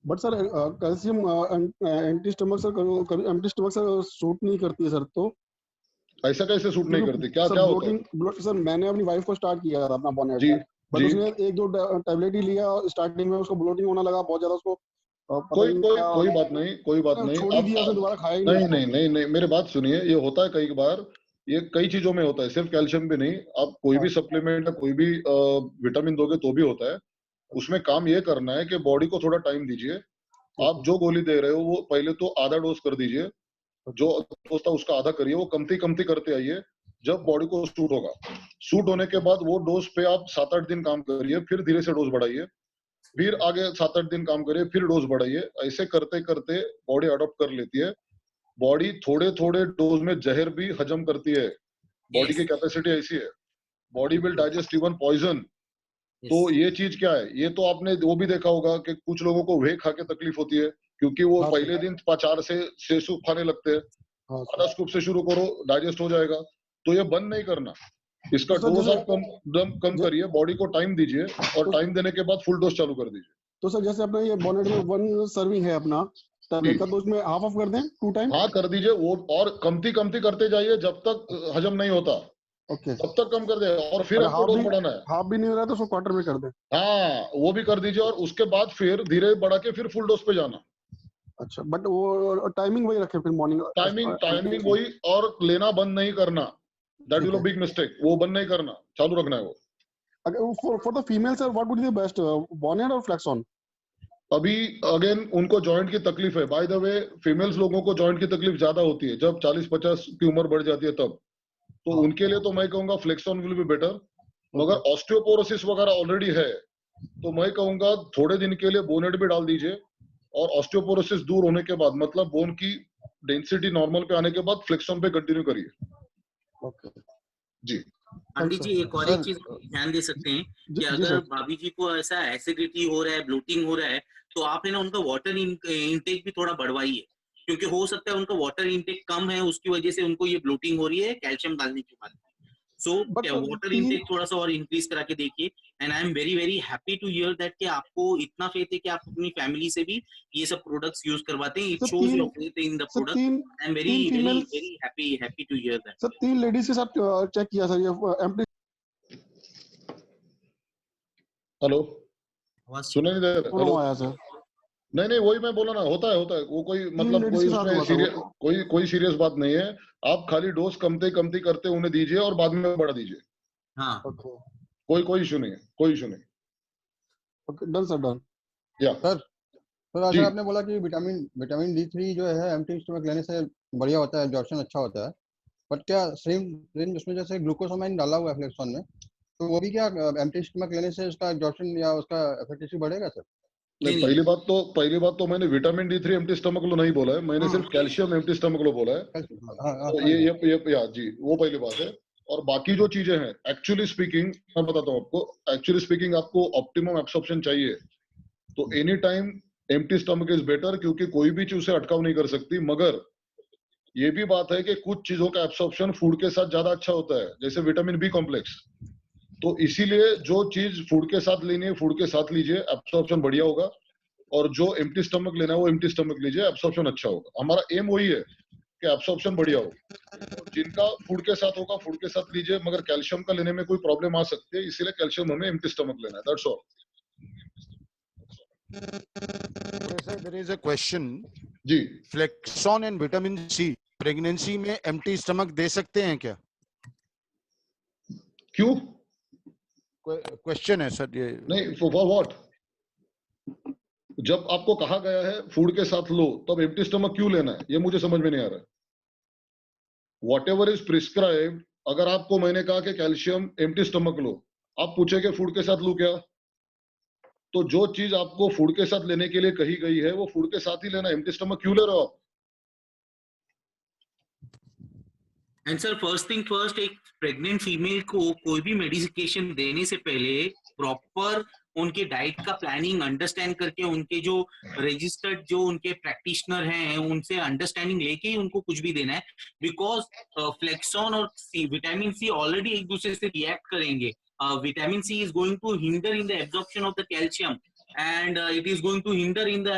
But sir calcium empty stomach sir कभी एम्प्टी स्टमक सर सूट नहीं करती है सर। तो ऐसा कैसे सूट नहीं करती? क्या क्या होता है? सर मैंने अपनी वाइफ को स्टार्ट किया था अपना बोनेट जी का, बट जी, उसने 1-2 टैबलेट ही लिया, स्टार्टिंग में उसको ब्लोटिंग होने लगा बहुत ज्यादा, उसको पता कोई नहीं कोई क्या, कोई बात नहीं, कोई बात नहीं। छोड़ ही दिया, उसने दोबारा खाया ही नहीं नहीं उसको। नहीं नहीं नहीं, मेरी बात सुनिए, ये होता है कई बार, ये कई चीजों में होता है, सिर्फ कैल्शियम भी नहीं। आप कोई भी सप्लीमेंट या कोई भी विटामिन दोगे तो भी होता है। उसमें काम ये करना है कि बॉडी को थोड़ा टाइम दीजिए। आप जो गोली दे रहे हो वो पहले तो आधा डोज कर दीजिए, जो डोज था उसका आधा करिए, वो कमती कमती करते आइए जब बॉडी को सूट होगा। सूट होने के बाद वो डोज पे आप 7-8 दिन काम करिए, फिर धीरे से डोज बढ़ाइए, फिर आगे 7-8 दिन काम करिए, फिर डोज बढ़ाइए। ऐसे करते करते बॉडी अडॉप्ट कर लेती है। बॉडी थोड़े थोड़े डोज में जहर भी हजम करती है, बॉडी की कैपेसिटी ऐसी है। Body will digest even poison. तो ये चीज क्या है, ये तो आपने वो भी देखा होगा कि कुछ लोगों को वे खा के तकलीफ होती है, क्योंकि वो पहले दिन 4 से 6 सूप खाने लगते हैं। आधा स्कूप से शुरू करो, डाइजेस्ट हो जाएगा। तो ये बंद नहीं करना, इसका तो सर डोज जैसे आप कम करिए, बॉडी को टाइम दीजिए, और टाइम देने के बाद फुल डोज चालू कर दीजिए। तो सर जैसे अपना ये बोनेट में 1 सर्विंग है अपना टैबलेट का, तो उसमें हाफ ऑफ कर दें 2 टाइम? हाँ कर दीजिए वो, और कमती कमती करते जाइए जब तक हजम नहीं होता। ओके तब तक कम कर दे और फिर आपको डोज बढ़ाना है। हाफ भी नहीं हो रहा है तो उसको क्वार्टर में कर दे। हाँ वो भी कर दीजिए और उसके बाद फिर धीरे बढ़ा के फिर फुल डोज पे जाना। अच्छा बट वो टाइमिंग वही रखे फिर मॉर्निंग टाइमिंग वही और लेना बंद नहीं करना। That will be big mistake. वो बंद नहीं करना, चालू रखना है वो। अगर for the female sir what would be the best, bonnet और फ्लेक्सॉन? अभी अगेन उनको जॉइंट की तकलीफ है। बाय द वे फीमेल्स लोगों को जॉइंट की तकलीफ ज्यादा होती है जब 40-50 की उम्र बढ़ जाती है तब, तो उनके लिए तो मैं कहूंगा फ्लेक्सॉन विल बी बेटर। मगर ऑस्टियोपोरोसिस वगैरह ऑलरेडी है तो मैं कहूंगा थोड़े दिन के लिए बोनेट भी डाल दीजिए और ऑस्टियोपोरोसिस दूर होने के बाद मतलब बोन की डेंसिटी नॉर्मल पे आने के बाद फ्लेक्सॉन पे कंटिन्यू करिए। ओके जी। पंडित जी एक और एक चीज ध्यान दे सकते हैं कि अगर भाभी जी को ऐसा एसिडिटी हो रहा है, ब्लोटिंग हो रहा है, तो आप है ना उनका वाटर इनटेक भी थोड़ा बढ़वाइए, क्योंकि हो सकता है उनका वाटर इनटेक कम है, उसकी वजह से उनको ये ब्लोटिंग हो रही है कैल्शियम डालने के बाद। सो वाटर इनटेक थोड़ा सा और इंक्रीज करा के देखिए। And I am very very happy to hear that कि आपको इतना फेथ है कि आप अपनी फैमिली से भी ये सब प्रोडक्ट्स यूज करवाते हैं। It shows your faith in the product. I am very very very happy to hear that. Sir 3 ladies के साथ चेक किया सर, ये एम्प्टी। हेलो सुना नहीं दे रहा? हेलो आया सर। नहीं वही मैं बोला ना, होता है वो कोई मतलब कोई उसमें कोई सीरियस बात नहीं है। आप खाली डोज कमती करते उन्हें दीजिए और बाद में बढ़ा दीजिए। हाँ कोई इशू नहीं है, कोई इशू नहीं। Okay done sir done. या सर अगर आपने बोला कि विटामिन D3 जो है एम्प्टी स्टमक लेने से बढ़िया होता है, एब्जॉर्प्शन अच्छा होता है, बट क्या सेम रेंज उसमें जैसे ग्लूकोसामाइन डाला हुआ है फ्लेक्सॉन में, तो वो भी क्या एम्प्टी स्टमक लेने से उसका एब्जॉर्प्शन या उसका एफिशिएंसी बढ़ेगा सर? नहीं, पहली बात तो मैंने विटामिन D3 एम्प्टी स्टमक लो नहीं बोला है, मैंने सिर्फ कैल्शियम एम्प्टी स्टमक लो बोला है। तो ये जी वो पहली बात है। और बाकी जो चीजें हैं एक्चुअली स्पीकिंग मैं बताता हूँ आपको, एक्चुअली स्पीकिंग आपको ऑप्टिमम एब्सॉर्प्शन चाहिए तो any time empty stomach is better, क्योंकि कोई भी चीज उसे अटकाव नहीं कर सकती। मगर ये भी बात है कि कुछ चीजों का एब्सॉर्प्शन फूड के साथ ज्यादा अच्छा होता है, जैसे विटामिन बी कॉम्प्लेक्स। तो इसीलिए जो चीज फूड के साथ लेनी है फूड के साथ लीजिए, एब्सॉर्प्शन बढ़िया होगा। और जो एम्प्टी स्टमक लेना है वो एम्प्टी स्टमक लीजिए, एब्सॉर्प्शन अच्छा होगा। हमारा एम वही है कि एब्सॉर्प्शन बढ़िया हो। जिनका फूड के साथ होगा फूड के साथ लीजिए, मगर कैल्शियम का लेने में कोई प्रॉब्लम आ सकती है, इसीलिए कैल्शियम हमें एम्प्टी स्टमक लेना है। That's all. There is a question. जी Flexon and vitamin C pregnancy में एम्प्टी स्टमक दे सकते हैं क्या? क्यों? क्वेश्चन है सर ये। नहीं फॉर व्हाट? जब आपको कहा गया है फूड के साथ लो तब एम्प्टी स्टमक क्यों लेना है, ये मुझे समझ में नहीं आ रहा है। वॉट एवर इज प्रिस्क्राइब, अगर आपको मैंने कहा कि कैल्शियम एम्प्टी स्टमक लो, आप पूछेंगे फूड के साथ लू क्या, तो जो चीज आपको फूड के साथ लेने के लिए कही गई है वो फूड के साथ ही लेना। एम्प्टी स्टमक क्यों ले रहे हो आप? And sir first thing first, एक प्रेग्नेंट फीमेल को कोई भी मेडिकेशन देने से पहले प्रॉपर उनके डाइट का प्लानिंग अंडरस्टैंड करके, उनके जो रजिस्टर्ड जो उनके प्रैक्टिशनर हैं उनसे अंडरस्टैंडिंग लेके ही उनको कुछ भी देना है। बिकॉज फ्लेक्सॉन और विटामिन सी ऑलरेडी एक दूसरे से रिएक्ट करेंगे। Vitamin C is going to hinder in the absorption of the calcium and it is going to hinder in the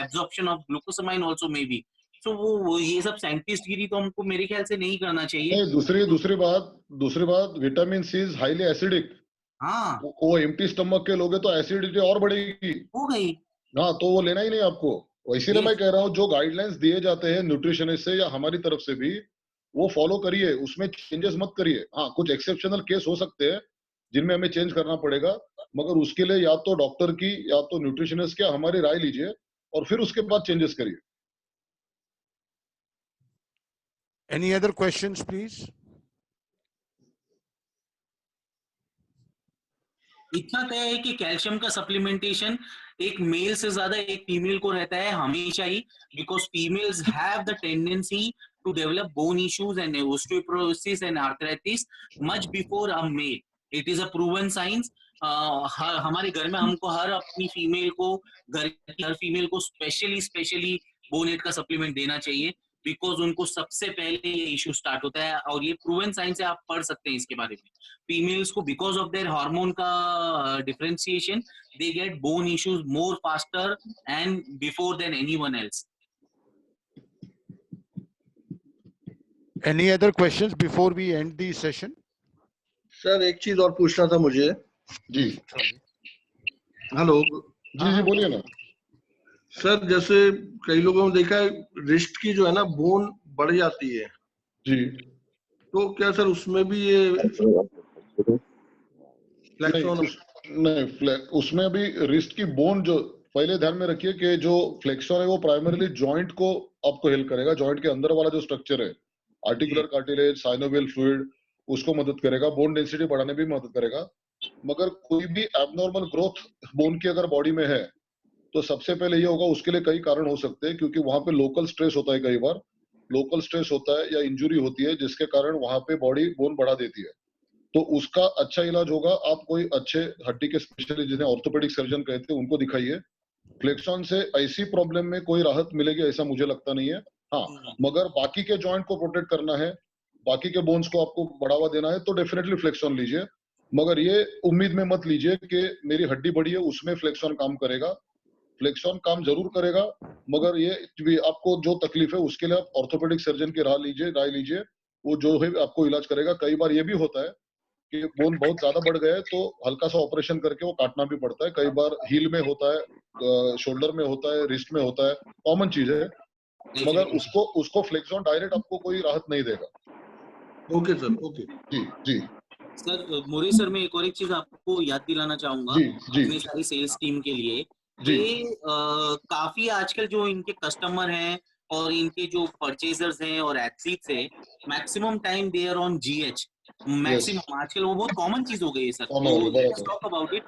absorption of glucosamine also may be. तो वो ये सब साइंटिस्ट गिरी तो हमको मेरे ख्याल से नहीं करना चाहिए। दूसरी बात vitamin C is highly acidic. हाँ वो एम्प्टी स्टमक के लोगे तो एसिडिटी और बढ़ेगी। हो गई। हाँ तो वो लेना ही नहीं आपको। इसीलिए मैं कह रहा हूँ जो गाइडलाइंस दिए जाते हैं न्यूट्रिशनिस्ट से या हमारी तरफ से भी वो फॉलो करिए, उसमें चेंजेस मत करिए। हाँ कुछ एक्सेप्शनल केस हो सकते हैं जिनमें हमें चेंज करना पड़ेगा, मगर उसके लिए या तो डॉक्टर की या तो न्यूट्रिशनिस्ट की हमारी राय लीजिए और फिर उसके बाद चेंजेस करिए। Any other questions, please? इतना तय है कि कैल्शियम का सप्लीमेंटेशन एक मेल से ज्यादा एक फीमेल को रहता है हमेशा ही, because females have the tendency to develop bone issues and osteoporosis and arthritis much before a male. It is a proven science. हमारे घर में हमको हर अपनी फीमेल को, घर की हर फीमेल को स्पेशली बोनेट का सप्लीमेंट देना चाहिए, बिकॉज उनको सबसे पहले ये इश्यू स्टार्ट होता है। और ये प्रूवन साइंस है, आप पढ़ सकते हैं इसके बारे में। फीमेल्स को बिकॉज ऑफ देयर हार्मोन का differentiation they get bone issues more faster and before than anyone else. Any other questions before we end the session? Sir एक चीज और पूछना था मुझे। जी हेलो। जी जी बोलिए ना। सर जैसे कई लोगों ने देखा है रिस्ट की जो है ना बोन बढ़ जाती है जी, तो क्या सर उसमें भी ये फ्लेक्सोन उसमें भी रिस्ट की बोन जो पहले ध्यान में रखिए कि जो फ्लेक्सोन है वो प्राइमरीली जॉइंट को आपको हेल्प करेगा। जॉइंट के अंदर वाला जो स्ट्रक्चर है आर्टिकुलर कार्टिलेज साइनोवियल फ्लूइड उसको मदद करेगा, बोन डेंसिटी बढ़ाने में भी मदद करेगा। मगर कोई भी एबनॉर्मल ग्रोथ बोन की अगर बॉडी में है तो सबसे पहले ये होगा, उसके लिए कई कारण हो सकते हैं क्योंकि वहां पे लोकल स्ट्रेस होता है, कई बार लोकल स्ट्रेस होता है या इंजुरी होती है जिसके कारण वहां पे बॉडी बोन बढ़ा देती है। तो उसका अच्छा इलाज होगा आप कोई अच्छे हड्डी के स्पेशलिस्ट जिन्हें ऑर्थोपेडिक सर्जन कहते हैं उनको दिखाइए। फ्लेक्सॉन से ऐसी प्रॉब्लम में कोई राहत मिलेगी ऐसा मुझे लगता नहीं है। हाँ, मगर बाकी के जॉइंट को प्रोटेक्ट करना है, बाकी के बोन्स को आपको बढ़ावा देना है तो डेफिनेटली फ्लेक्सॉन लीजिए। मगर ये उम्मीद में मत लीजिए कि मेरी हड्डी बड़ी है उसमें फ्लेक्सॉन काम करेगा। फ्लेक्सॉन काम जरूर करेगा मगर ये भी आपको जो तकलीफ है उसके लिए आप ऑर्थोपेडिक सर्जन की राय लीजिए, वो जो है आपको इलाज करेगा। कई बार ये भी होता है कि बोन बहुत ज्यादा बढ़ गया है तो हल्का सा ऑपरेशन करके वो काटना भी पड़ता है। कई बार हील में होता है, शोल्डर में होता है, रिस्ट में होता है, कॉमन चीज है। मगर उसको फ्लेक्सॉन डायरेक्ट आपको कोई राहत नहीं देगा। Okay sir, okay. जी जी सर मोरी सर मैं एक और एक चीज आपको याद दिलाना चाहूंगा अपनी सारी सेल्स टीम के लिए कि काफी आजकल जो इनके कस्टमर हैं और इनके जो परचेजर्स हैं और एथलीट्स हैं maximum time they are on GH. Maximum आजकल वो बहुत कॉमन चीज हो गई है सर। तो let's talk about it.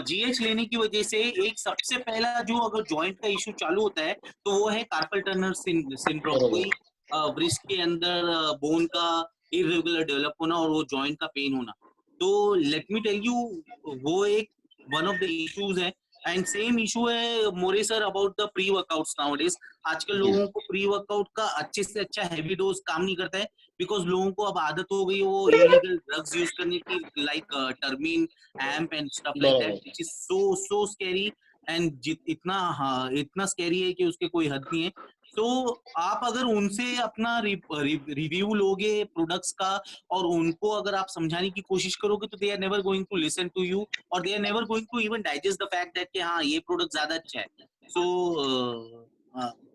GH लेने की वजह से एक सबसे पहला जो अगर जॉइंट का इशू चालू होता है तो वो है कार्पल टर्नर सिंड्रोम। कोई ब्रिस्ट के अंदर बोन का इरेगुलर डेवलप होना और वो जॉइंट का पेन होना। तो लेट मी टेल यू वो एक वन ऑफ द इश्यूज है। एंड सेम इशू है More sir about the pre workouts nowadays. आजकल लोगों को प्री वर्कआउट का अच्छे से अच्छा हैवी डोज काम नहीं करता है बिकॉज लोगों को अब आदत हो गई वो इलीगल ड्रग्स यूज करने की लाइक टर्मिन एम्प and stuff like that which is so scary एंड इतना स्कैरी है कि उसके कोई हद नहीं है। तो आप अगर उनसे अपना रिव्यू लोगे प्रोडक्ट्स का और उनको अगर आप समझाने की कोशिश करोगे तो they are never going to listen to you और they are never going to even digest the fact that कि हाँ ये प्रोडक्ट ज्यादा अच्छा है। सो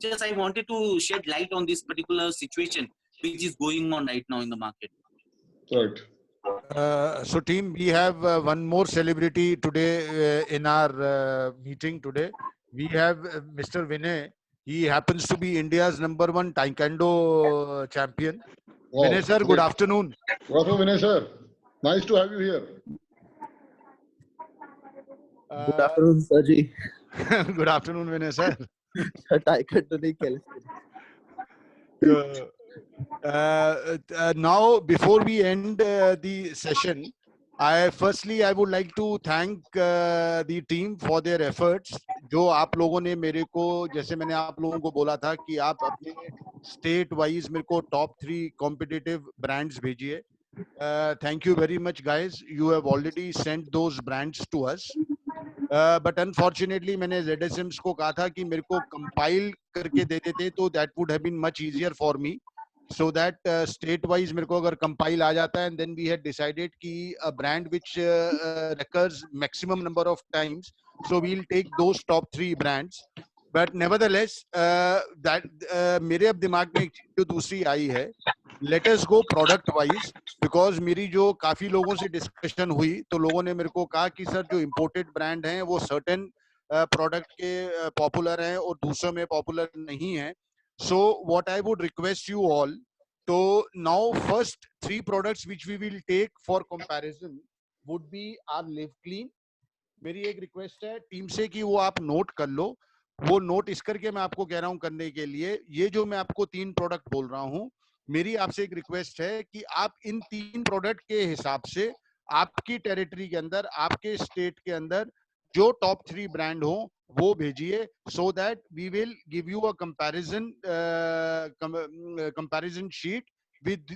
just I wanted to shed light on this particular situation which is going on right now in the market. Right. So team, we have one more celebrity today in our meeting today. We have Mr. Vinay. He happens to be India's #1 Taekwondo champion. Wow. Vinay sir, good afternoon. Good afternoon, Vinay sir. Nice to have you here. Good afternoon, sir ji. Good afternoon, Vinay sir. Taekwondo nahi खेल now, before we end the session, I would like to thank the team for their efforts. जो आप लोगों ने मेरे को, जैसे मैंने आप लोगों को बोला था कि आप अपने स्टेट वाइज मेरे को टॉप 3 कॉम्पिटिटिव ब्रांड्स भेजिए. Thank you very much, guys. You have already sent those brands to us. But unfortunately, मैंने ZSMs को कहा था कि मेरे को compile करके दे देते तो that would have been much easier for me. So that state wise मेरे को अगर compile आ जाता है, and then we had decided कि a brand which recurs maximum number of times, so we'll take those top 3 brands. But nevertheless, मेरे अब दिमाग में एक चीज जो दूसरी आई है, let us go product wise, because मेरी जो काफी लोगों से डिस्कशन हुई तो लोगों ने मेरे को कहा कि सर जो इम्पोर्टेड ब्रांड हैं वो सर्टेन प्रोडक्ट के पॉपुलर हैं और दूसरों में पॉपुलर नहीं है. So what I would request you all, so now first 3 products which we will take for comparison would be our Live Clean. मेरी एक रिक्वेस्ट है टीम से कि वो आप नोट कर लो. वो नोट इस करके मैं आपको कह रहा हूँ करने के लिए, ये जो मैं आपको 3 प्रोडक्ट बोल रहा हूँ, मेरी आपसे एक रिक्वेस्ट है कि आप इन 3 प्रोडक्ट के हिसाब से आपकी टेरिटरी के अंदर, आपके स्टेट के अंदर जो टॉप 3 ब्रांड हो वो भेजिए, so that we will give you a comparison sheet with